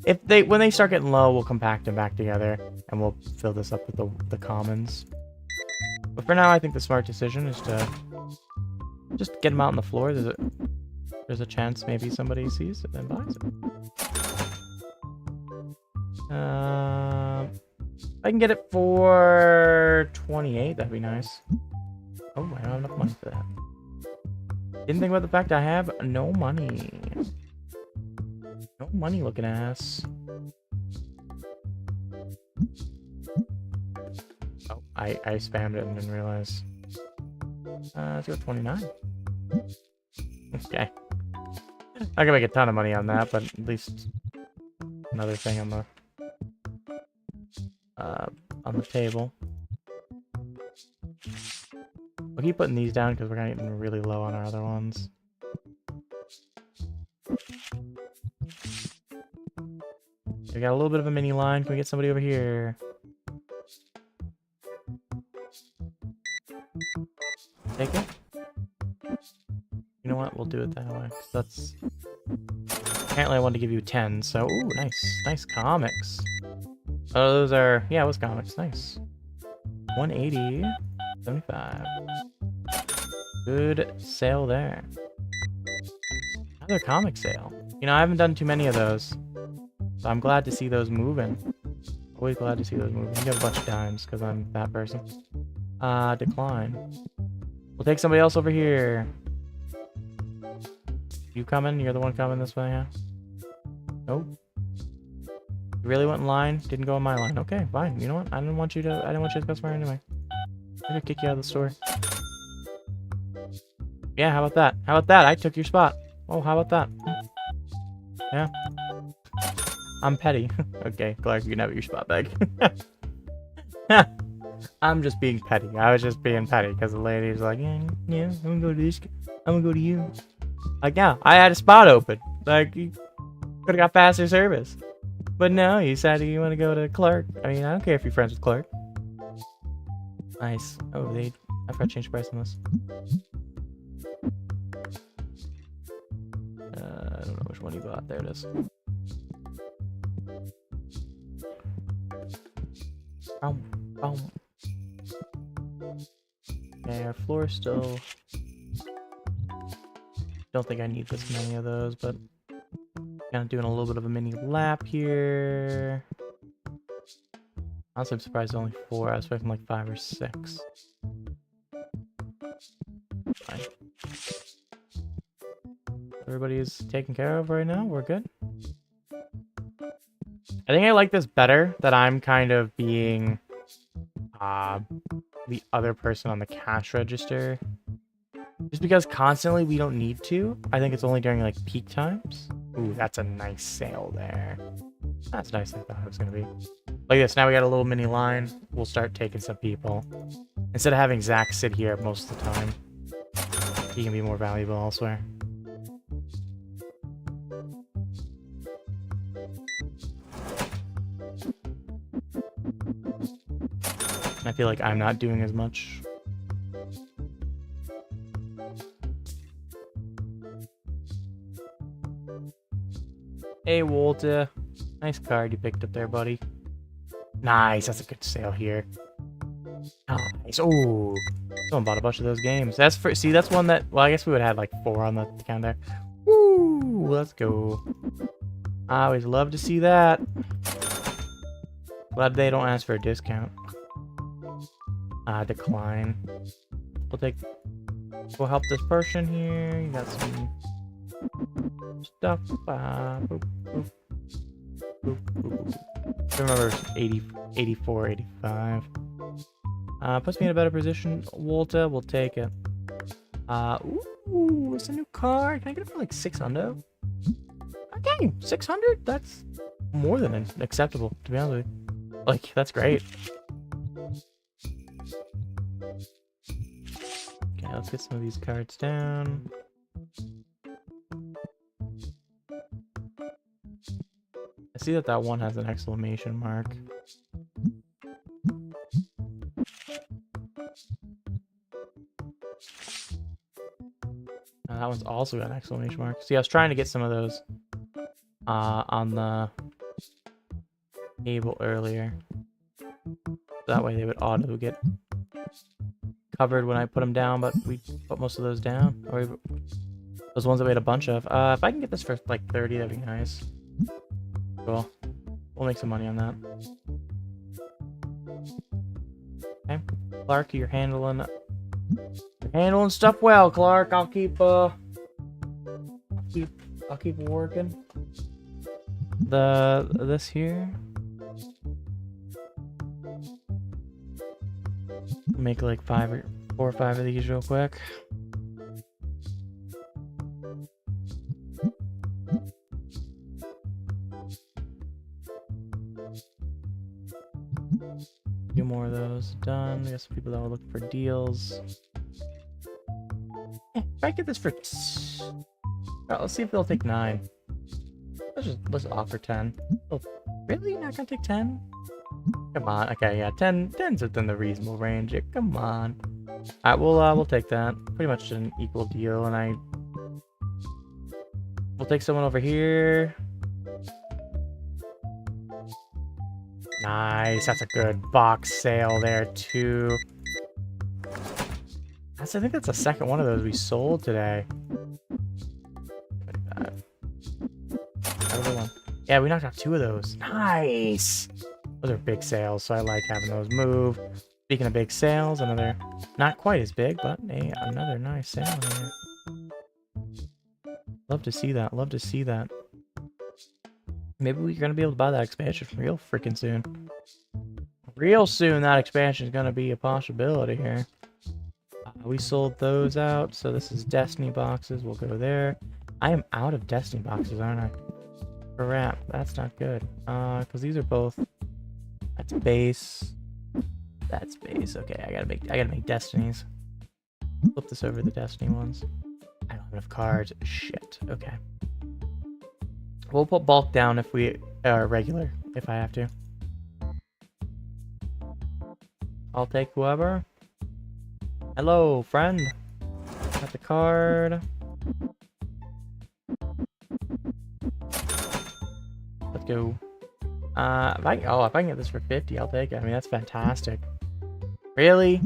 When they start getting low, we'll compact them back together, and we'll fill this up with the commons. But for now, I think the smart decision is to just get them out on the floor. There's a chance maybe somebody sees it and buys it. I can get it for 28. That'd be nice. Oh, I don't have enough money for that. Didn't think about the fact I have no money. No money looking ass. Oh, I spammed it and didn't realize. Let's go 29. Okay. Not gonna make a ton of money on that, but at least another thing on the table. We'll keep putting these down because we're getting really low on our other ones. We got a little bit of a mini line. Can we get somebody over here? Take it? You know what? We'll do it that way. 'Cause that's... Apparently I wanted to give you 10, so... Ooh, nice. Nice comics. Oh, those are... Yeah, it was comics. Nice. 180. 75. Good sale there. Another comic sale. You know, I haven't done too many of those. So I'm glad to see those moving. Always glad to see those moving. You get a bunch of dimes because I'm that person. Decline. We'll take somebody else over here. You coming? You're the one coming this way, huh? Nope. You really went in line? Didn't go in my line. Okay, fine. You know what? I didn't want you as a customer anyway. I'm gonna kick you out of the store. Yeah, how about that? How about that? I took your spot. Oh, how about that? Yeah. I'm petty. Okay, Clark, you can have your spot back. I'm just being petty. I was just being petty because the lady was like, yeah, I'm gonna go to this. I'm gonna go to you. Like, yeah, I had a spot open. Like, you could have got faster service. But no, you said you want to go to Clark. I mean, I don't care if you're friends with Clark. Nice. Oh, I forgot to change the price on this. I don't know which one you bought. There it is. Okay, our floor still... Don't think I need this many of those, but... Kind of doing a little bit of a mini lap here. Honestly, I'm surprised only 4. I was expecting like 5 or 6. Fine. Everybody is taken care of right now. We're good. I think I like this better, that I'm kind of being the other person on the cash register. Just because constantly we don't need to. I think it's only during like peak times. Ooh, that's a nice sale there. That's nice. I thought it was going to be. Like this, now we got a little mini line. We'll start taking some people. Instead of having Zach sit here most of the time, he can be more valuable elsewhere. I feel like I'm not doing as much. Hey, Walter. Nice card you picked up there, buddy. Nice, that's a good sale here. Nice. Oh, someone bought a bunch of those games. That's for, see, that's one that, well, I guess we would have like 4 on the count there. Woo, let's go. I always love to see that. Glad they don't ask for a discount. Decline. We'll help this person here. You got some stuff. Boop, boop, boop, boop. I remember 80, 84, 85. Puts me in a better position. Walter, we'll take it. Ooh, it's a new card. Can I get it for like 600? Okay, 600? That's more than acceptable, to be honest with you. Like, that's great. Okay, let's get some of these cards down. I see that one has an exclamation mark. That one's also got an exclamation mark. See, I was trying to get some of those on the table earlier. That way they would auto get covered when I put them down, but we put most of those down. Or those ones that we had a bunch of. If I can get this for like 30, that'd be nice. Cool. We'll make some money on that. Okay. Clark, you're handling stuff well, Clark. I'll keep working. This here. Make like 4 or 5 of these real quick. Few more of those done. We got some people that were looking for deals. If I get this for let's see if they'll take 9. Let's offer 10. Oh, really? You're not gonna take 10? Come on. Okay, yeah, 10's within the reasonable range. Yeah, come on. Alright, we'll take that. Pretty much an equal deal, and we'll take someone over here. Nice, that's a good box sale there too. I think that's the second one of those we sold today. Yeah, we knocked out 2 of those. Nice! Those are big sales, so I like having those move. Speaking of big sales, another, not quite as big, but hey, another nice sale here. Love to see that, love to see that. Maybe we're gonna be able to buy that expansion real freaking soon. Real soon, that expansion is gonna be a possibility here. We sold those out, so this is Destiny boxes. We'll go there. I am out of Destiny boxes, aren't I? Crap, that's not good. Because these are both. That's base. That's base. Okay, I gotta make Destinies. Flip this over to the Destiny ones. I don't have enough cards. Shit. Okay. We'll put bulk down if we are regular, if I have to. I'll take whoever. Hello, friend. Got the card. Let's go. If I can get this for 50, I'll take it. I mean, that's fantastic. Really?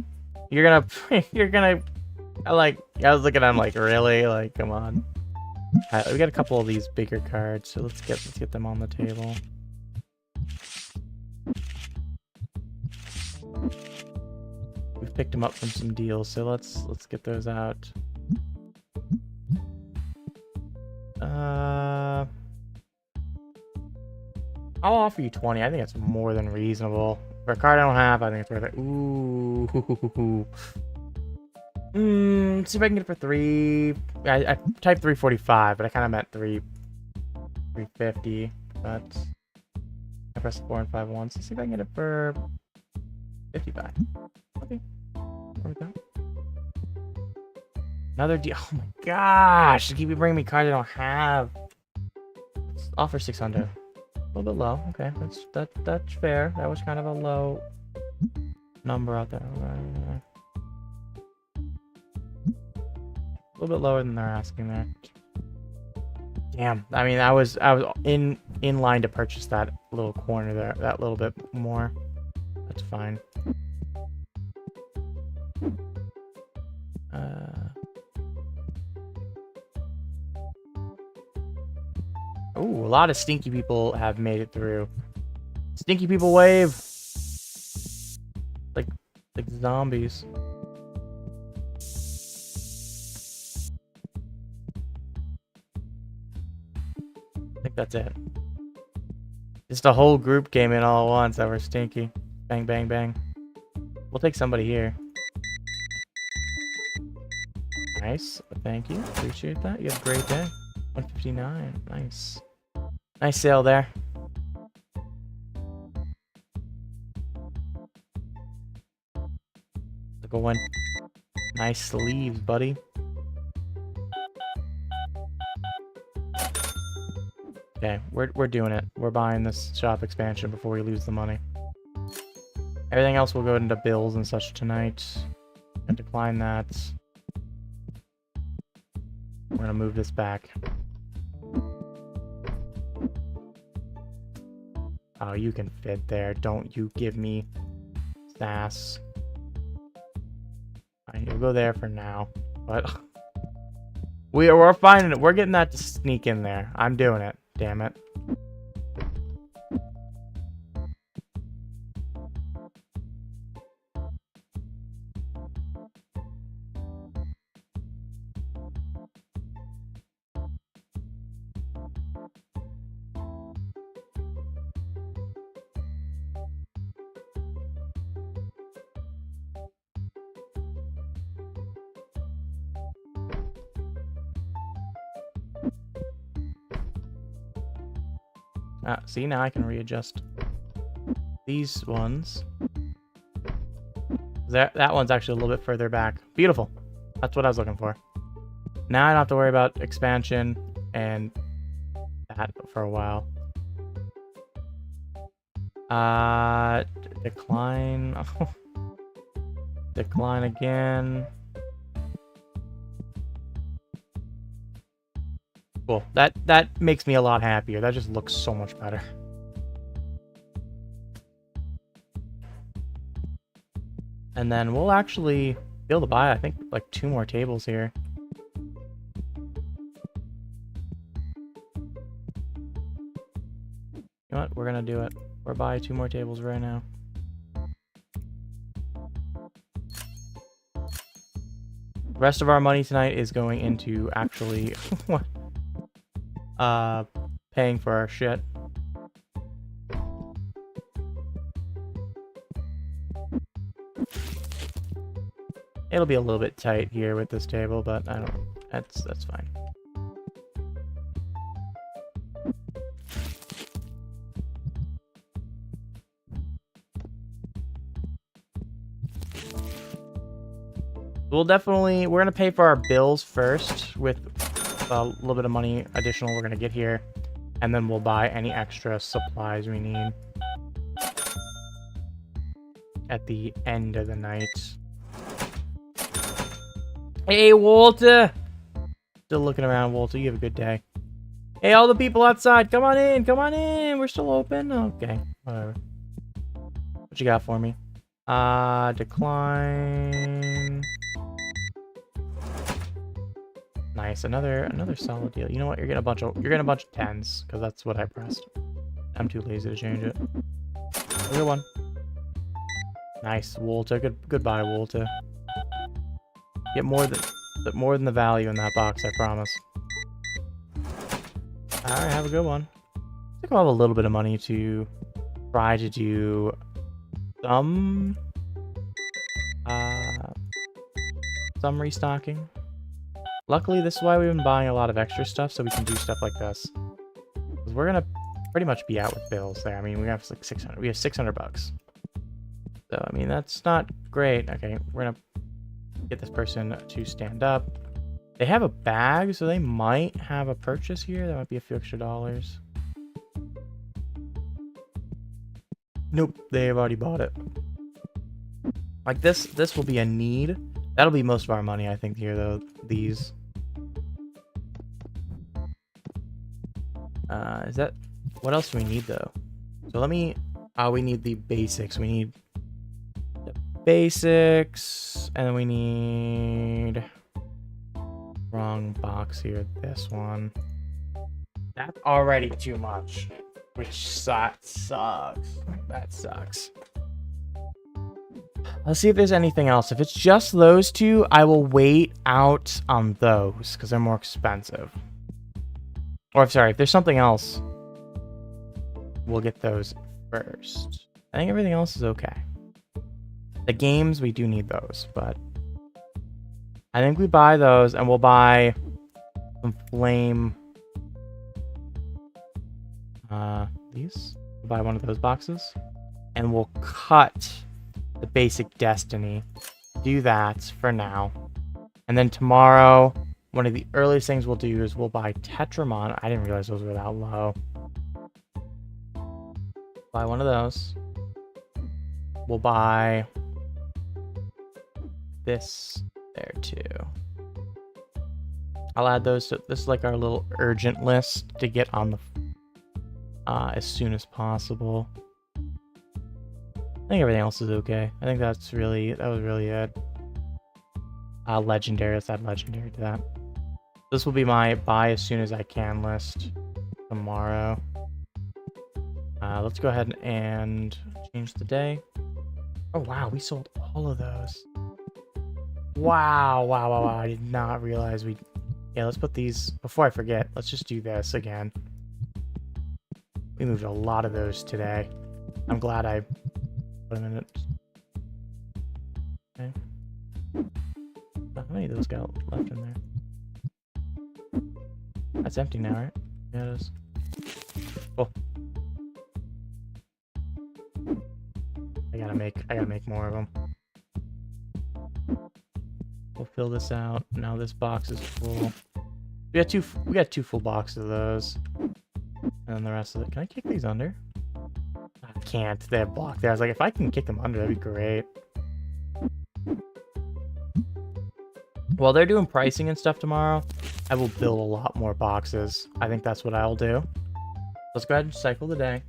You're gonna, I was looking at him like, really? Like, come on. We got a couple of these bigger cards, so let's get them on the table. We've picked them up from some deals, so let's get those out. I'll offer you 20. I think it's more than reasonable. For a card I don't have, I think it's worth it. Ooh. Let's see if I can get it for 3. I typed 345, but I kind of meant 350. But I pressed 4 and 5 once. Let's see if I can get it for 55. Okay. Another deal. Oh my gosh! You keep bringing me cards I don't have. Let's offer 600. A little bit low. Okay, that's fair. That was kind of a low number out there. A little bit lower than they're asking there. Damn. I mean, I was in line to purchase that little corner there, that little bit more. That's fine. Ooh, a lot of stinky people have made it through. Stinky people wave. Like zombies. I think that's it. Just a whole group came in all at once that were stinky. Bang, bang, bang. We'll take somebody here. Nice. Thank you. Appreciate that. You have a great day. 159. Nice. Nice sale there. Go in. Nice sleeves, buddy. Okay, we're doing it. We're buying this shop expansion before we lose the money. Everything else will go into bills and such tonight. And decline that. We're gonna move this back. Oh, you can fit there. Don't you give me sass. Fine, you'll go there for now. But we're finding it. We're getting that to sneak in there. I'm doing it. Damn it. See, now I can readjust these ones. That one's actually a little bit further back. Beautiful. That's what I was looking for. Now I don't have to worry about expansion and that for a while. Decline. Decline again. Cool. That makes me a lot happier. That just looks so much better. And then we'll actually be able to buy, I think, like 2 more tables here. You know what? We're gonna do it. We're buying 2 more tables right now. The rest of our money tonight is going into actually paying for our shit. It'll be a little bit tight here with this table, but I don't. That's fine. We're gonna pay for our bills first with a little bit of money additional we're gonna get here, and then we'll buy any extra supplies we need at the end of the night. Hey, Walter! Still looking around, Walter. You have a good day. Hey, all the people outside, come on in, come on in. We're still open. Okay, whatever. What you got for me? Decline. Nice, another solid deal. You know what? You're getting a bunch of 10s because that's what I pressed. I'm too lazy to change it. A good one. Nice, Walter. Goodbye, Walter. Get more than the value in that box, I promise. Alright, have a good one. I think I'll have a little bit of money to try to do some restocking. Luckily, this is why we've been buying a lot of extra stuff, so we can do stuff like this. Because we're gonna pretty much be out with bills there. I mean, we have like 600. We have 600 bucks. So I mean, that's not great. Okay, we're gonna get this person to stand up. They have a bag, so they might have a purchase here. That might be a few extra dollars. Nope, they have already bought it. Like this will be a need. That'll be most of our money, I think, here though. These. Is that... What else do we need, though? So let me... we need the basics. We need the basics. And then we need... Wrong box here. This one. That's already too much. Which sucks. That sucks. Let's see if there's anything else. If it's just those two, I will wait out on those because they're more expensive. Or if there's something else, we'll get those first. I think everything else is okay. The games, we do need those, but I think we buy those and we'll buy some flame. These. We'll buy one of those boxes and we'll cut the basic Destiny do that for now. And then tomorrow, one of the earliest things we'll do is we'll buy Tetramon. I didn't realize those were that low. Buy one of those. We'll buy this there too. I'll add those to this is like our little urgent list to get on the as soon as possible. I think everything else is okay. I think that was really it. Legendary, let's add legendary to that. This will be my buy as soon as I can list tomorrow. Let's go ahead and change the day. Oh wow, we sold all of those. Wow. I did not realize we... Yeah, let's put these... Before I forget, let's just do this again. We moved a lot of those today. I'm glad I put them in it. Okay. How many of those got left in there? That's empty now, right? Yeah, it is. Cool. I gotta make more of them. We'll fill this out. Now this box is full. We got two full boxes of those. And then the rest of it. Can I kick these under? I can't. They have blocked there. I was like, if I can kick them under, that'd be great. While they're doing pricing and stuff tomorrow, I will build a lot more boxes. I think that's what I'll do. Let's go ahead and cycle the day.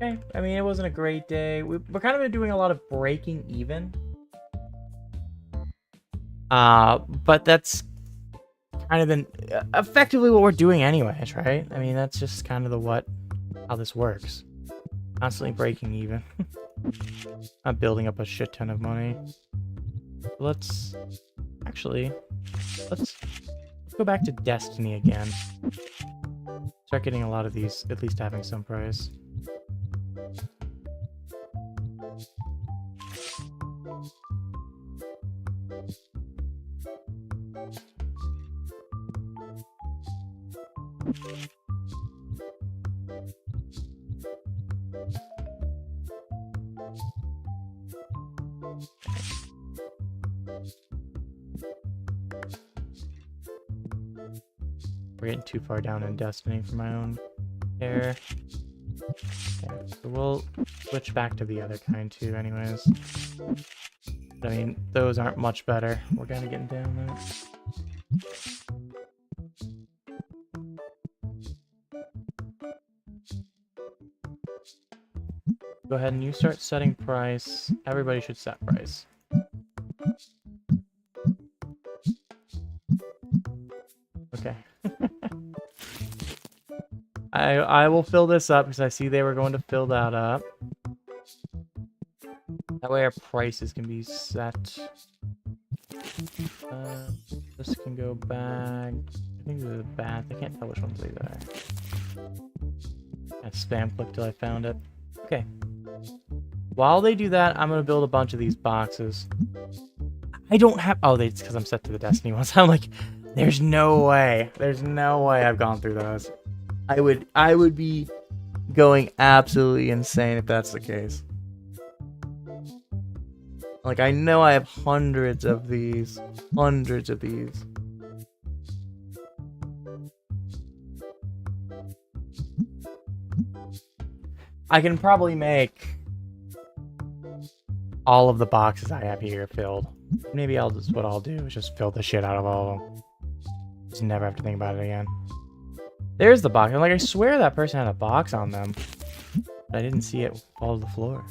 Okay, I mean, it wasn't a great day. We're kind of been doing a lot of breaking even. But that's kind of been effectively what we're doing anyways, right? I mean, that's just kind of how this works. Constantly breaking even. Not building up a shit ton of money. Let's go back to Destiny again. Start getting a lot of these, at least having some price. We're getting too far down in Destiny for my own care. Okay, so we'll switch back to the other kind too anyways. I mean, those aren't much better. We're kind of getting down there. Go ahead and you start setting price. Everybody should set price. Okay. I will fill this up because I see they were going to fill that up. That way our prices can be set. This can go back. I think these are the bad. I can't tell which ones these are. I spam clicked till I found it. Okay. While they do that, I'm gonna build a bunch of these boxes. I don't have. Oh, it's because I'm set to the Destiny ones. I'm like, there's no way. There's no way I've gone through those. I would be going absolutely insane if that's the case. Like, I know I have hundreds of these. Hundreds of these. I can probably make all of the boxes I have here filled. Maybe what I'll do is just fill the shit out of all of them. Just never have to think about it again. There's the box. I'm like, I swear that person had a box on them. But I didn't see it fall to the floor.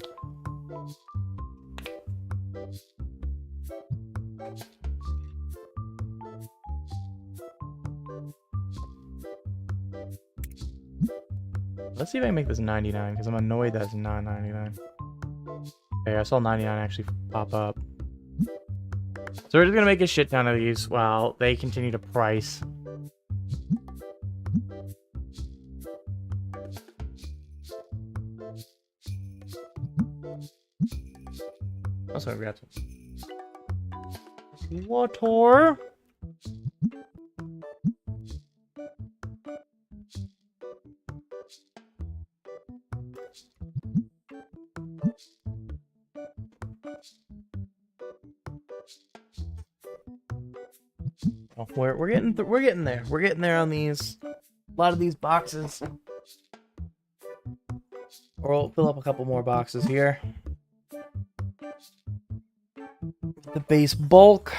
Let's see if I can make this 99, because I'm annoyed that it's not 99. Okay, I saw 99 actually pop up. So we're just gonna make a shit ton of these while they continue to price. Also, we got some water. Oh, we're getting there. We're getting there on these. A lot of these boxes. Or we'll fill up a couple more boxes here. The base bulk.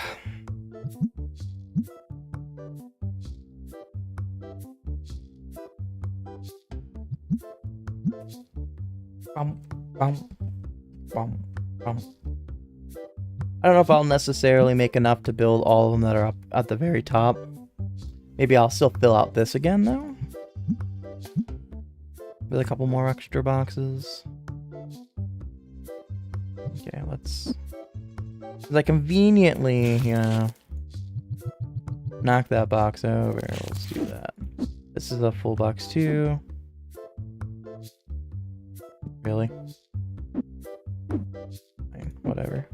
Bum, bum, bum, bum. I don't know if I'll necessarily make enough to build all of them that are up at the very top. Maybe I'll still fill out this again, though. With a couple more extra boxes. Okay, let's... Because I conveniently, you know, knock that box over. Let's do that. This is a full box, too. Really? Fine, whatever.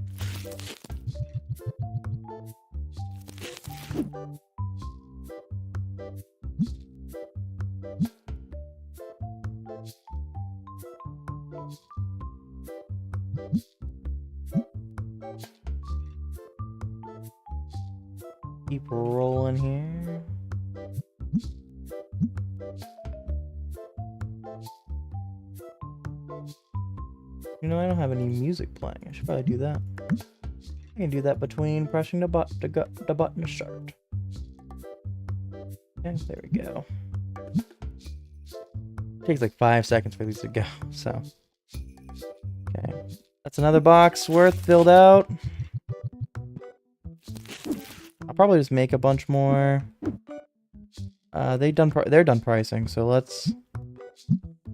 Keep rolling here. You know, I don't have any music playing. I should probably do that. I can do that between pressing the button to start. And there we go. Takes like 5 seconds for these to go, so. Okay. That's another box worth filled out. I'll probably just make a bunch more. They're done pricing, so let's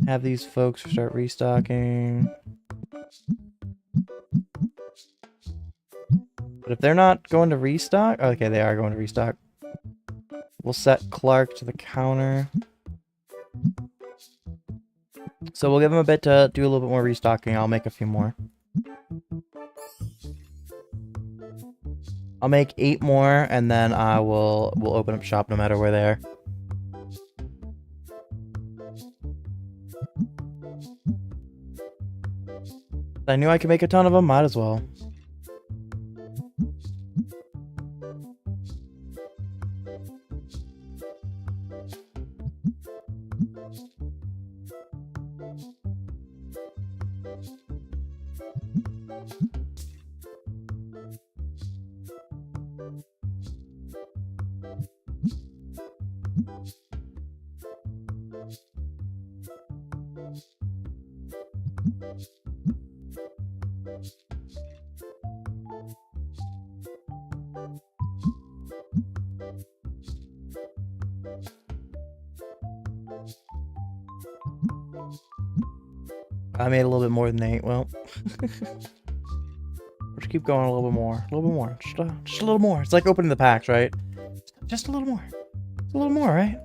have these folks start restocking. But if they're not going to restock, okay, they are going to restock. We'll set Clark to the counter. So we'll give him a bit to do a little bit more restocking. I'll make a few more. I'll make 8 more, and then we'll open up shop no matter where they are. I knew I could make a ton of them, might as well. I made a little bit more than 8. Well, let's keep going a little bit more. A little bit more. Just a little more. It's like opening the packs, right? Just a little more. Just a little more, right?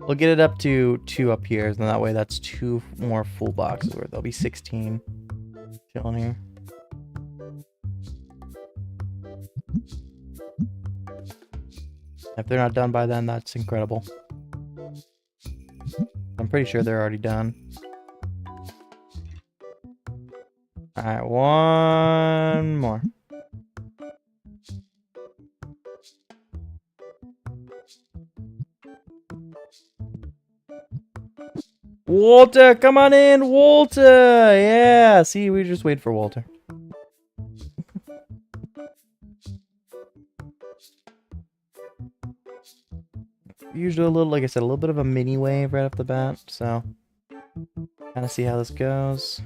We'll get it up to 2 up here, and then that way that's 2 more full boxes where there'll be 16 chilling here. If they're not done by then, that's incredible. I'm pretty sure they're already done. Alright, 1 more. Walter, come on in, Walter! Yeah, see, we just wait for Walter. Usually a little, like I said, a little bit of a mini wave right off the bat, so kind of see how this goes.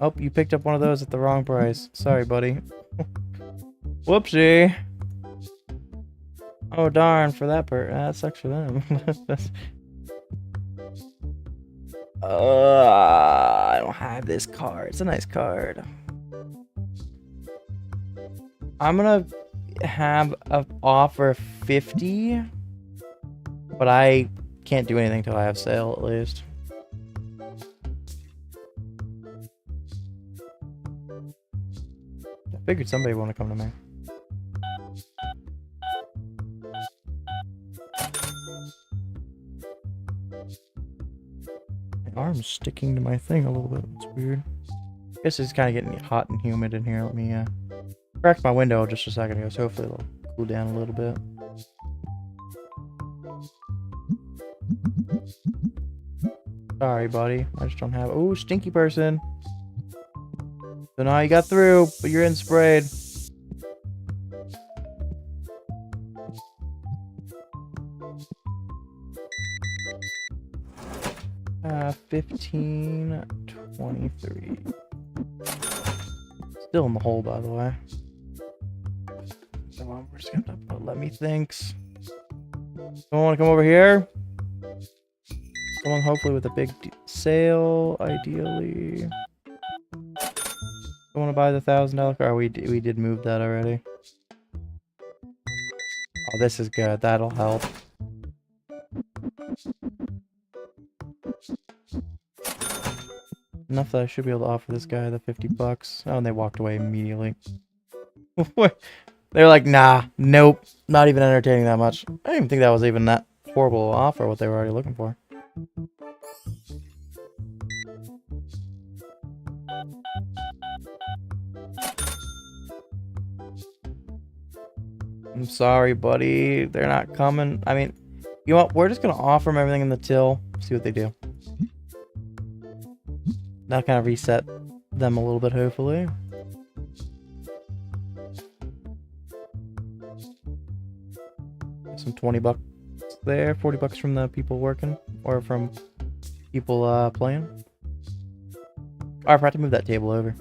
Oh, you picked up one of those at the wrong price. Sorry, buddy. Whoopsie. Oh, darn, for that part. That sucks for them. I don't have this card. It's a nice card. I'm gonna have an offer 50. But I can't do anything till I have sale, at least. Figured somebody would want to come to me. My arm's sticking to my thing a little bit. It's weird. Guess it's kind of getting hot and humid in here. Let me crack my window just a second ago, so hopefully it'll cool down a little bit. Sorry, buddy. I just don't have. Oh, stinky person. So now you got through, but you're in sprayed. 1523. Still in the hole, by the way. So we're just gonna let me thinks. Someone want to come over here? Someone hopefully with a big sale, ideally. I want to buy the $1,000 car. We did move that already. Oh, this is good. That'll help. Enough that I should be able to offer this guy the $50. Oh, and they walked away immediately. They're like, nah, nope, not even entertaining that much. I didn't even think that was even that horrible offer, what they were already looking for. I'm sorry, buddy. They're not coming. I mean, you know what? We're just gonna offer them everything in the till. See what they do. That'll kind of reset them a little bit, hopefully. Some $20 there, $40 from the people working, or from people playing. Oh, I forgot to move that table over.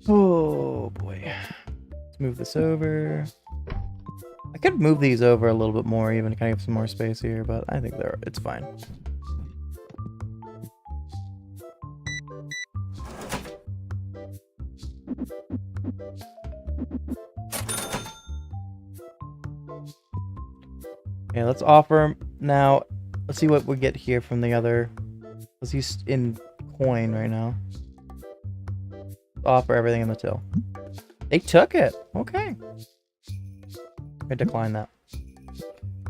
Oh boy. Let's move this over. I could move these over a little bit more, even to kind of have some more space here, but I think it's fine. Okay, let's offer now. Let's see what we get here from the other. Let's use in coin right now. Offer everything in the till. They took it. Okay. I decline that.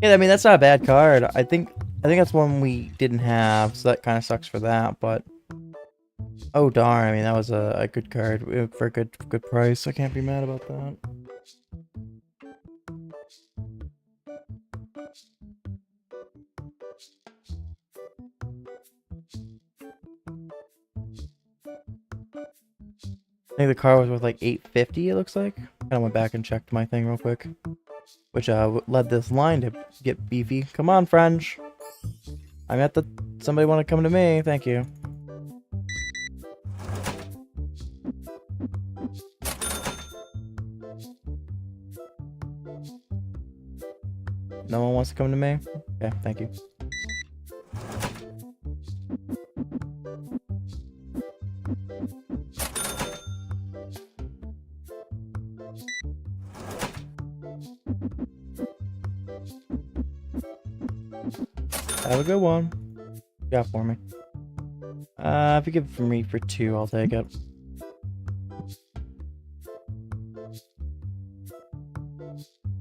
Yeah, I mean that's not a bad card. I think that's one we didn't have, so that kind of sucks for that. But oh darn, I mean that was a good card for a good price. I can't be mad about that. I think the car was worth like $850. It looks like. I went back and checked my thing real quick, which led this line to get beefy. Come on, French. I'm at the. Somebody want to come to me? Thank you. No one wants to come to me? Okay, thank you. Have a good one. Yeah, for me. If you give it for me for 2, I'll take it.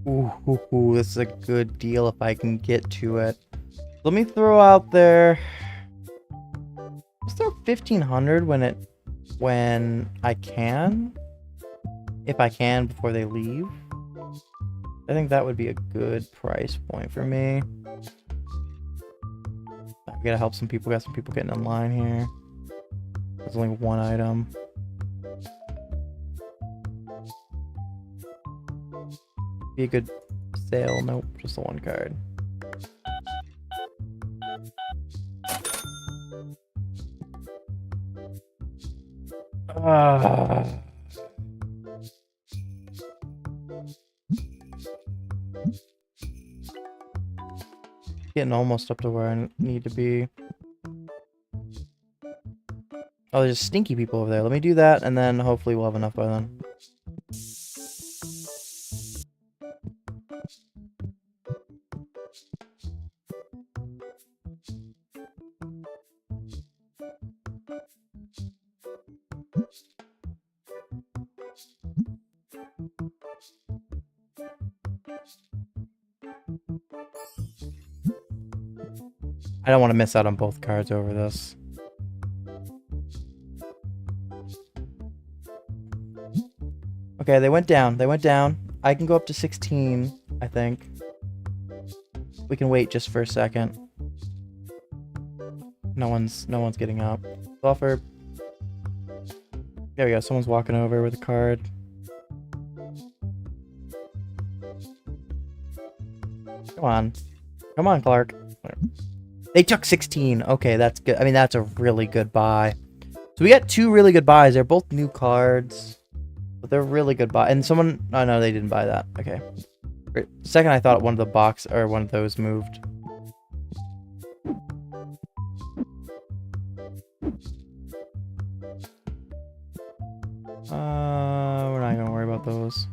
Ooh, this is a good deal if I can get to it. Let me throw out there. Let's throw 1,500 when I can. If I can before they leave. I think that would be a good price point for me. We gotta help some people. Got some people getting in line here. There's only one item. Be a good sale. Nope, just the one card. Getting almost up to where I need to be. Oh, there's stinky people over there. Let me do that, and then hopefully we'll have enough by then. I don't want to miss out on both cards over this. Okay, they went down. They went down. I can go up to 16, I think. We can wait just for a second. No one's getting up. Buffer. There we go. Someone's walking over with a card. Come on. Come on, Clark. They took 16. Okay, that's good. I mean, that's a really good buy. So we got 2 really good buys. They're both new cards. But they're really good buy. And someone... Oh, no, they didn't buy that. Okay. For a second, I thought one of the box... Or one of those moved. We're not gonna worry about those.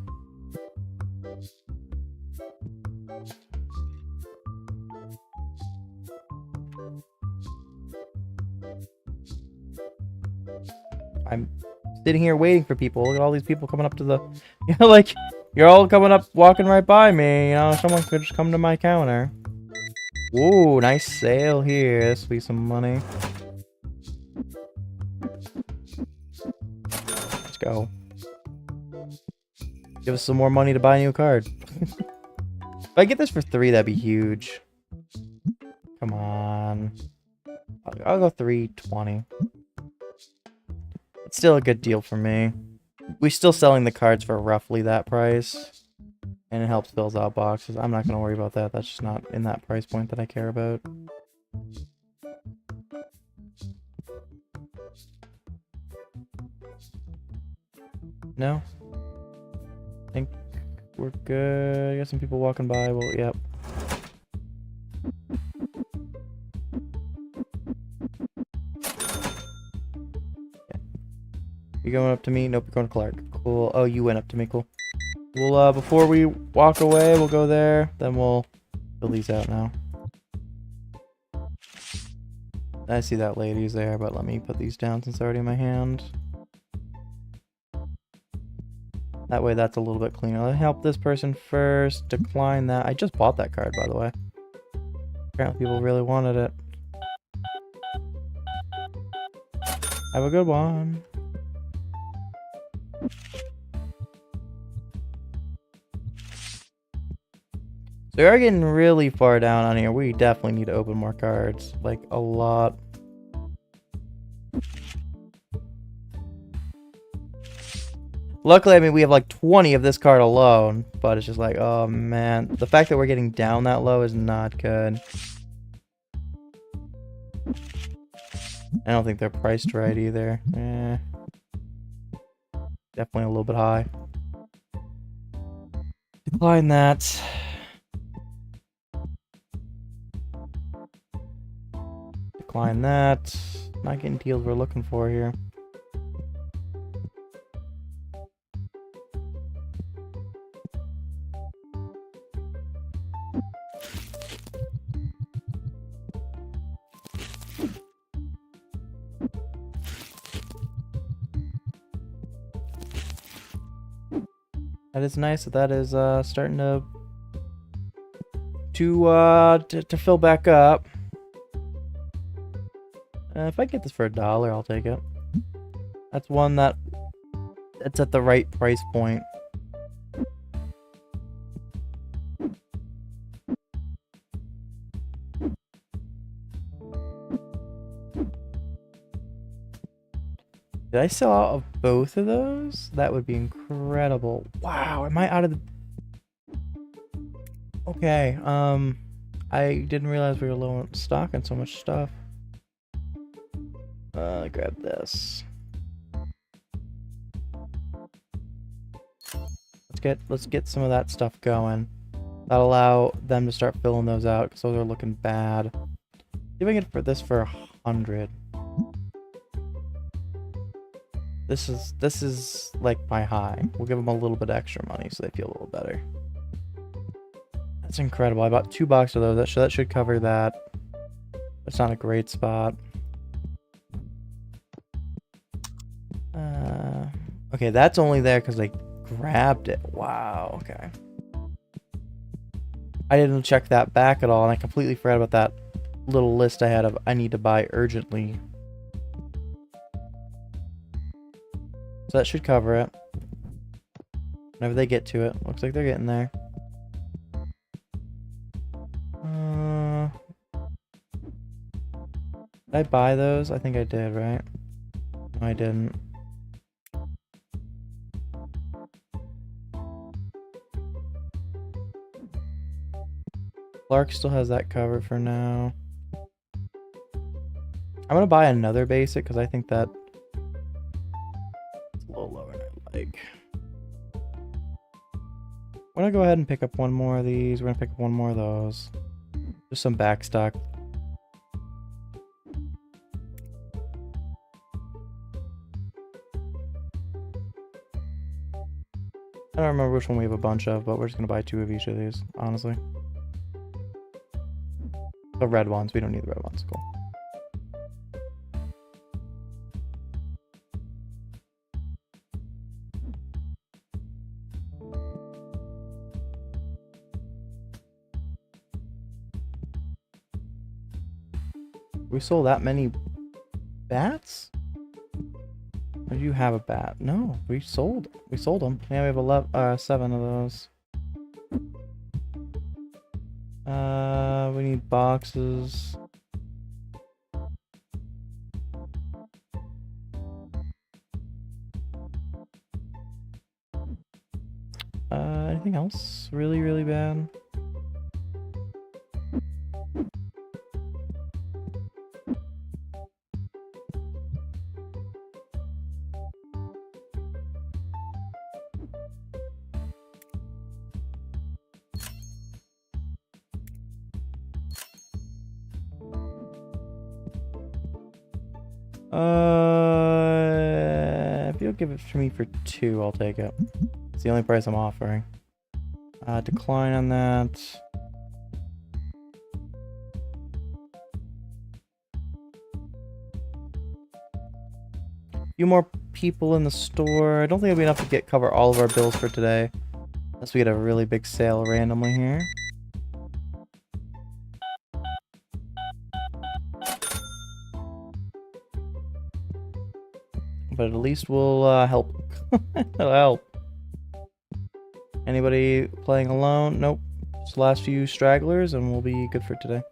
I'm sitting here waiting for people. Look at all these people coming up to the... You know, like, you're all coming up, walking right by me. You know, someone could just come to my counter. Ooh, nice sale here. This will be some money. Let's go. Give us some more money to buy a new card. If I get this for 3, that'd be huge. Come on. I'll go 320. It's still a good deal for me. We're still selling the cards for roughly that price. And it helps fills out boxes. I'm not going to worry about that. That's just not in that price point that I care about. No? I think we're good. I got some people walking by. Well, yep. You going up to me? Nope, you're going to Clark. Cool. Oh, you went up to me. Cool. We'll, before we walk away, we'll go there. Then we'll fill these out now. I see that lady's there, but let me put these down since they're already in my hand. That way that's a little bit cleaner. Let's help this person first. Decline that. I just bought that card, by the way. Apparently people really wanted it. Have a good one. So we are getting really far down on here. We definitely need to open more cards. Like, a lot. Luckily, I mean, we have like 20 of this card alone. But it's just like, oh man. The fact that we're getting down that low is not good. I don't think they're priced right either. Definitely a little bit high. Decline that. Decline that. Not getting deals we're looking for here. That is nice that is starting to fill back up. If I get this for $1, I'll take it. That's one that it's at the right price point. Did I sell out of both of those? That would be incredible. Wow, am I out of the... Okay, I didn't realize we were low on stock and so much stuff. Grab this. Let's get some of that stuff going. That'll allow them to start filling those out because those are looking bad. See if I can get this for 100. This is like my high. We'll give them a little bit extra money so they feel a little better. That's incredible. I bought 2 boxes of those. That should cover that. It's not a great spot. Okay, that's only there because they grabbed it. Wow, okay. I didn't check that back at all, and I completely forgot about that little list I had of I need to buy urgently. So that should cover it. Whenever they get to it. Looks like they're getting there. Did I buy those? I think I did, right? No, I didn't. Clark still has that covered for now. I'm gonna buy another basic because I think that it's a little lower than I like. I'm gonna go ahead and pick up one more of these. We're gonna pick up one more of those. Just some back stock. I don't remember which one we have a bunch of, but we're just gonna buy 2 of each of these, honestly. The red ones, we don't need the red ones, cool. We sold that many bats? Or do you have a bat? No, we sold them. Yeah, we have 7 of those. We need boxes. Anything else really, really bad? If you'll give it to me for 2, I'll take it. It's the only price I'm offering. Decline on that. Few more people in the store. I don't think it'll be enough to cover all of our bills for today. Unless we get a really big sale randomly here. But at least we'll help. It'll help. Anybody playing alone? Nope. Just the last few stragglers and we'll be good for today.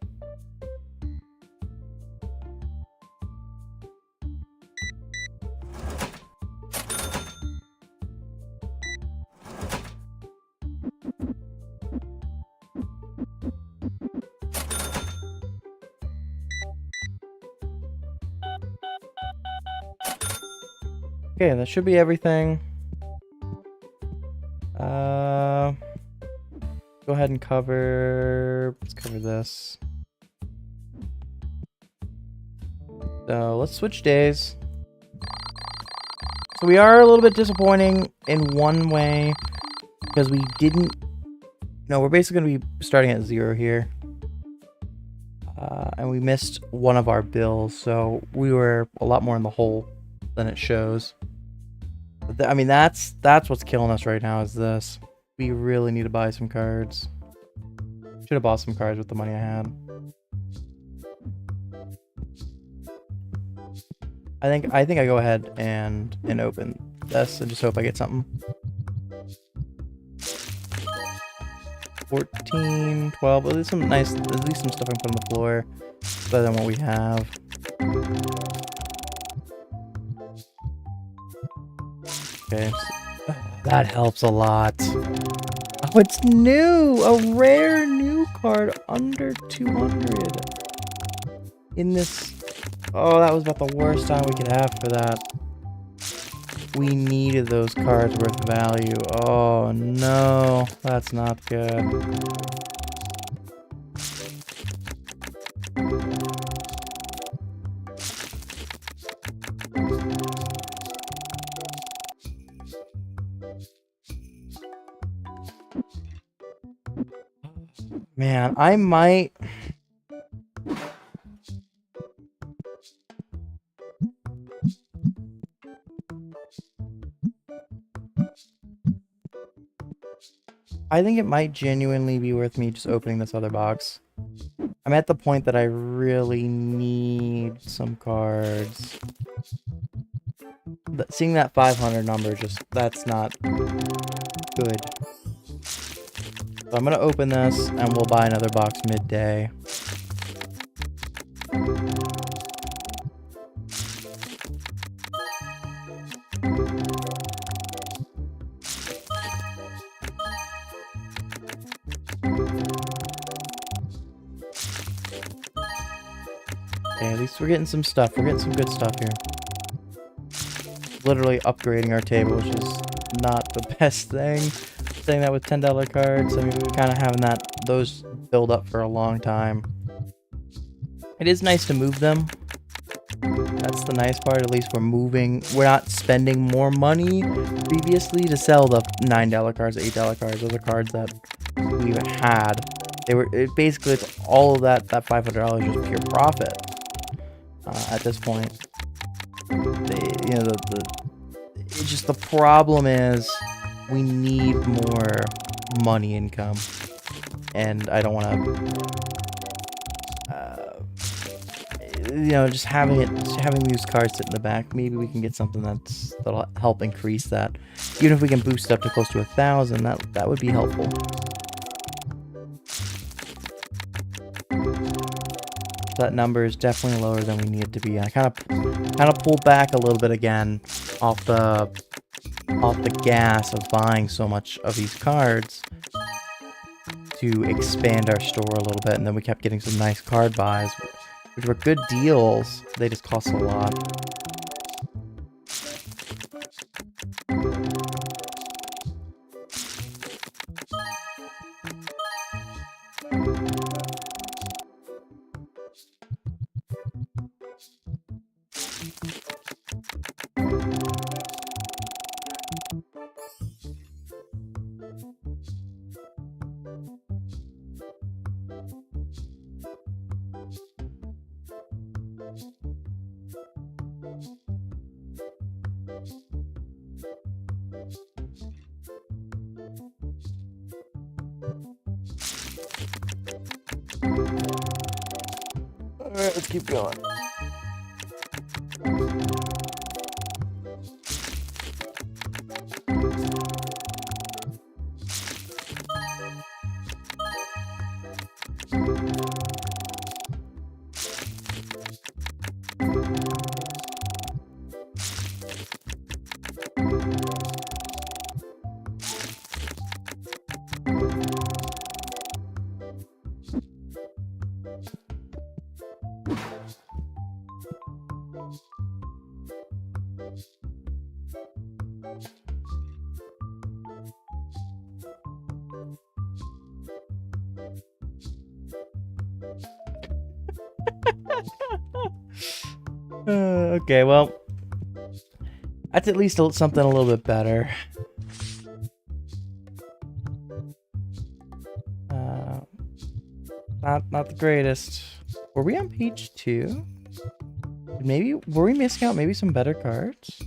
Okay, that should be everything. Go ahead and let's cover this. So let's switch days. So we are a little bit disappointing in one way because we didn't. No, we're basically going to be starting at 0 here. And we missed one of our bills, so we were a lot more in the hole than it shows. But I mean, that's what's killing us right now is this. We really need to buy some cards. Should have bought some cards with the money I had. I think I go ahead and open this and just hope I get something. 14, 12. At least some nice. At least some stuff I can put on the floor. Better than what we have. Okay, so that helps a lot. Oh, it's new! A rare new card under 200 in this. Oh, that was about the worst time we could have for that. We needed those cards worth value. Oh no, that's not good. Man, I might. I think it might genuinely be worth me just opening this other box. I I'm at the point that I really need some cards. Seeing that 500 number, that's not good. So I'm gonna open this, and we'll buy another box midday. Okay, at least we're getting some stuff. We're getting some good stuff here. Literally upgrading our table, which is not the best thing. Saying that with $10 cards, I mean, we're kind of having those build up for a long time. It is nice to move them. That's the nice part. At least we're moving. We're not spending more money previously to sell the $9 cards, $8 cards. Those are cards that we had. Basically, it's all of that $500 is pure profit at this point. It's just the problem is we need more money income, and I don't want to, just having these cards sit in the back. Maybe we can get something that'll help increase that. Even if we can boost up to close to 1,000, that would be helpful. That number is definitely lower than we need it to be. I kind of pulled back a little bit again off the gas of buying so much of these cards to expand our store a little bit, and then we kept getting some nice card buys, which were good deals. They just cost a lot. Alright, let's keep going. Okay, well, that's at least something a little bit better. Not the greatest. Were we on page 2? Maybe were we missing out maybe some better cards?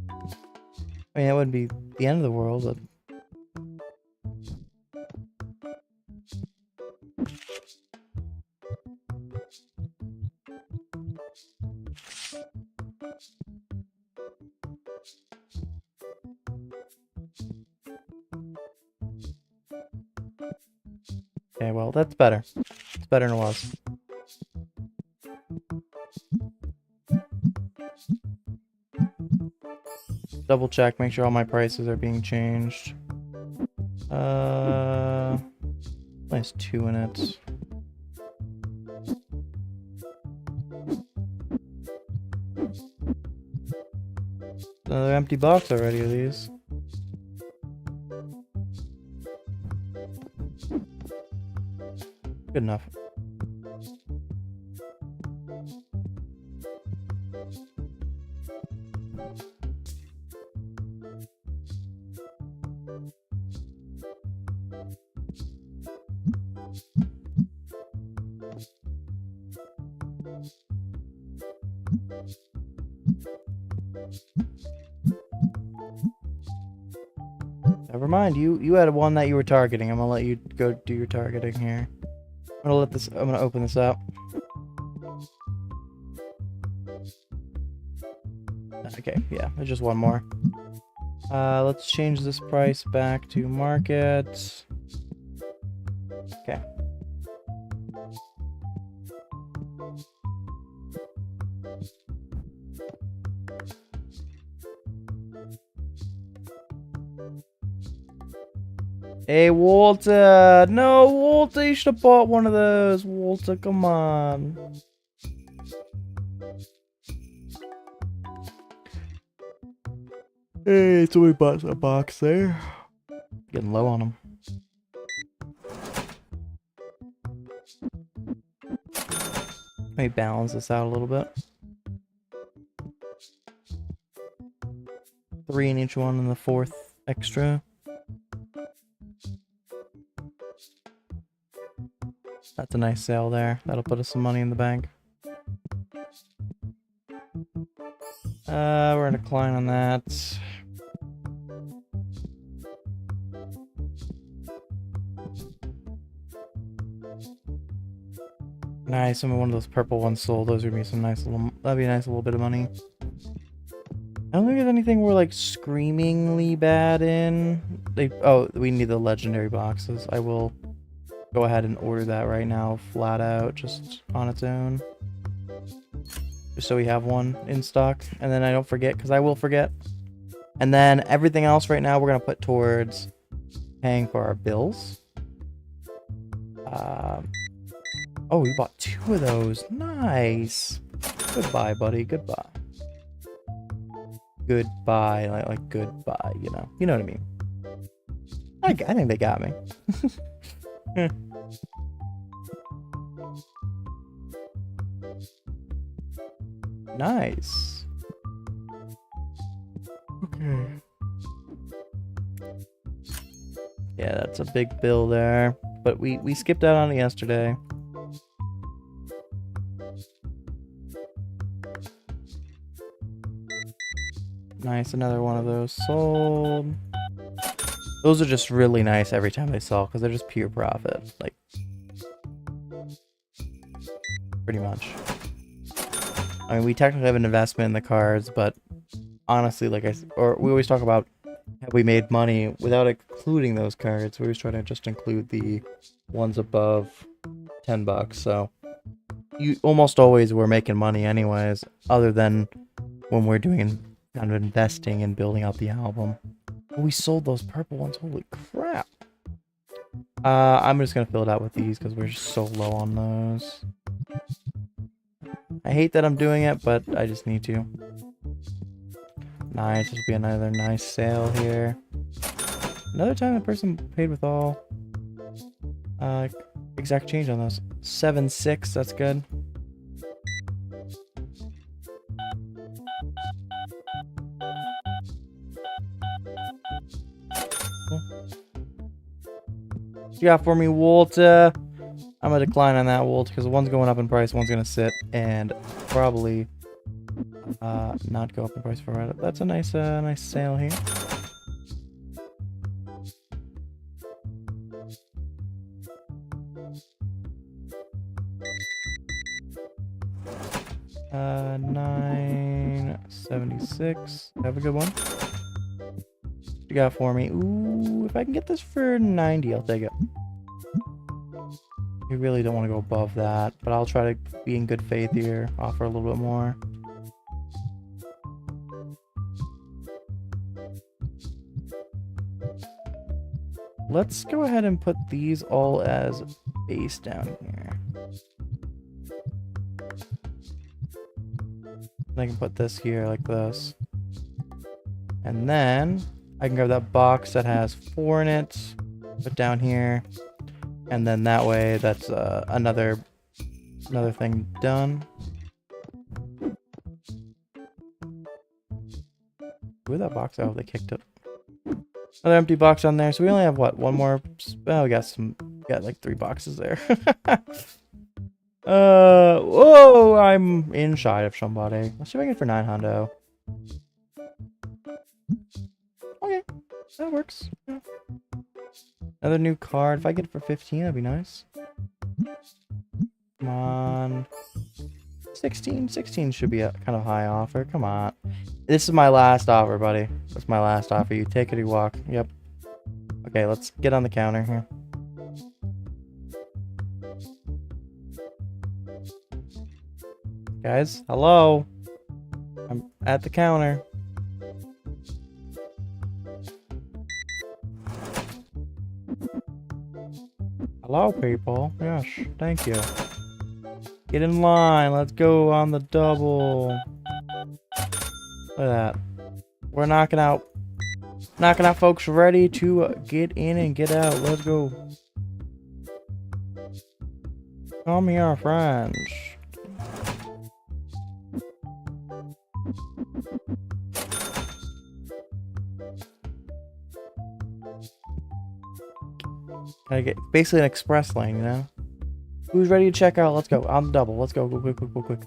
I mean, that wouldn't be the end of the world, but okay, well, that's better. It's better than it was. Double check, make sure all my prices are being changed. Nice 2 in it. Another empty box already of these. Good enough. Never mind, you had one that you were targeting. I'm gonna let you go do your targeting here. I'm gonna open this up. Okay, yeah, there's just one more. Let's change this price back to market. Okay. Hey, Walter! No, Walter, you should have bought one of those. Walter, come on. Hey, somebody bought a box there. Getting low on them. Let me balance this out a little bit. 3 in each one and the 4th extra. That's a nice sale there. That'll put us some money in the bank. We're gonna decline on that. Nice, one of those purple ones sold. Those would be some nice little. That'd be a nice little bit of money. I don't think there's anything we're like screamingly bad in. Oh, we need the legendary boxes. I will go ahead and order that right now, flat out, just on its own. Just so we have one in stock. And then I don't forget, because I will forget. And then everything else right now we're going to put towards paying for our bills. Oh, we bought 2 of those. Nice. Goodbye, buddy. Goodbye. Goodbye. Like goodbye, you know. You know what I mean. I think they got me. Nice. Okay. Yeah, that's a big bill there. But we skipped out on it yesterday. Nice, another one of those sold. Those are just really nice every time they sell because they're just pure profit. Like, pretty much. I mean, we technically have an investment in the cards, but honestly, like we always talk about, have we made money without including those cards? We always try to just include the ones above $10. So you almost always we're making money anyways, other than when we're doing kind of investing and building out the album. Oh, we sold those purple ones. Holy crap. I'm just gonna fill it out with these because we're just so low on those. I hate that I'm doing it, but I just need to. Nice, this will be another nice sale here. Another time the person paid with all exact change on those. 7.6, that's good. Cool. What you got for me, Walter? I'm gonna decline on that, Walter, because one's going up in price, one's gonna sit, and probably not go up in price for Reddit. That's a nice nice sale here. $9.76. Have a good one. What you got for me? Ooh, if I can get this for 90, I'll take it. We really don't want to go above that, but I'll try to be in good faith here, offer a little bit more. Let's go ahead and put these all as base down here. And I can put this here like this. And then I can grab that box that has 4 in it, put down here. And then that way, that's another thing done. Where'd that box out? They kicked it. Another empty box on there. So we only have what? One more. Oh, we got like 3 boxes there. Whoa! I'm inside of somebody. Let's see if I can get for 9 hundo. Okay, that works. Yeah. Another new card. If I get it for 15, that'd be nice. Come on. 16. 16 should be a kind of high offer. Come on. This is my last offer, buddy. That's my last offer. You take it or you walk. Yep. Okay, let's get on the counter here. Guys, hello. I'm at the counter. Hello, people. Yes, thank you. Get in line. Let's go on the double. Look at that. We're knocking out folks ready to get in and get out. Let's go. Come here, friends. Gotta get basically an express lane, you know? Who's ready to check out? Let's go. On the double. Let's go. Go quick, quick, quick, quick.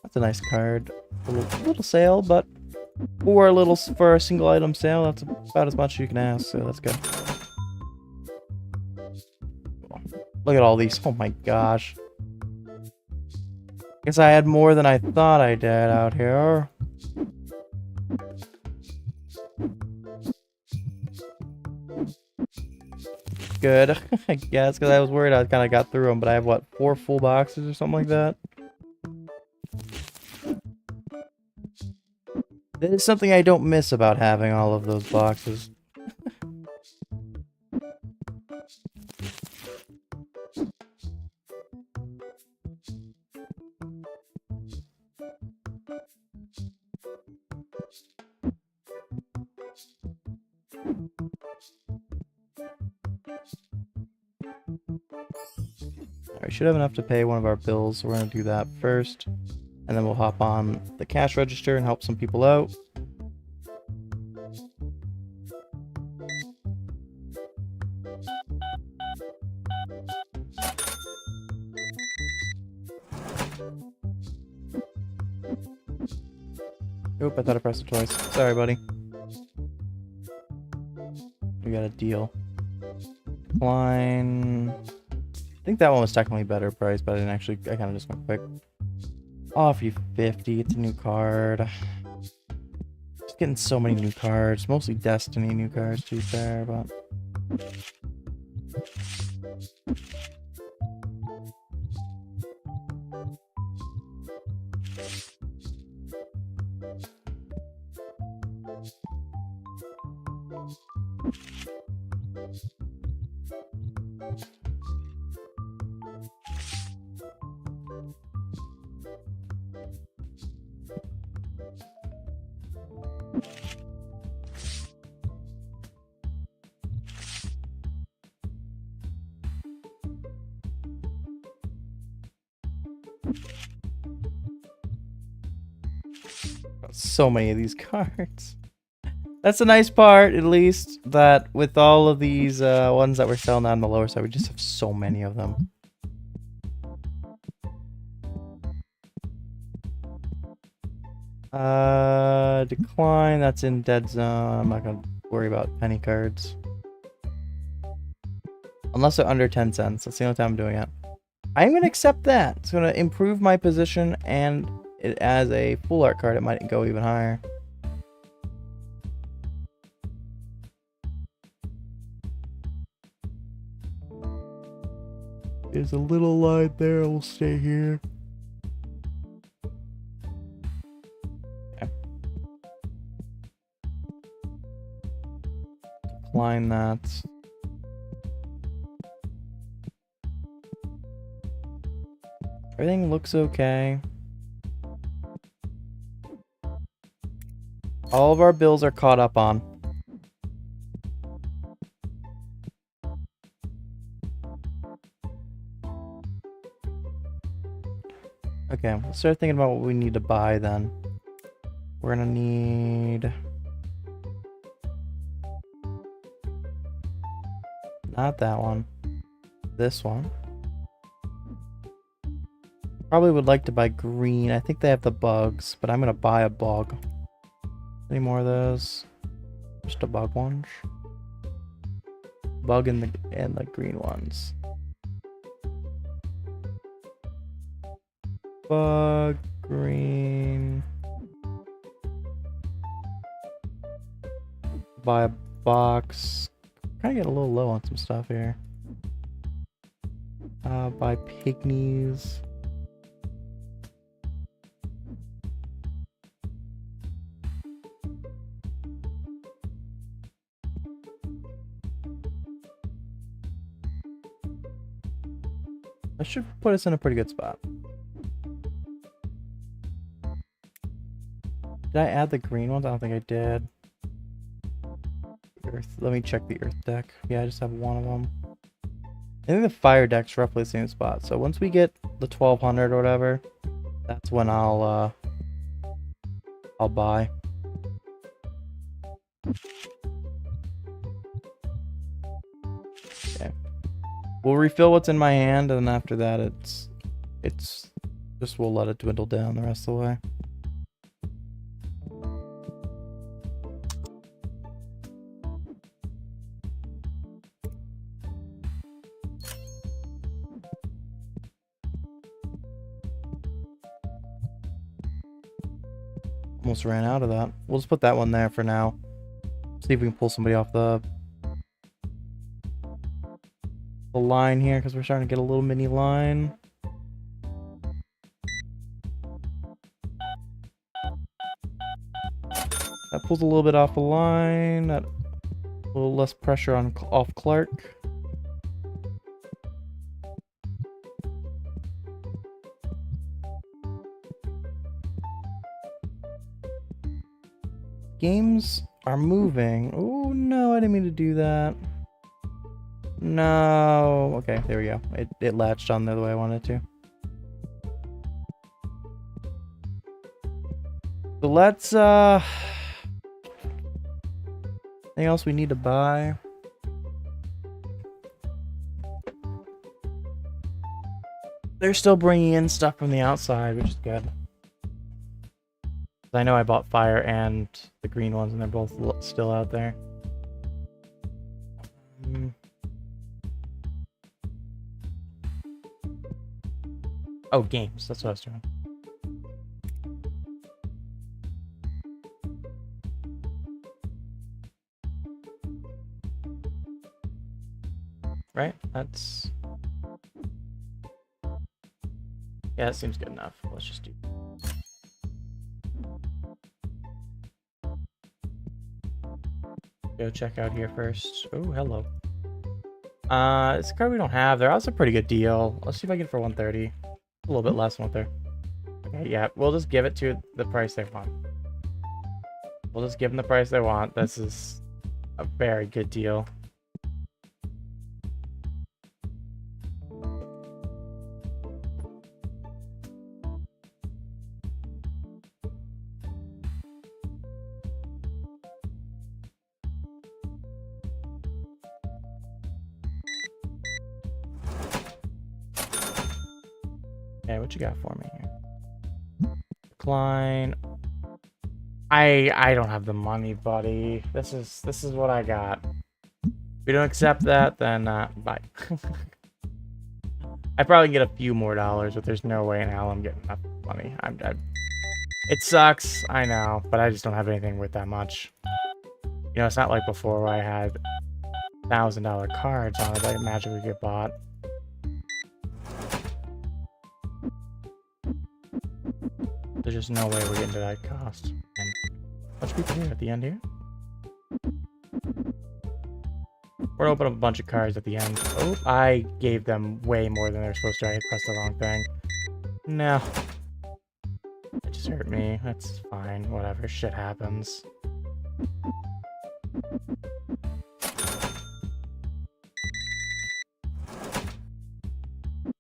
That's a nice card. A little sale, but for a single item sale, that's about as much as you can ask. So let's go. Look at all these. Oh my gosh. Guess I had more than I thought I did out here. Good. I guess, because I was worried I kind of got through them, but I have, what, 4 full boxes or something like that? There's something I don't miss about having all of those boxes. We should have enough to pay one of our bills, so we're going to do that first. And then we'll hop on the cash register and help some people out. Oop, I thought I pressed it twice. Sorry, buddy. We got a deal. Decline. I think that one was technically better price, but I kind of just went quick. Off you 50, it's a new card. Just getting so many new cards, mostly Destiny new cards to be fair, but... So many of these cards. That's a nice part, at least, that with all of these ones that we're selling on the lower side, we just have so many of them. Decline, that's in dead zone. I'm not gonna worry about penny cards. Unless they're under 10 cents. That's the only time I'm doing it. I'm gonna accept that. It's gonna improve my position, and it, as a full art card, it might go even higher. There's a little line there. We'll stay here. Okay. Decline that. Everything looks okay. All of our bills are caught up on. Okay, let's start thinking about what we need to buy then. We're gonna need... not that one. This one. Probably would like to buy green. I think they have the bugs, but I'm gonna buy a bug. Any more of those? Just a bug ones. Bug and the green ones. bug, green. Buy a box. Kind of get a little low on some stuff here. Buy pygmies. That should put us in a pretty good spot. Did I add the green ones? I don't think I did. Earth. Let me check the earth deck. Yeah, I just have one of them. I think the fire deck's roughly the same spot. So once we get the 1200 or whatever, that's when I'll buy. Okay. We'll refill what's in my hand, and then after that, it's just we'll let it dwindle down the rest of the way. Almost ran out of that. We'll just put that one there for now. See if we can pull somebody off the line here, because we're starting to get a little mini line. That pulls a little bit off the line. That a little less pressure on off Clark. Games are moving. Oh no, I didn't mean to do that. No. Okay, there we go. It latched on there the way I wanted it to. So let's anything else we need to buy? They're still bringing in stuff from the outside, which is good. I know I bought fire and the green ones, and they're both still out there. Oh, games. That's what I was doing. Right? That's... yeah, that seems good enough. Let's just do... go check out here first. Oh, hello. It's a card we don't have. They're also a pretty good deal. Let's see if I get it for 130. A little bit less, won't there? Okay, yeah, we'll just give it to the price they want. We'll just give them the price they want. This is a very good deal. Okay, what you got for me here? Decline. I don't have the money, buddy. This is what I got. If we don't accept that, then bye. I probably can get a few more dollars, but there's no way in hell I'm getting enough money. I'm dead. It sucks, I know, but I just don't have anything worth that much. You know, it's not like before where I had $1,000 cards on it that magically get bought. There's just no way we're getting to that cost. And bunch of people here at the end here. We're gonna open up a bunch of cards at the end. Oh, I gave them way more than they're supposed to. I pressed the wrong thing. No. It just hurt me. That's fine. Whatever. Shit happens.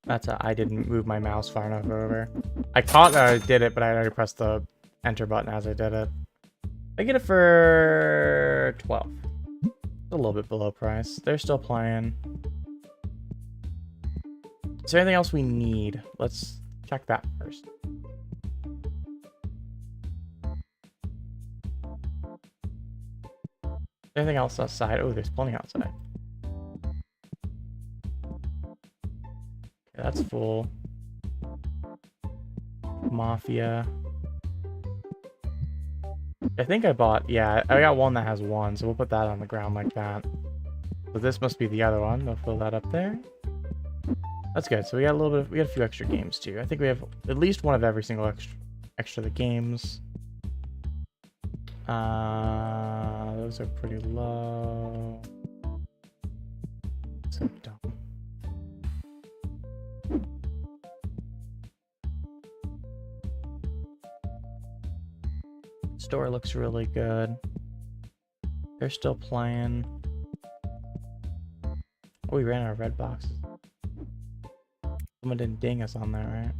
That's I didn't move my mouse far enough over. I caught that I did it, but I already pressed the enter button as I did it. I get it for 12. A little bit below price. They're still playing. Is there anything else we need? Let's check that first. Anything else outside? Oh, there's plenty outside. Okay, that's full. Mafia. I think I bought, yeah, I got one that has one, so we'll put that on the ground like that. So this must be the other one. We'll fill that up there. That's good. So we got a little bit of, we got a few extra games too. I think we have at least one of every single extra the games. Those are pretty low. So dumb. Store looks really good. They're still playing. Oh, we ran out of red boxes. Someone didn't ding us on that, right?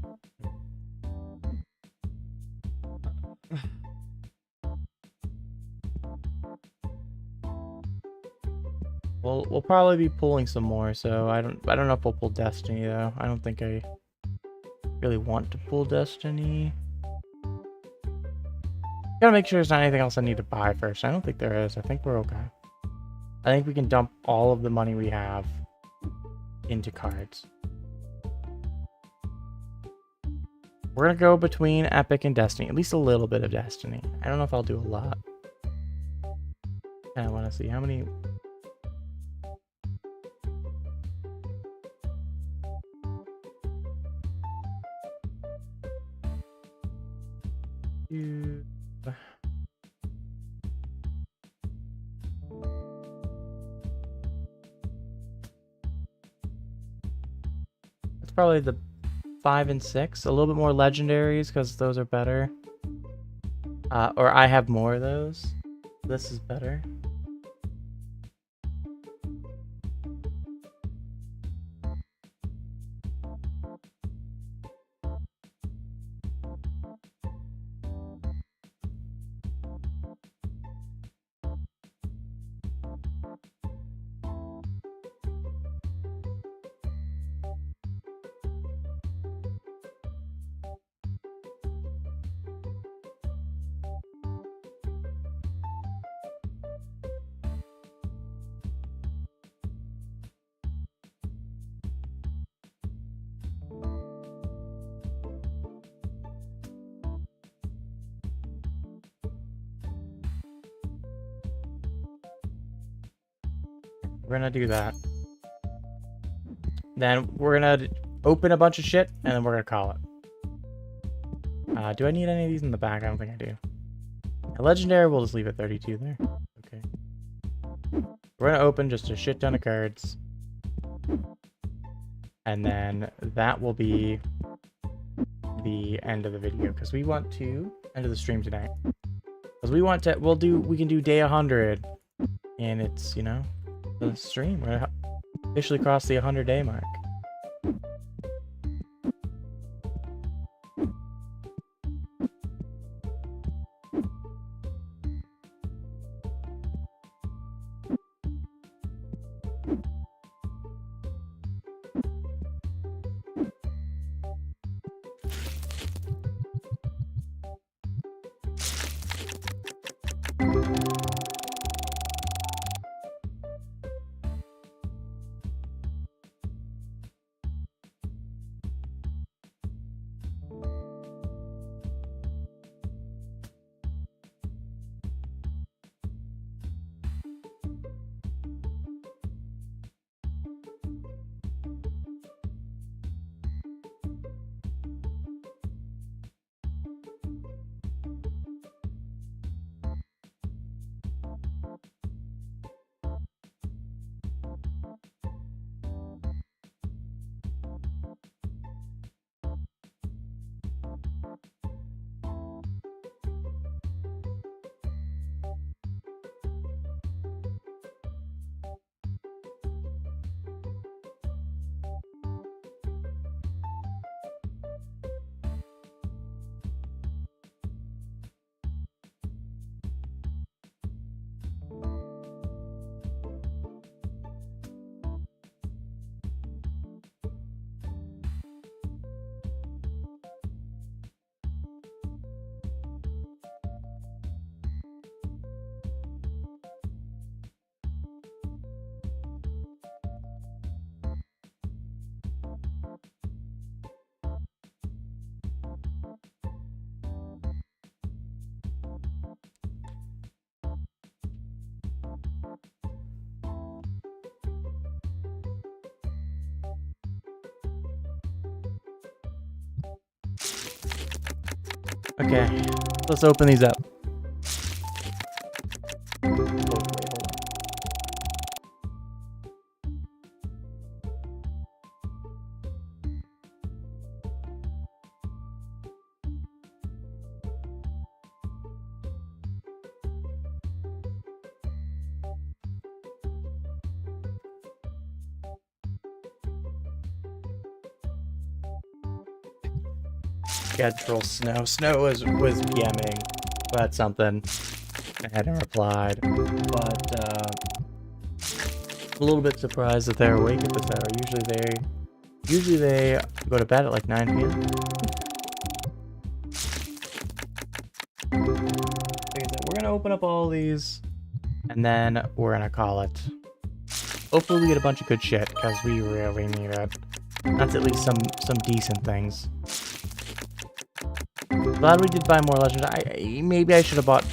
We'll probably be pulling some more, so I don't know if we'll pull Destiny though. I don't think I really want to pull Destiny. Gotta make sure there's not anything else I need to buy first. I don't think there is. I think we're okay. I think we can dump all of the money we have into cards. We're gonna go between Epic and Destiny. At least a little bit of Destiny. I don't know if I'll do a lot. I want to see how many... It's probably the 5 and 6. A little bit more legendaries because those are better. Or I have more of those. This is better. We're gonna do that. Then we're gonna open a bunch of shit, and then we're gonna call it. Do I need any of these in the back? I don't think I do. A legendary, we'll just leave it 32 there. Okay. We're gonna open just a shit ton of cards. And then that will be the end of the video, because we want to end of the stream tonight. Because we want to, we can do day 100, and it's, you know, the stream. We're gonna officially cross the 100-day mark. Okay, let's open these up. Oh, wait, hold on. Schedule Snow. Snow was PMing about something. I hadn't replied, but a little bit surprised that they're awake at this hour. Usually they go to bed at like 9 p.m. Like I said, we're gonna open up all these, and then we're gonna call it. Hopefully we get a bunch of good shit, because we really need it. That's at least some decent things. Glad we did buy more legends. Maybe I should have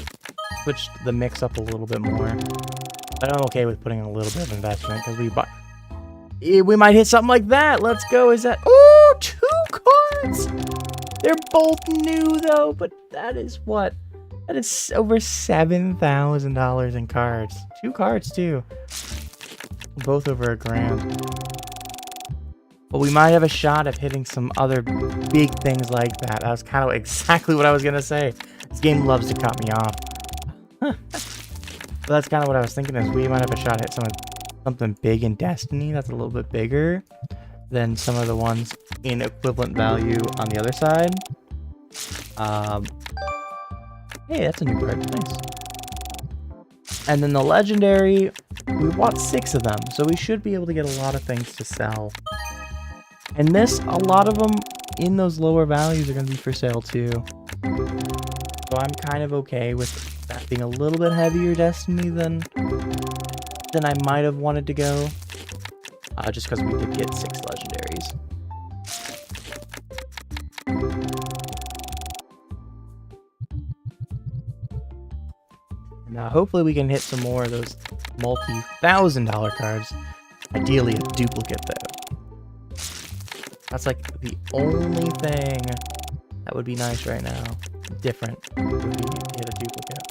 switched the mix up a little bit more. But I'm okay with putting a little bit of investment because we might hit something like that. Let's go. Is that 2 cards? They're both new though, but that is what? That is over $7,000 in cards. 2 cards too. Both over $1,000. But we might have a shot at hitting some other big things like that. That was kind of exactly what I was gonna say. This game loves to cut me off. But that's kind of what I was thinking, is we might have a shot at something big in Destiny that's a little bit bigger than some of the ones in equivalent value on the other side. Hey, that's a new card. Nice. And then the legendary, we bought 6 of them, so we should be able to get a lot of things to sell. And this, a lot of them in those lower values are going to be for sale too. So I'm kind of okay with that being a little bit heavier Destiny than I might have wanted to go. Just because we did get 6 legendaries. And hopefully we can hit some more of those multi-$1,000 cards. Ideally a duplicate though. That's like the only thing that would be nice right now. Different would be to hit a duplicate.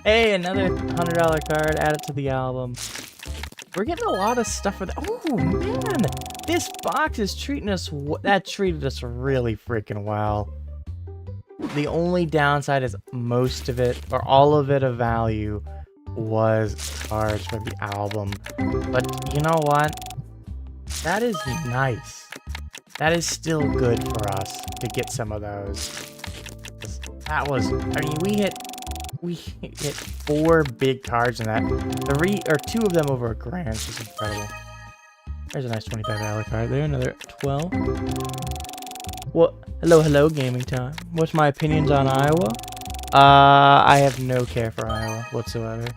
Hey, another $100 card added to the album. We're getting a lot of stuff for that. Oh man, this box is treating us. That treated us really freaking well. The only downside is most of it, or all of it of value, was cards for the album. But you know what? That is nice. That is still good for us to get some of those. That was, I mean, we hit 4 big cards in that. 2 of them over $1,000, which is incredible. There's a nice $25 card there, another 12. What? Hello, gaming time. What's my opinions on Iowa? I have no care for Iowa whatsoever.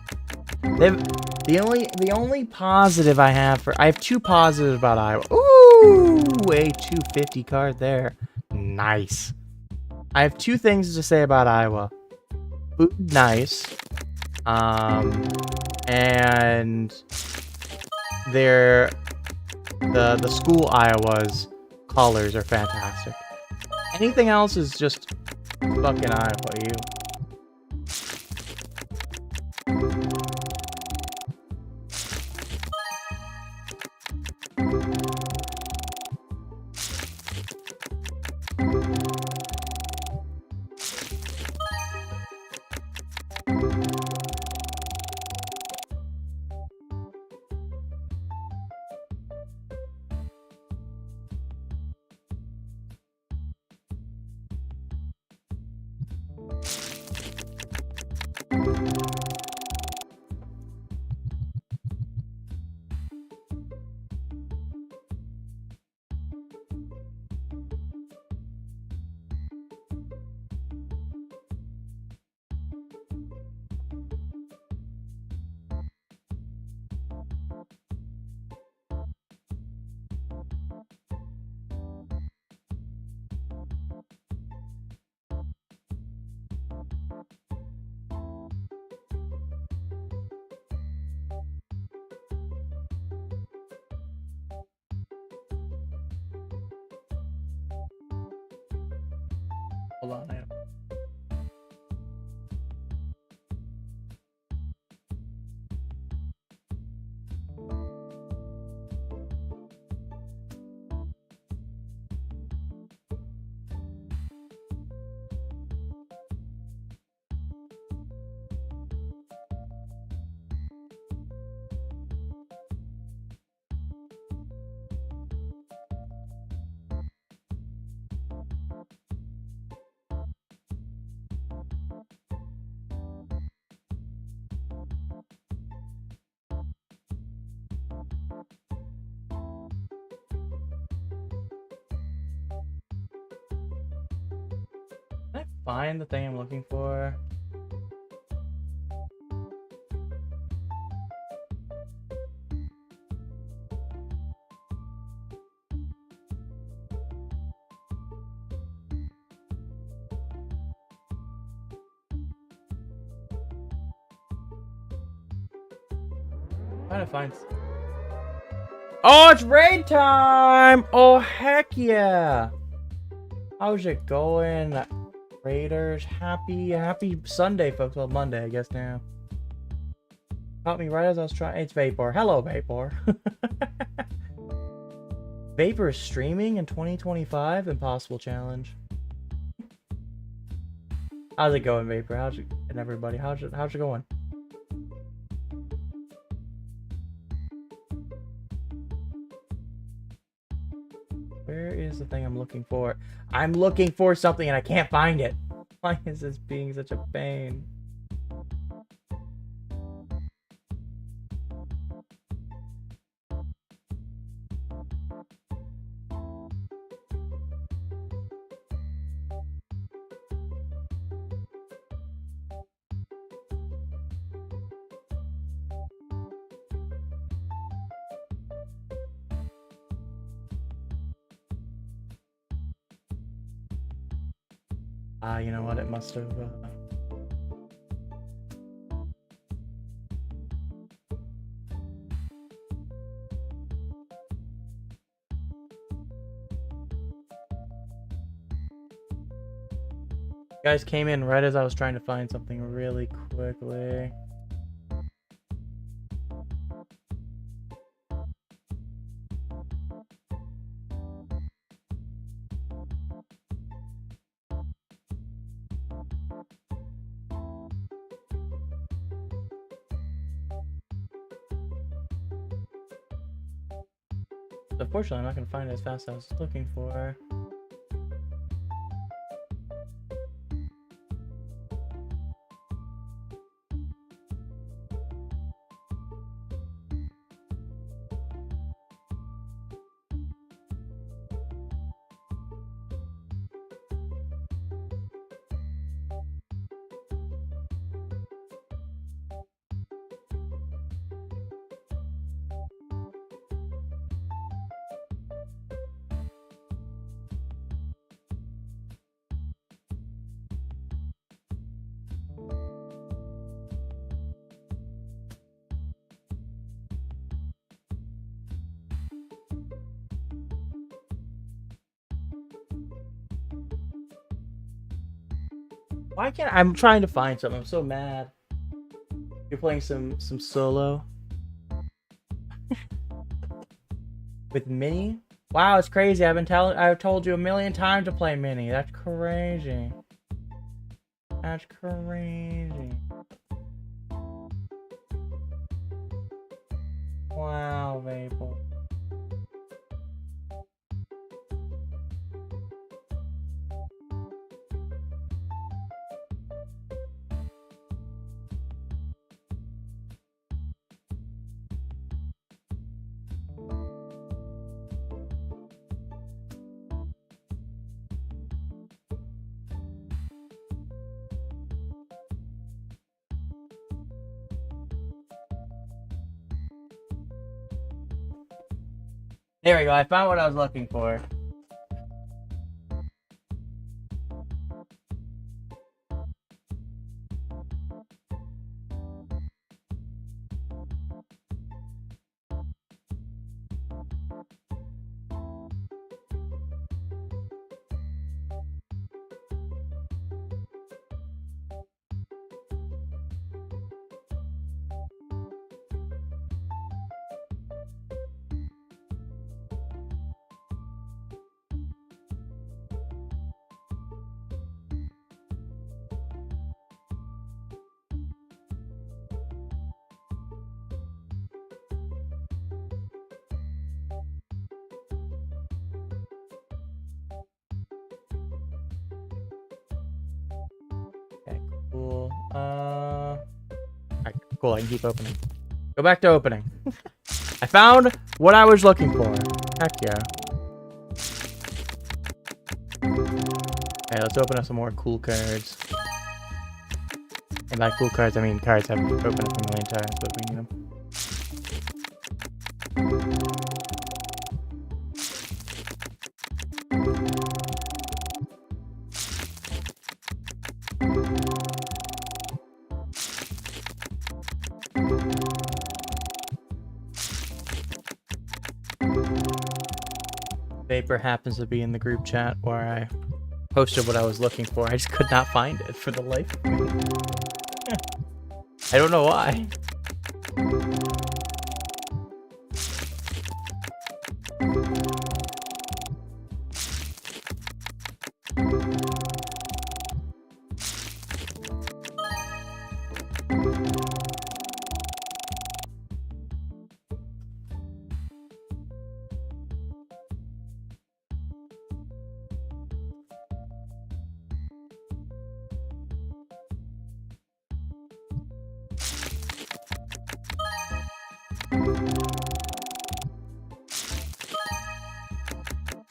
The only positive I have 2 positives about Iowa. Ooh, a 250 card there. Nice. I have 2 things to say about Iowa. Food, nice. And the school Iowa's colors are fantastic. Anything else is just fucking Iowa, you. Hold on. Can I find the thing I'm looking for? Trying to find. Oh, it's raid time! Oh, heck yeah! How's it going, Raiders? Happy Sunday, folks. Well, Monday, I guess now. Caught me right as I was trying. It's Vapor. Hello, Vapor. Vapor is streaming in 2025. Impossible challenge. How's it going, Vapor? How's it, and everybody? How's it going? Where is the thing I'm looking for? I'm looking for something and I can't find it. Why is this being such a pain? You know what? It must have. Guys came in right as I was trying to find something really quickly. Unfortunately, I'm not going to find it as fast as I was looking for. Why can't I'm trying to find something? I'm so mad. You're playing some solo with Mini. Wow, it's crazy. I've told you a million times to play Mini. That's crazy. That's crazy. Wow, Vapor. There we go. I found what I was looking for. cool. Alright, cool, I can keep opening. Go back to opening. I found what I was looking for. Heck yeah. Alright, let's open up some more cool cards. And by cool cards, I mean cards I've opened up a million times, but we need them. Vapor happens to be in the group chat where I posted what I was looking for. I just could not find it for the life of me. I don't know why.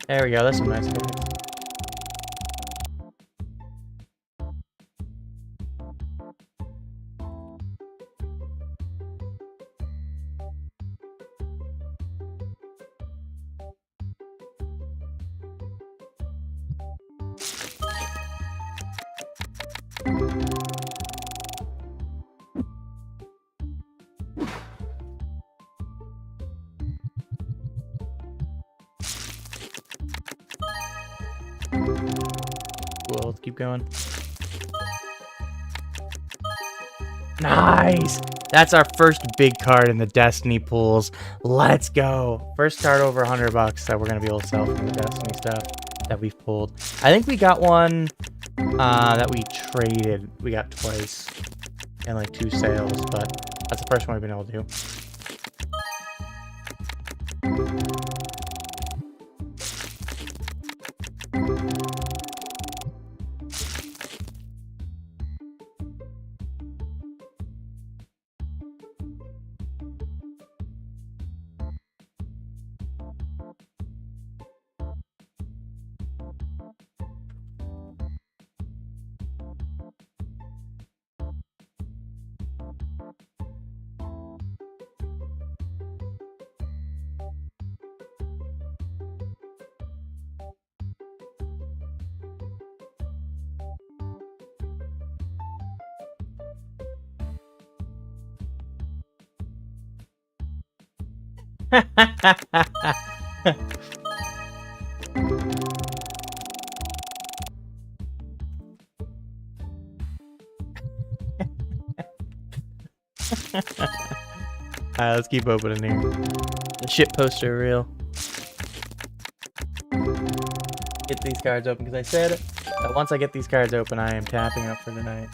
There we go, that's some nice cards. Cool, let's keep going. Nice! That's our first big card in the Destiny pools. Let's go! First card over $100 that we're gonna be able to sell from the Destiny stuff that we've pulled. I think we got one that we traded. We got twice in like 2 sales, but that's the first one we've been able to do. Alright, let's keep opening here. The shit poster real. Get these cards open because I said that once I get these cards open, I am tapping up for tonight.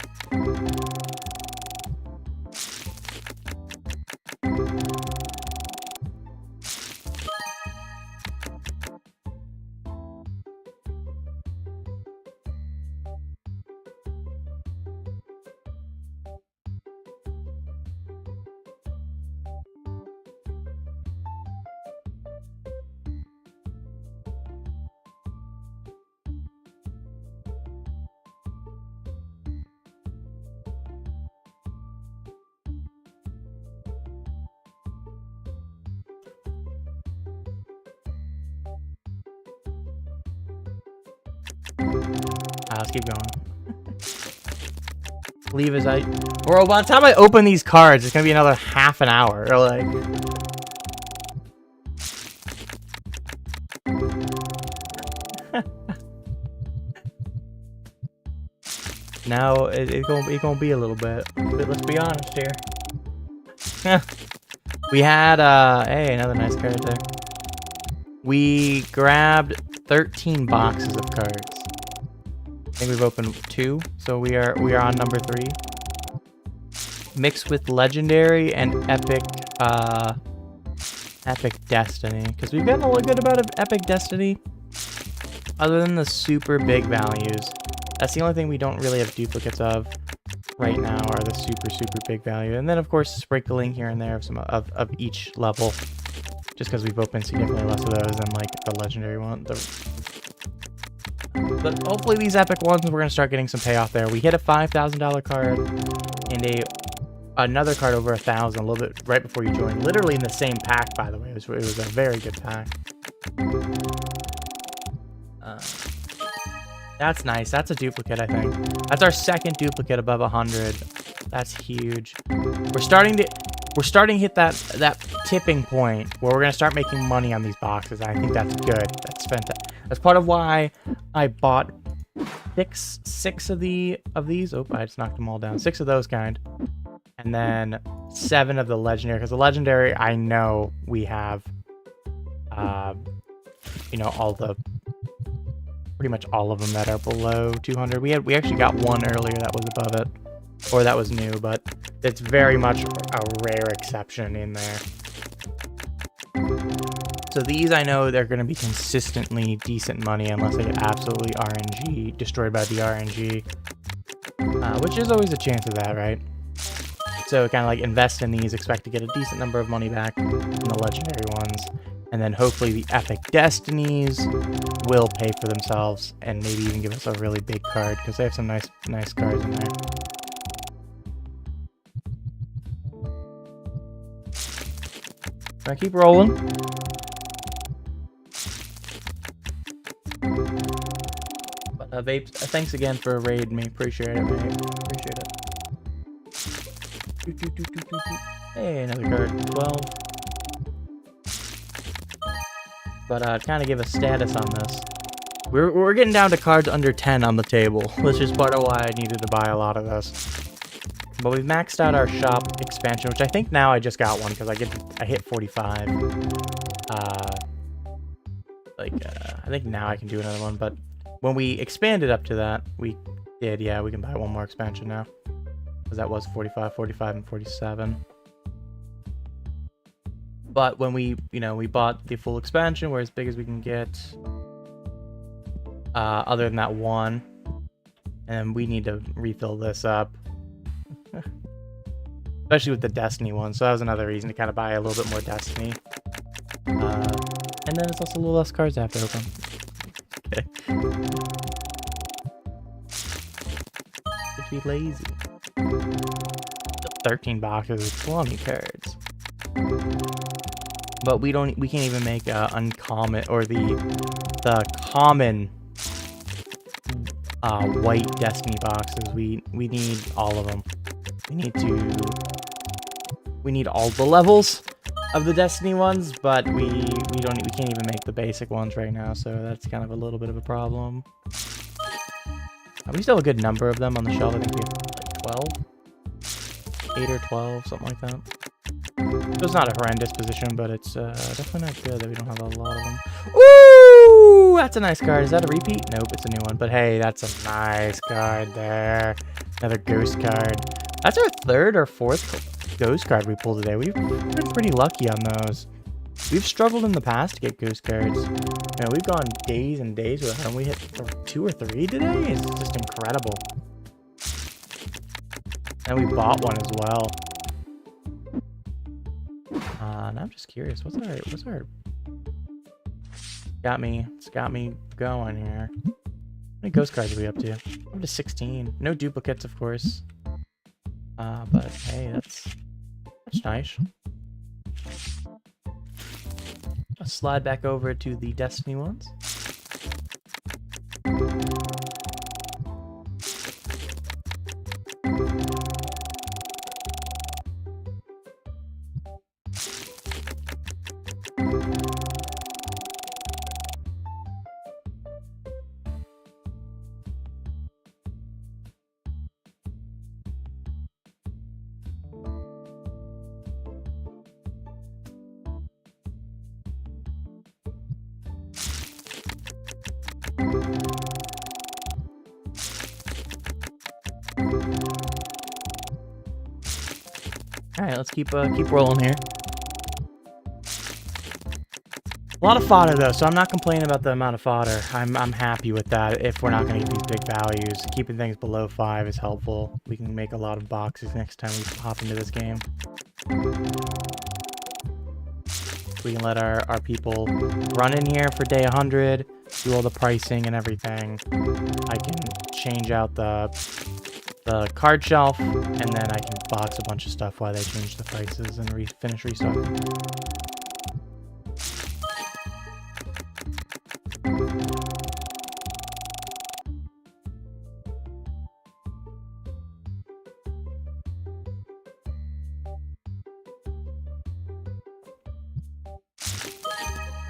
Let's keep going. Leave as I... Bro, by the time I open these cards, it's gonna be another half an hour. Or like... Now, it's gonna be a little bit. But let's be honest here. We had, hey, another nice card there. We grabbed 13 boxes of cards. I think we've opened 2, so we are on number 3. Mixed with legendary and epic destiny, because we've gotten a good amount of epic destiny. Other than the super big values, that's the only thing we don't really have duplicates of. right now are the super big value, and then of course sprinkling here and there of some of each level, just because we've opened significantly less of those than like the legendary one. But hopefully these epic ones, we're gonna start getting some payoff there. We hit a $5,000 card and another card over 1,000 a little bit right before you joined, literally in the same pack, by the way. It was a very good pack. That's nice. That's a duplicate, I think. That's our second duplicate above 100. That's huge. We're starting to hit that tipping point where we're gonna start making money on these boxes. I think that's good. That's fantastic. That's part of why I bought six of these. Oh, I just knocked them all down. 6 of those kind, and then 7 of the legendary. Because the legendary, I know we have, you know, pretty much all of them that are below 200. We actually got one earlier that was above it, or that was new, but it's very much a rare exception in there. So these, I know they're going to be consistently decent money unless they get absolutely RNG, destroyed by the RNG, which is always a chance of that, right? So kind of like invest in these, expect to get a decent number of money back from the legendary ones, and then hopefully the epic destinies will pay for themselves and maybe even give us a really big card, because they have some nice cards in there. Can I keep rolling? Vapes, thanks again for raiding me. Appreciate it, mate. Appreciate it. Hey, another card. 12. But kind of give a status on this. We're getting down to cards under 10 on the table, which is part of why I needed to buy a lot of this. But we've maxed out our shop expansion, which I think now I just got one because I hit 45. I think now I can do another one, but when we expanded up to that, we can buy one more expansion now. Because that was 45, 45, and 47. But when we bought the full expansion, we're as big as we can get. Other than that one. And we need to refill this up. Especially with the Destiny one. So that was another reason to kind of buy a little bit more Destiny. And then it's also a little less cards I have to open. Okay. Be lazy. 13 boxes with 20 cards. But we can't even make uncommon or the common white Destiny boxes. We need all of them. We need all the levels of the Destiny ones, but we can't even make the basic ones right now, so that's kind of a little bit of a problem. We still have a good number of them on the shelf. I think we have like 12? 8 or 12, something like that. So it's not a horrendous position, but it's definitely not good that we don't have a lot of them. Ooh! That's a nice card. Is that a repeat? Nope, it's a new one. But hey, that's a nice card there. Another ghost card. That's our 3rd or 4th ghost card we pulled today. We've been pretty lucky on those. We've struggled in the past to get ghost cards. You know, we've gone days and days without them. We hit 2 or 3 today. It's just incredible. And we bought one as well. And I'm just curious. What's our? It's got me going here. How many ghost cards are we up to? Up to 16. No duplicates, of course. But hey, that's nice. I'll slide back over to the Destiny ones. Alright, let's keep rolling here. A lot of fodder though, so I'm not complaining about the amount of fodder. I'm happy with that. If we're not going to get these big values, keeping things below 5 is helpful. We can make a lot of boxes next time we hop into this game. We can let our people run in here for day 100, do all the pricing and everything. I can change out the card shelf, and then I can box a bunch of stuff while they change the prices and finish restocking.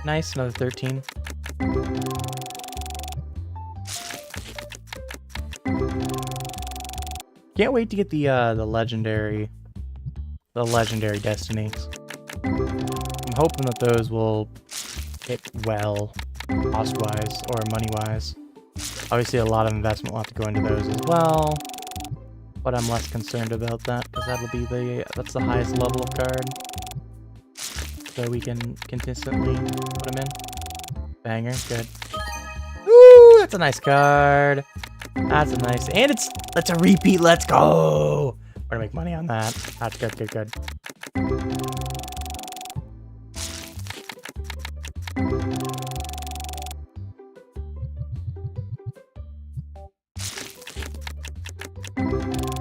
Nice, another 13. Can't wait to get the legendary destinies. I'm hoping that those will hit well, cost-wise or money-wise. Obviously, a lot of investment will have to go into those as well, but I'm less concerned about that because that's the highest level of card. So we can consistently put them in. Banger, good. Ooh, that's a nice card. That's a nice, and it's a repeat. Let's go. We're gonna make money on that. That's good, good, good.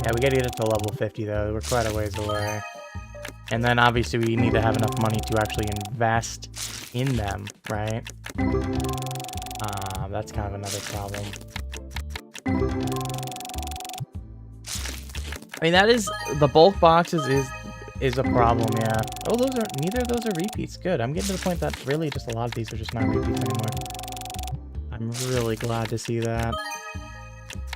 Yeah, we gotta get it to level 50 though. We're quite a ways away. And then obviously we need to have enough money to actually invest in them, right? That's kind of another problem. I mean, that is, the bulk boxes is a problem, yeah. Oh, neither of those are repeats. Good. I'm getting to the point that really just a lot of these are just not repeats anymore. I'm really glad to see that.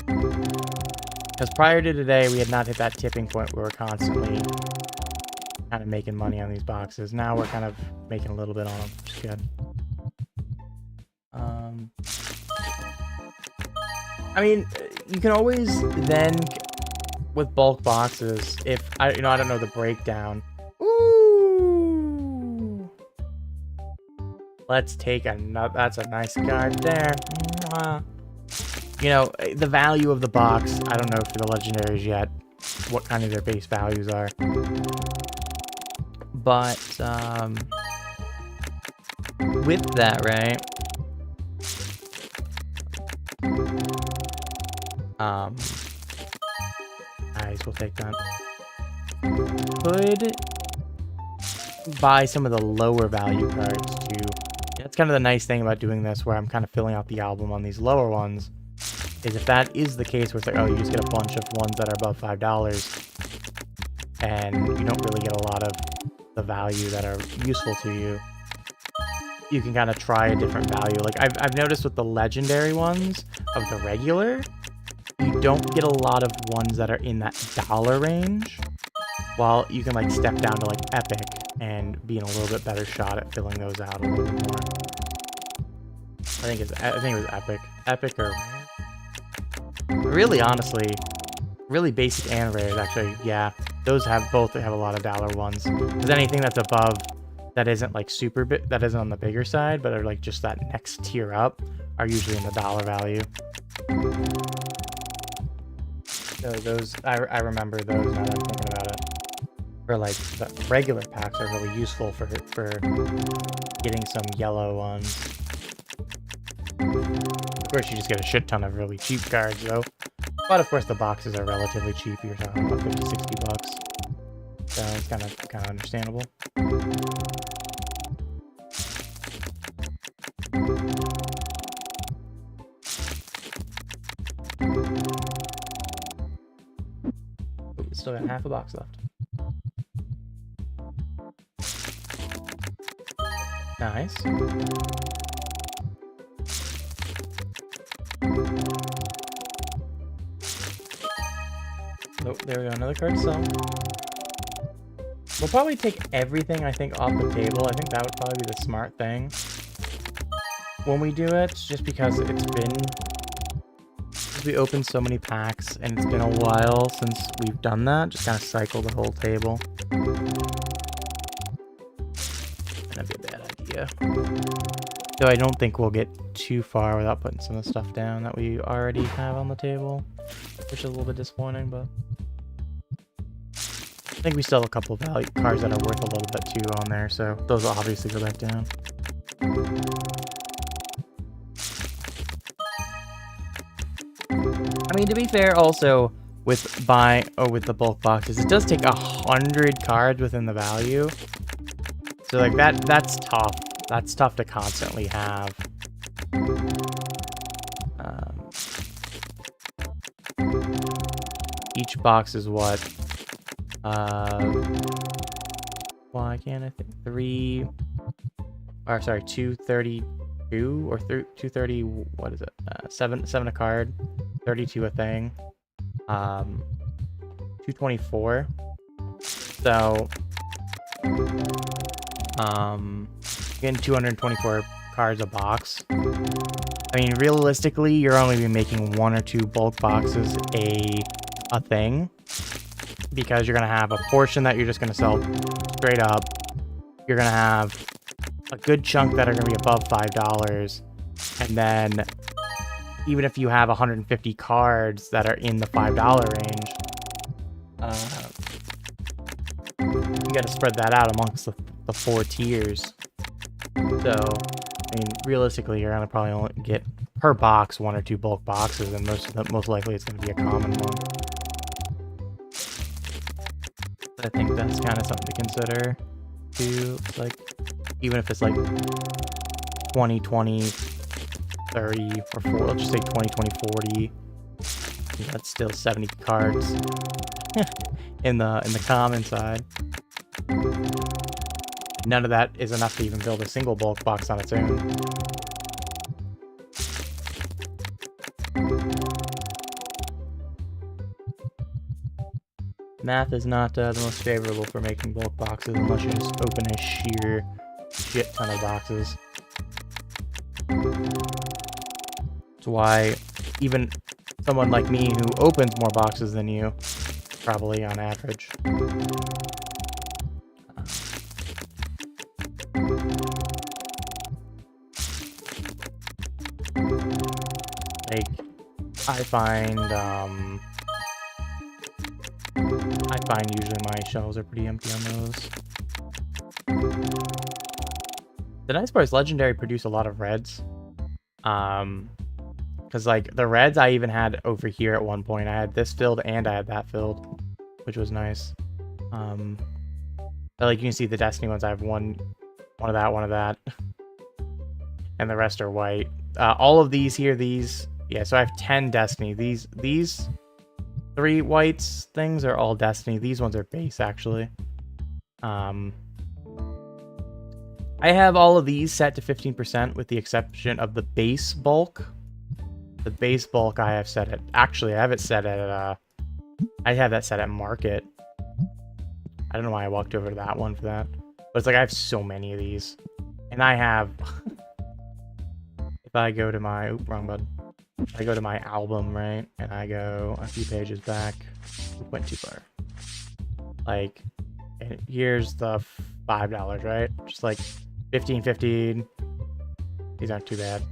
Because prior to today, we had not hit that tipping point where we're constantly kind of making money on these boxes. Now we're kind of making a little bit on them, which is good. I mean, you can always then, with bulk boxes, if I don't know the breakdown. Ooh, let's take another. That's a nice card there. Mwah. You know, the value of the box. I don't know for the legendaries yet what kind of their base values are. But, with that, right, nice, we'll take that. Could buy some of the lower value cards, too. That's kind of the nice thing about doing this, where I'm kind of filling out the album on these lower ones, is if that is the case where it's like, oh, you just get a bunch of ones that are above $5, and you don't really get a lot of the value that are useful to you, you can kind of try a different value. Like I've noticed with the legendary ones of the regular, you don't get a lot of ones that are in that $1 range, while you can like step down to like epic and be in a little bit better shot at filling those out a little bit more. I think it was epic or rare. Really, honestly, really basic and rare actually. Yeah, those both have a lot of $1 ones. Because anything that's above, that isn't like super big, that isn't on the bigger side, but are like just that next tier up, are usually in the $1 value. So those, I remember those now that I'm thinking about it. For like the regular packs are really useful for getting some yellow ones. Of course, you just get a shit ton of really cheap cards though. But of course, the boxes are relatively cheap. You're talking about 50, 60 bucks. So it's kind of understandable. Ooh, still got half a box left. Nice. Oh, there we go, another card to sell. We'll probably take everything, I think, off the table. I think that would probably be the smart thing when we do it, just because we opened so many packs, and it's been a while since we've done that. Just kind of cycle the whole table. That'd be a bad idea. idea. Though I don't think we'll get too far without putting some of the stuff down that we already have on the table, which is a little bit disappointing, but I think we still have a couple of value cards that are worth a little bit too on there, so those will obviously go back down. I mean, to be fair, also with the bulk boxes, it does take 100 cards within the value. So like that's tough. That's tough to constantly have. Each box is what? Why can't I think? 232 or 230. What is it? 7 a card, 32 a thing. 224. So, getting 224 cards a box. I mean, realistically, you're only be making 1 or 2 bulk boxes a thing, because you're gonna have a portion that you're just gonna sell straight up. You're gonna have a good chunk that are gonna be above $5, and then even if you have 150 cards that are in the $5 range, you got to spread that out amongst the 4 tiers. So, I mean, realistically, you're gonna probably only get per box 1 or 2 bulk boxes, and most likely it's gonna be a common one. I think that's kind of something to consider too. It's like, even if it's like 20, 20, 30, or 4, let's just say 20, 20, 40. That's still 70 cards in the common side. None of that is enough to even build a single bulk box on its own. Math is not the most favorable for making bulk boxes unless you just open a sheer shit ton of boxes. That's why even someone like me who opens more boxes than you, probably on average, like, I find usually my shelves are pretty empty on those. The nice part is Legendary produce a lot of reds. Because like the reds I even had over here at one point. I had this filled and I had that filled, which was nice. But like you can see the Destiny ones, I have one of that, and the rest are white. All of these here, yeah, so I have 10 Destiny. These 3 whites things are all Destiny. These ones are base, actually. I have all of these set to 15% with the exception of the base bulk. The base bulk I have set at... Actually, I have it set at... I have that set at market. I don't know why I walked over to that one for that. But it's like I have so many of these. And I have... If I go to my... Oop, wrong button. I go to my album, right? And I go a few pages back. Went too far. Like, and here's the $5, right? Just like 15, 15. These aren't too bad.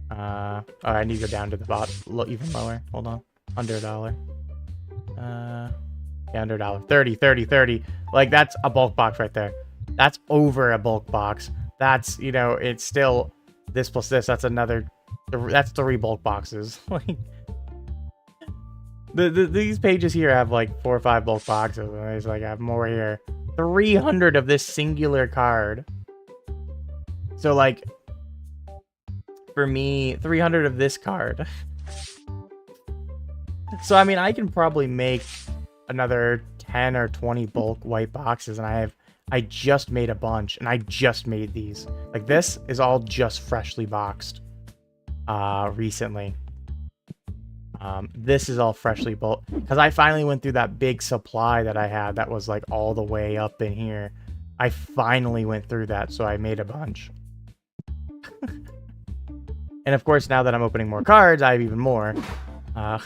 Oh, I need to go down to the bottom, even lower. Hold on. Under $1. Yeah, under $1. 30, 30, 30. Like, that's a bulk box right there. That's over a bulk box. That's, you know, it's still this plus this. That's another... That's 3 bulk boxes. Like, these pages here have like 4 or 5 bulk boxes, and it's like I have more here. 300 of this singular card. So like, for me, 300 of this card. So I mean, I can probably make another 10 or 20 bulk white boxes, and I just made a bunch, and I just made these. Like, this is all just freshly boxed. Recently. This is all freshly bulk, because I finally went through that big supply that I had that was like all the way up in here. I finally went through that, so I made a bunch. And of course, now that I'm opening more cards, I have even more. I'm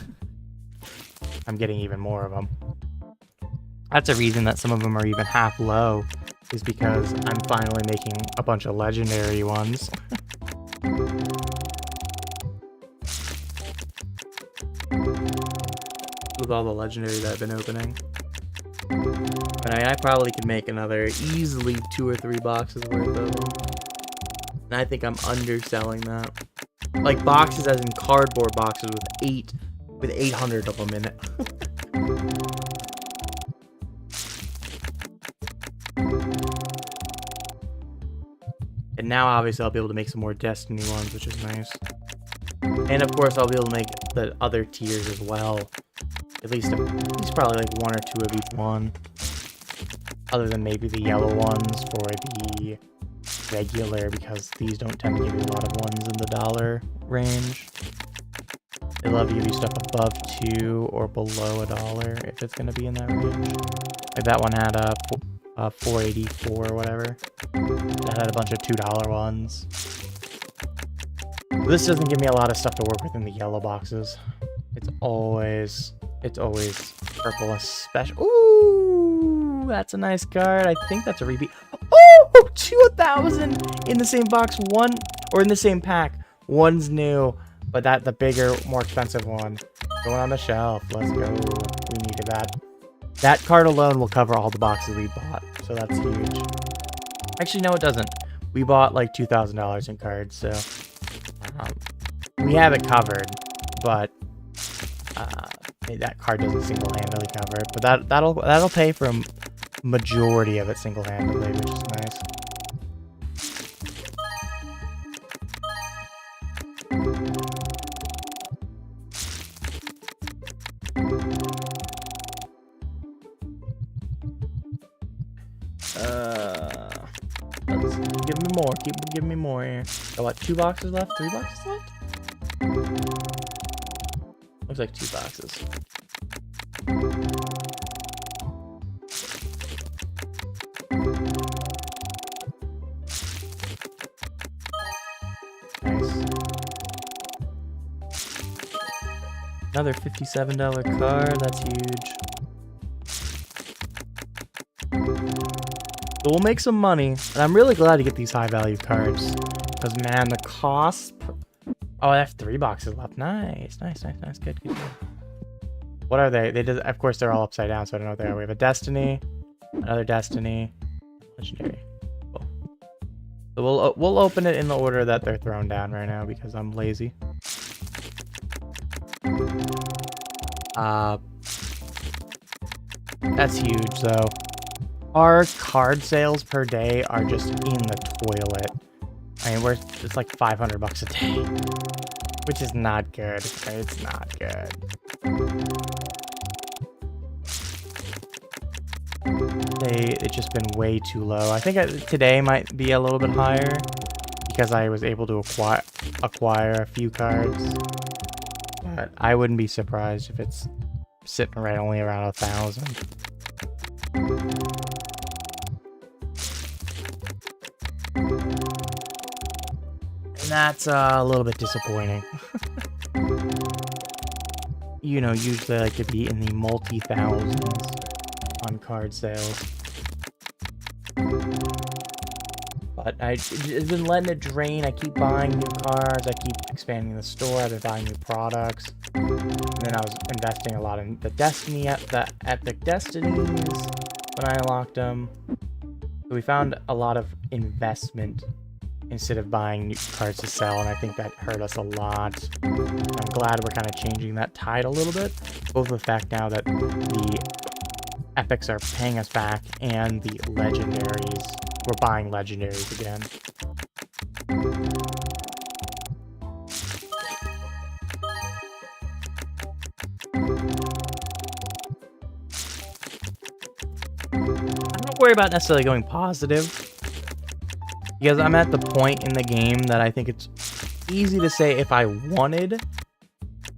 getting even more of them. That's a reason that some of them are even half low, is because I'm finally making a bunch of legendary ones. With all the legendary that I've been opening. But I probably could make another easily 2 or 3 boxes worth of them. And I think I'm underselling that. Like boxes as in cardboard boxes with 800 of them in it. And now obviously I'll be able to make some more Destiny ones, which is nice. And of course I'll be able to make the other tiers as well. At least probably like 1 or 2 of each one. Other than maybe the yellow ones for the regular, because these don't tend to give you a lot of ones in the dollar range. They love to give you stuff above 2 or below $1 if it's going to be in that range. Like that one had a 484 or whatever. That had a bunch of $2 ones. This doesn't give me a lot of stuff to work with in the yellow boxes. It's always purple, especially. Ooh, that's a nice card. I think that's a repeat. Oh, 2,000 in the same box. One, or in the same pack. One's new, but the bigger, more expensive one going on the shelf. Let's go. We needed that. That card alone will cover all the boxes we bought, so that's huge. Actually, no, it doesn't. We bought like $2,000 in cards, so we have it covered, but that card doesn't single-handedly cover it. But that'll pay for a majority of it single-handedly, which is nice. Let's give me more. Give me more here. Got what, 2 boxes left? 3 boxes left? Looks like 2 boxes. Nice. Another $57 card. That's huge. So we'll make some money, and I'm really glad to get these high value cards. Because man, the cost oh, I have 3 boxes left. Nice. Good. What are they? Of course, they're all upside down, so I don't know what they are. We have a Destiny, another Destiny, legendary. Cool. So we'll open it in the order that they're thrown down right now because I'm lazy. That's huge, though. Our card sales per day are just in the toilet. I mean, it's like $500 a day, which is not good. It's not good. It's just been way too low. I think today might be a little bit higher because I was able to acquire a few cards. But I wouldn't be surprised if it's sitting right only around 1,000. That's a little bit disappointing. You know, usually I like to be in the multi-thousands on card sales. But I've been letting it drain. I keep buying new cards. I keep expanding the store. I've been buying new products. And then I was investing a lot in the Epic Destinies when I unlocked them. So we found a lot of investment instead of buying new cards to sell, and I think that hurt us a lot. I'm glad we're kind of changing that tide a little bit, both with the fact now that the epics are paying us back and the legendaries, we're buying legendaries again. I don't worry about necessarily going positive, because I'm at the point in the game that I think it's easy to say if I wanted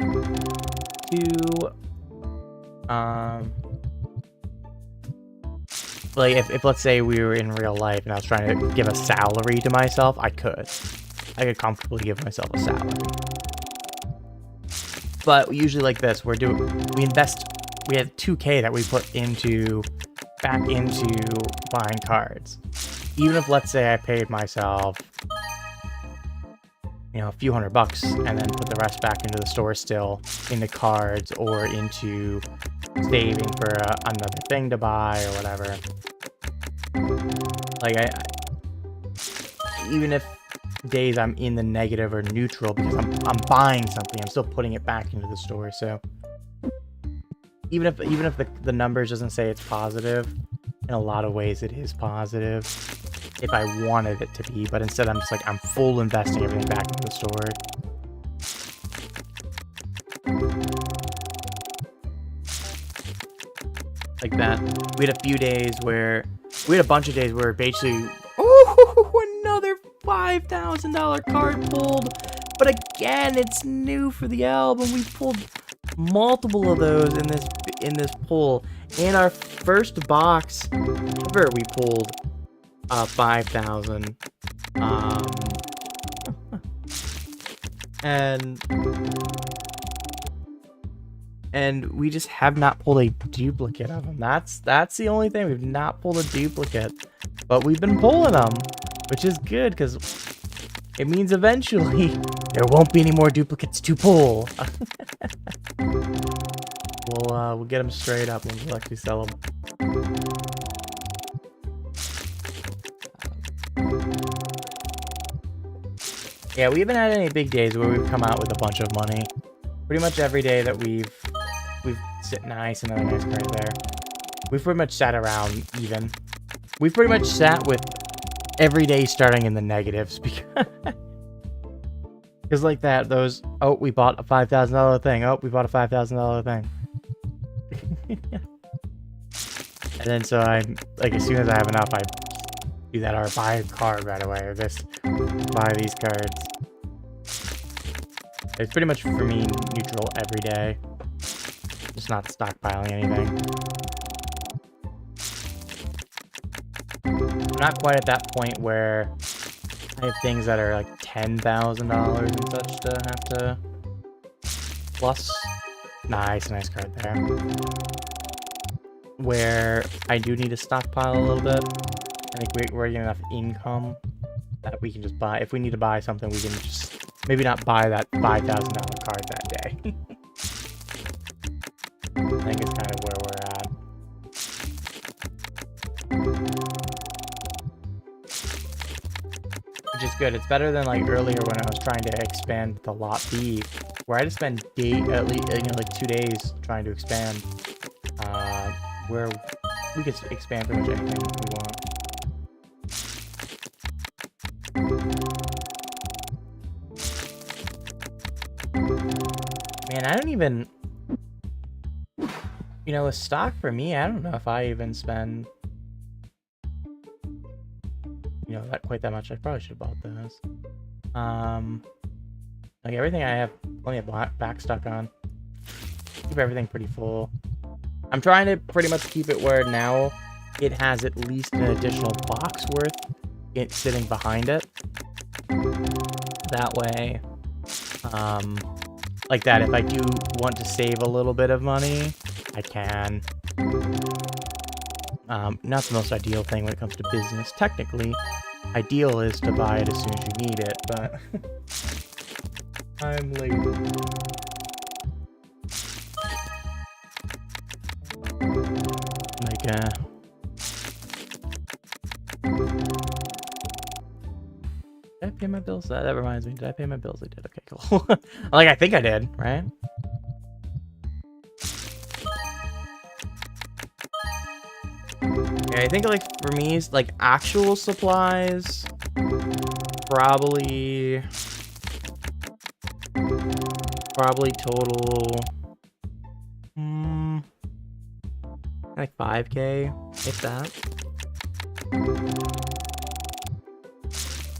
to, like if let's say we were in real life and I was trying to give a salary to myself, I could comfortably give myself a salary. But usually like this, we have $2K that we put into back into buying cards. Even if, let's say, I paid myself, you know, a few $100 and then put the rest back into the store still, into cards or into saving for another thing to buy or whatever. Like, even if days I'm in the negative or neutral because I'm buying something, I'm still putting it back into the store. So even if the numbers doesn't say it's positive, in a lot of ways it is positive if I wanted it to be, but instead I'm just like, I'm full investing everything back into the store. Like that. We had a bunch of days where basically, another $5,000 card pulled. But again, it's new for the album. We pulled multiple of those in this pull. In our first box ever, we pulled 5,000. And we just have not pulled a duplicate of them. That's the only thing. We've not pulled a duplicate. But we've been pulling them, which is good because it means eventually there won't be any more duplicates to pull. We'll get them straight up and we'll actually sell them. Yeah, we haven't had any big days where we've come out with a bunch of money. Pretty much every day that we've sit nice, another nice card there. We've pretty much sat around even. We've pretty much sat with every day starting in the negatives because like that, we bought a $5,000 thing. Oh, we bought a $5,000 thing. And then so I, like, as soon as I have enough, I do that or buy a card right away or just buy these cards. It's pretty much for me neutral every day. Just not stockpiling anything. I'm not quite at that point where I have things that are like $10,000 and such to have to plus. Nice card there. Where I do need to stockpile a little bit. I think we're getting enough income that we can just buy. If we need to buy something, we can just maybe not buy that $5,000 card that day. I think it's kind of where we're at. Which is good. It's better than like earlier when I was trying to expand the lot B, where I had to spend at least, like 2 days trying to expand. Where we could expand pretty much anything we want. Man, I don't even, with stock for me, I don't know if I even spend, that quite that much. I probably should have bought those. Like everything I have plenty of back stock on. Keep everything pretty full. I'm trying to pretty much keep it where now it has at least an additional box worth sitting behind it. That way, like that, if I do want to save a little bit of money, I can. Not the most ideal thing when it comes to business. Technically, ideal is to buy it as soon as you need it, but I'm lazy. Like, did I pay my bills? That reminds me. Did I pay my bills? I did. Okay, cool. Like, I think I did, right? Okay, I think, like, for me, like, actual supplies, probably total, like 5K, if that,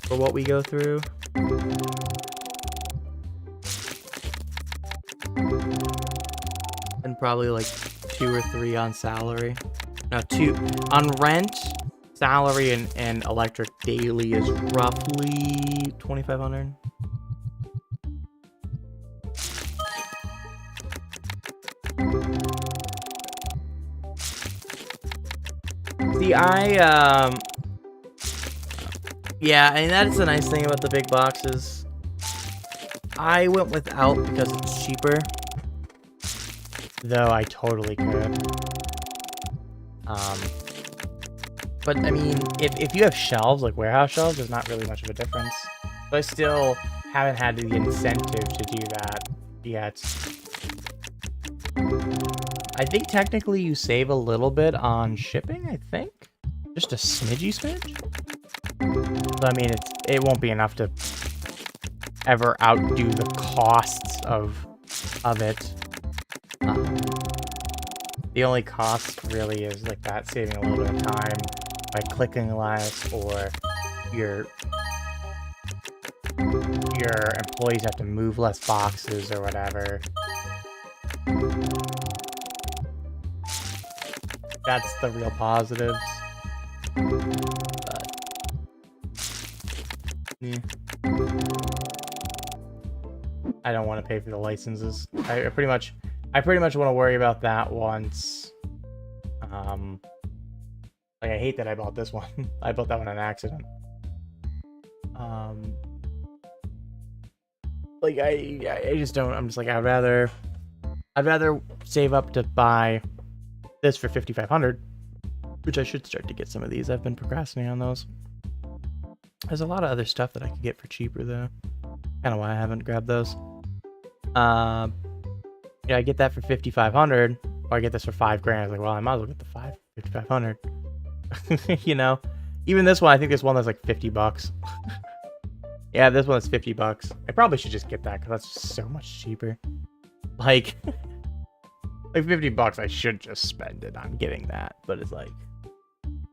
for what we go through. And probably like 2 or 3 on salary. No, 2 on rent, salary, and electric daily is roughly 2,500. See, yeah, I mean, that's the nice thing about the big boxes. I went without because it's cheaper. Though I totally could. But I mean, if you have shelves, like warehouse shelves, there's not really much of a difference. But I still haven't had the incentive to do that yet. I think technically you save a little bit on shipping, I think. Just a smidgy smidge. So I mean, it won't be enough to ever outdo the costs of it. The only cost really is like that, saving a little bit of time by clicking less, or your employees have to move less boxes or whatever. That's the real positives. But, yeah. I don't want to pay for the licenses. I pretty much want to worry about that once. Like, I hate that I bought this one. I bought that one on accident. Like, I just don't. I'm just like, I'd rather save up to buy this for 5,500, which I should start to get some of these. I've been procrastinating on those. There's a lot of other stuff that I could get for cheaper though. Kind of why I haven't grabbed those. Yeah, I get that for 5,500, or I get this for $5,000. I was like, well, I might as well get the 5,500. You know, even this one, I think this one is like $50. Yeah, this one is $50. I probably should just get that because that's just so much cheaper. Like, like $50, I should just spend it on getting that. But it's like,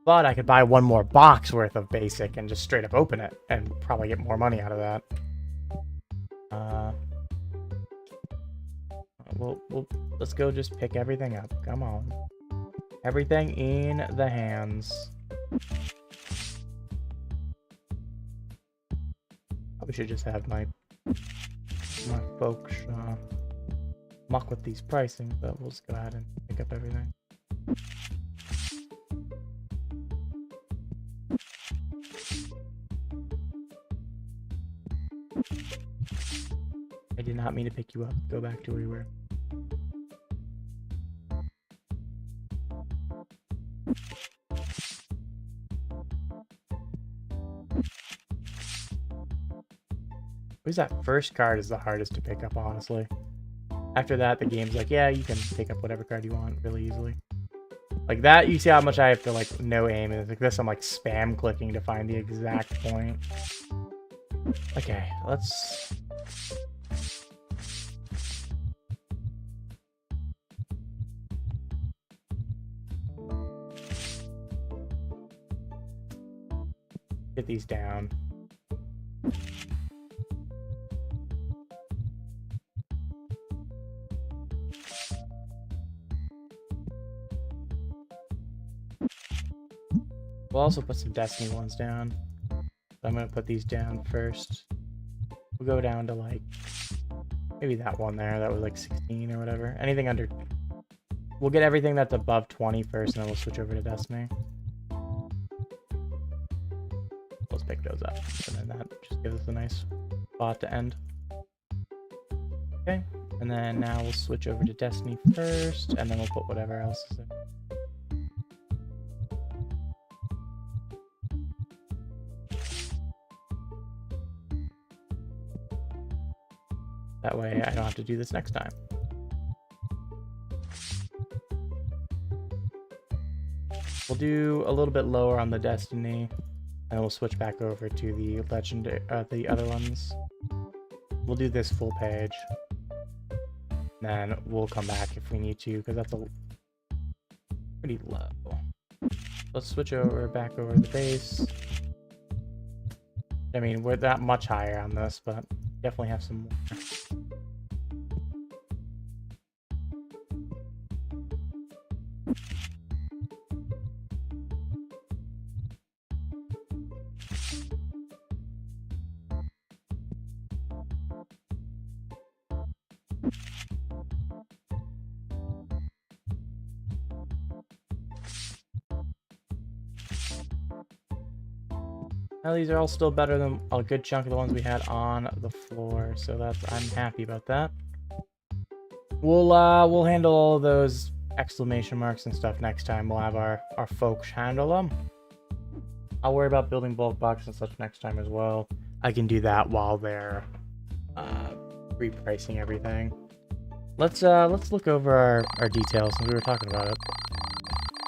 but I could buy one more box worth of basic and just straight up open it and probably get more money out of that. Well, let's go just pick everything up. Come on. Everything in the hands. Probably should just have my folks muck with these pricing, but we'll just go ahead and pick up everything. I did not mean to pick you up. Go back to where you were. Who's that first card is the hardest to pick up, honestly. After that, the game's like, yeah, you can pick up whatever card you want really easily. Like that, you see how much I have to like no aim, and like this, I'm like spam clicking to find the exact point. Okay, let's. Get these down. We'll also put some Destiny ones down. I'm gonna put these down first. We'll go down to like maybe that one there. That was like 16 or whatever. Anything under. We'll get everything that's above 20 first, and then we'll switch over to Destiny. Let's pick those up, and then that just gives us a nice spot to end. Okay, and then now we'll switch over to Destiny first, and then we'll put whatever else is there. That way I don't have to do this next time. We'll do a little bit lower on the Destiny, and we'll switch back over to the Legendary, the other ones. We'll do this full page. Then we'll come back if we need to, because that's a pretty low. Let's switch back over the base. I mean, we're not much higher on this, but definitely have some more. Now these are all still better than a good chunk of the ones we had on the floor, so I'm happy about that. We'll handle all of those exclamation marks and stuff next time. We'll have our folks handle them. I'll worry about building bulk boxes and such next time as well. I can do that while they're repricing everything. Let's look over our details since we were talking about it.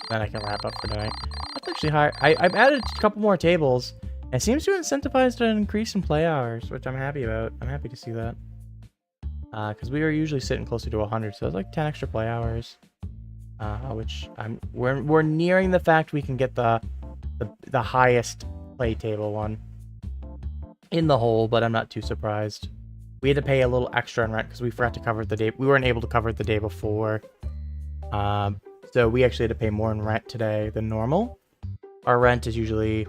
Then I can wrap up for tonight. That's actually high. I've added a couple more tables. It seems to incentivize an increase in play hours, which I'm happy about. I'm happy to see that. Because we were usually sitting closer to 100, so it's like 10 extra play hours. Which we're nearing the fact we can get the highest play table one in the hole, but I'm not too surprised. We had to pay a little extra in rent because we forgot to cover it the day. We weren't able to cover it the day before. So we actually had to pay more in rent today than normal. Our rent is usually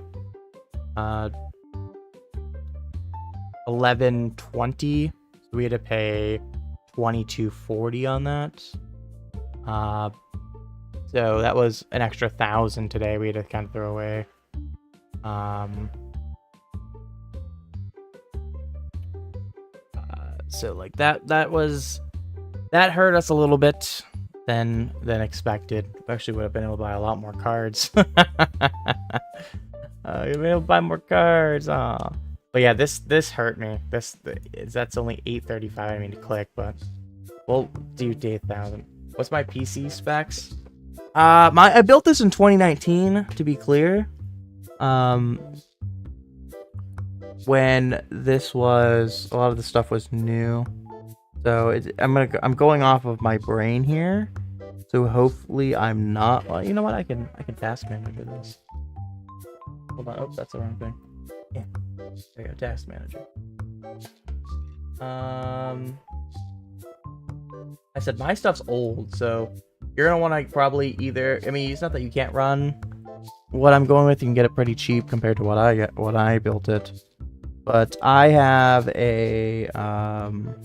$11.20. So we had to pay $22.40 on that. So that was an extra $1,000 today we had to kind of throw away. So like that hurt us a little bit than expected. We actually would have been able to buy a lot more cards. You've been able to buy more cards. Aw. But yeah, this hurt me. That's only $8.35. I mean to click, but we'll do 8,000. What's my PC specs? I built this in 2019, to be clear. When this was a lot of the stuff was new, so I'm going off of my brain here. So hopefully I'm not. Well, you know what? I can task manager this. Hold on. Oh, that's the wrong thing. Yeah. There you go. Task manager. I said my stuff's old, so you're gonna want to probably either. I mean, it's not that you can't run what I'm going with. You can get it pretty cheap compared to what I built it. But I have a I'm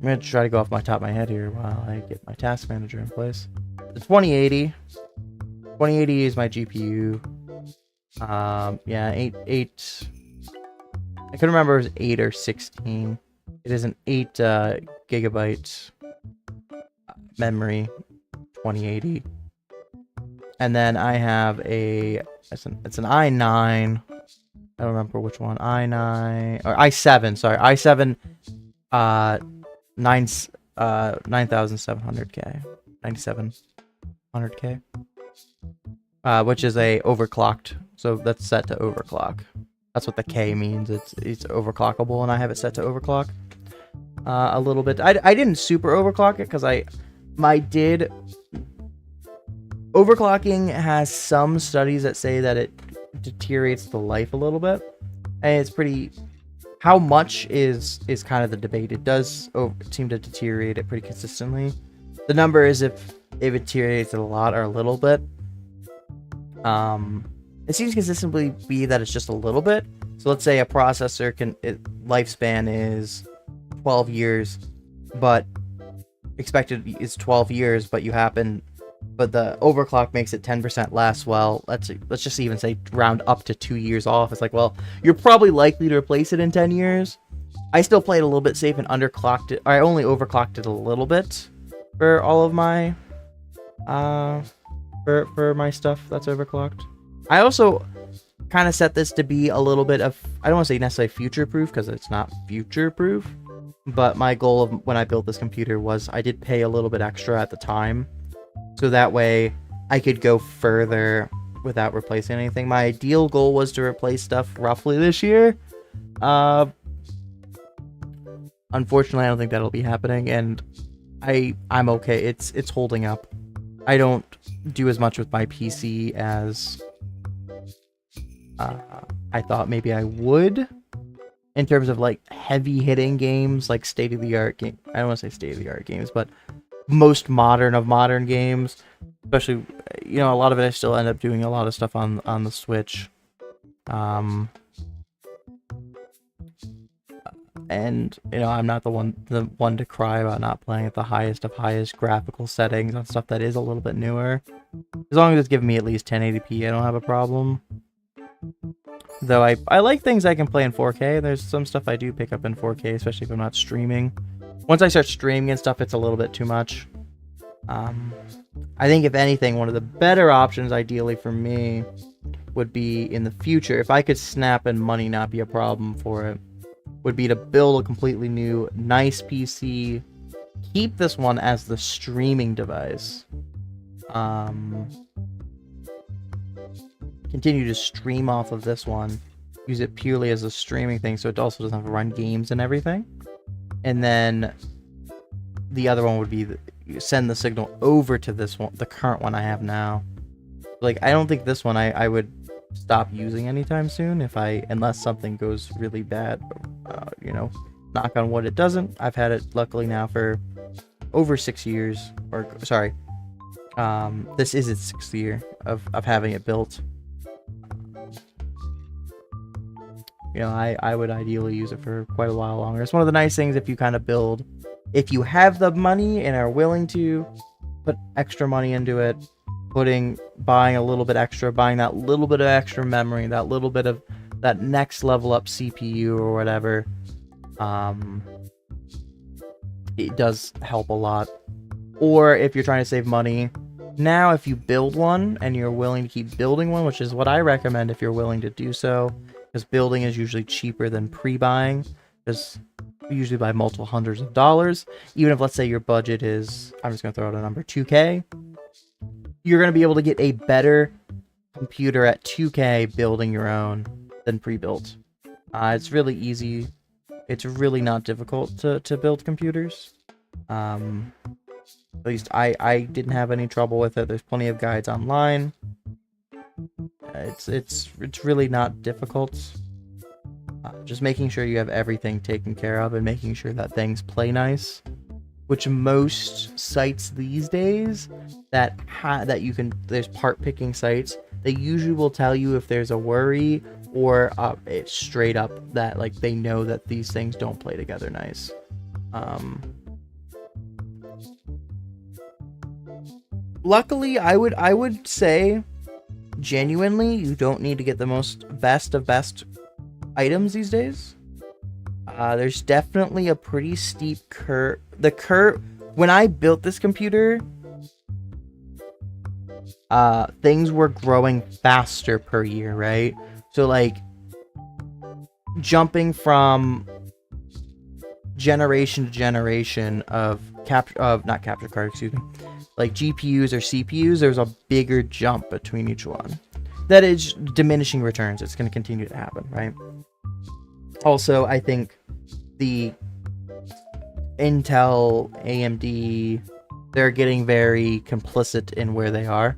gonna try to go off my top of my head here while I get my task manager in place. The 2080. 2080 is my GPU. Yeah, 8. I couldn't remember if it was 8 or 16. It is an 8 gigabyte memory, 2080. And then I have it's an i9. I don't remember which one. i9 or i7. Sorry, i7. 9700K, 9700K. Which is a overclocked. So that's set to overclock. That's what the K means. It's overclockable, and I have it set to overclock a little bit. I didn't super overclock it because overclocking has some studies that say that it deteriorates the life a little bit, and it's pretty. How much is kind of the debate. It does seem to deteriorate it pretty consistently. The number is if it deteriorates it a lot or a little bit. It seems to consistently be that it's just a little bit. So let's say a processor lifespan is 12 years, but expected is 12 years, but the overclock makes it 10% less. Well, let's just even say round up to 2 years off. It's like, well, you're probably likely to replace it in 10 years. I still played a little bit safe and underclocked it. I only overclocked it a little bit for all of my for my stuff that's overclocked. I also kind of set this to be a little bit of, I don't want to say necessarily future proof because it's not future proof, but my goal of when I built this computer was I did pay a little bit extra at the time. So that way I could go further without replacing anything. My ideal goal was to replace stuff roughly this year. Unfortunately, I don't think that'll be happening, and I'm okay. It's holding up. I don't do as much with my PC as I thought maybe I would. In terms of like heavy hitting games, like state-of-the-art game. I don't want to say state-of-the-art games, but most modern of modern games, especially, you know, a lot of it I still end up doing a lot of stuff on the Switch, and you know, I'm not the one to cry about not playing at the highest of highest graphical settings on stuff that is a little bit newer. As long as it's giving me at least 1080p, I don't have a problem. though I like things I can play in 4K. There's some stuff I do pick up in 4K, especially if I'm not streaming. Once I start streaming and stuff, it's a little bit too much. I think if anything, one of the better options, ideally for me, would be in the future, if I could snap and money not be a problem for it, would be to build a completely new, nice PC, keep this one as the streaming device, continue to stream off of this one, use it purely as a streaming thing so it also doesn't have to run games and everything, and then the other one would be send the signal over to this one, the current one I have now. Like, I don't think this one I would stop using anytime soon unless something goes really bad. You know, knock on wood, it doesn't. I've had it luckily now for over 6 years, or sorry, this is its 6th year of having it built. You know, I would ideally use it for quite a while longer. It's one of the nice things if you kind of build, if you have the money and are willing to put extra money into it, buying a little bit extra, buying that little bit of extra memory, that little bit of that next level up CPU or whatever, it does help a lot. Or if you're trying to save money, now if you build one and you're willing to keep building one, which is what I recommend if you're willing to do so, because building is usually cheaper than pre-buying, because you usually buy multiple hundreds of dollars. Even if, let's say, your budget is, I'm just going to throw out a number, 2K, you're going to be able to get a better computer at 2K building your own than pre-built. It's really easy. It's really not difficult to build computers. At least I didn't have any trouble with it. There's plenty of guides online. It's really not difficult. Just making sure you have everything taken care of and making sure that things play nice, which most sites these days that you can, there's part picking sites, they usually will tell you if there's a worry or it's straight up that like they know that these things don't play together nice. Luckily, I would say genuinely you don't need to get the best of best items these days. There's definitely a pretty steep curve. When I built this computer, things were growing faster per year, right? So like jumping from generation to generation of not capture card, excuse me, like GPUs or CPUs, there's a bigger jump between each one. That is diminishing returns. It's going to continue to happen, right? Also, I think the Intel, AMD, they're getting very complicit in where they are.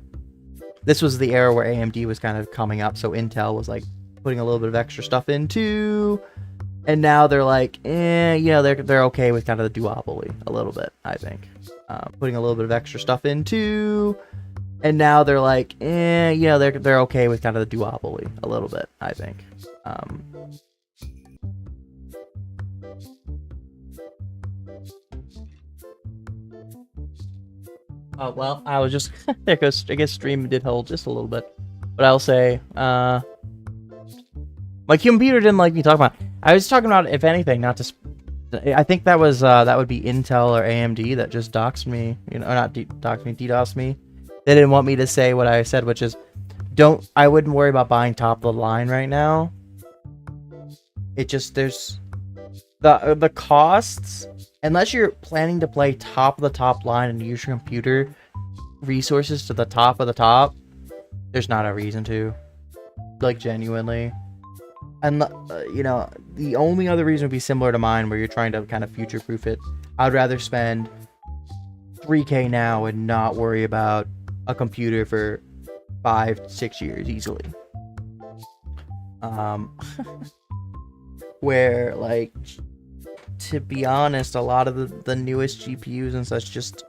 This was the era where AMD was kind of coming up, so Intel was like putting a little bit of extra stuff into, and now they're like, you know, they're okay with kind of the duopoly a little bit, I think. Putting a little bit of extra stuff into, and now they're like, you know, they're okay with kind of the duopoly a little bit, I think. Oh, well, I was just, there goes, I guess stream did hold just a little bit. But I'll say, my computer didn't like me talking about it. I was talking about, if anything, not to, I think that was, that would be Intel or AMD that just doxed me, you know, or not doxed me, DDoS me. They didn't want me to say what I said, which is, I wouldn't worry about buying top of the line right now. It just, there's, the costs, unless you're planning to play top of the top line and use your computer resources to the top of the top, there's not a reason to, like, genuinely. And you know, the only other reason would be similar to mine, where you're trying to kind of future-proof it. I'd rather spend $3K now and not worry about a computer for 5-6 years easily. Where, like, to be honest, a lot of the newest GPUs and such, just,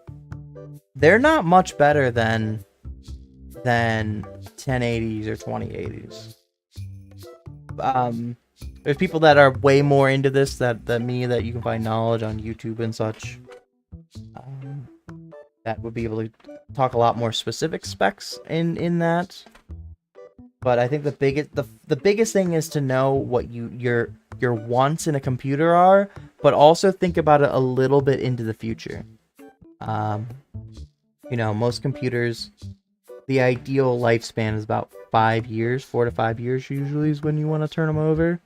they're not much better than 1080s or 2080s. There's people that are way more into this than me, that you can find knowledge on YouTube and such, that would be able to talk a lot more specific specs in that. But I think the biggest thing is to know what your wants in a computer are, but also think about it a little bit into the future. Most computers, the ideal lifespan is about 5 years, 4 to 5 years usually is when you want to turn them over.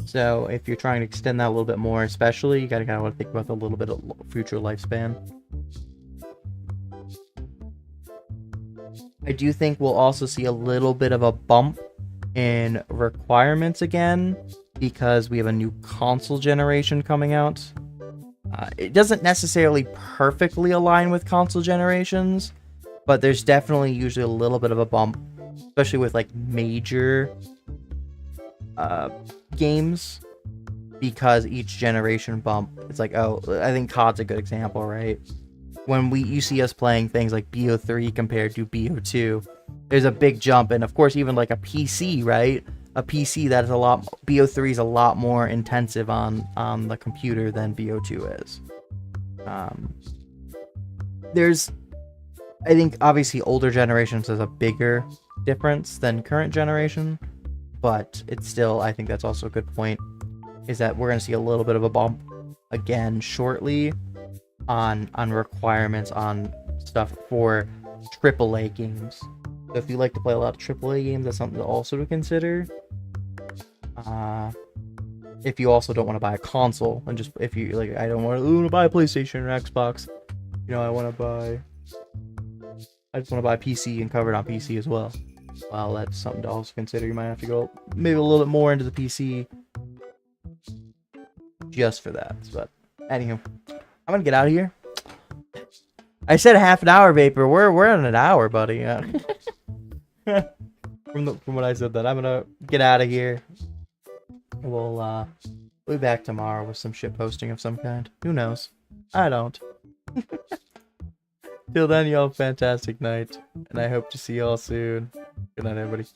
So if you're trying to extend that a little bit more, especially, you gotta kind of want to think about a little bit of future lifespan. I do think we'll also see a little bit of a bump in requirements again because we have a new console generation coming out. It doesn't necessarily perfectly align with console generations, but there's definitely usually a little bit of a bump, especially with like major games, because each generation bump, it's like, oh, I think COD's a good example, right? When you see us playing things like BO3 compared to BO2, there's a big jump. And of course, even like a PC, right? A PC that is BO3 is a lot more intensive on the computer than BO2 is. I think obviously older generations has a bigger difference than current generation, but it's still, I think that's also a good point, is that we're going to see a little bit of a bump again shortly on requirements on stuff for AAA games. So if you like to play a lot of AAA games, that's something to also to consider. If you also don't want to buy a console, and just if you like, I don't want to buy a PlayStation or Xbox, I just want to buy a PC and cover it on PC as well. Well, that's something to also consider. You might have to go maybe a little bit more into the PC just for that. But anywho, I'm gonna get out of here. I said half an hour, Vapor. We're in an hour, buddy. From what I said, that I'm gonna get out of here. We'll be back tomorrow with some shit posting of some kind. Who knows? I don't. Till then, y'all have a fantastic night, and I hope to see y'all soon. Good night, everybody.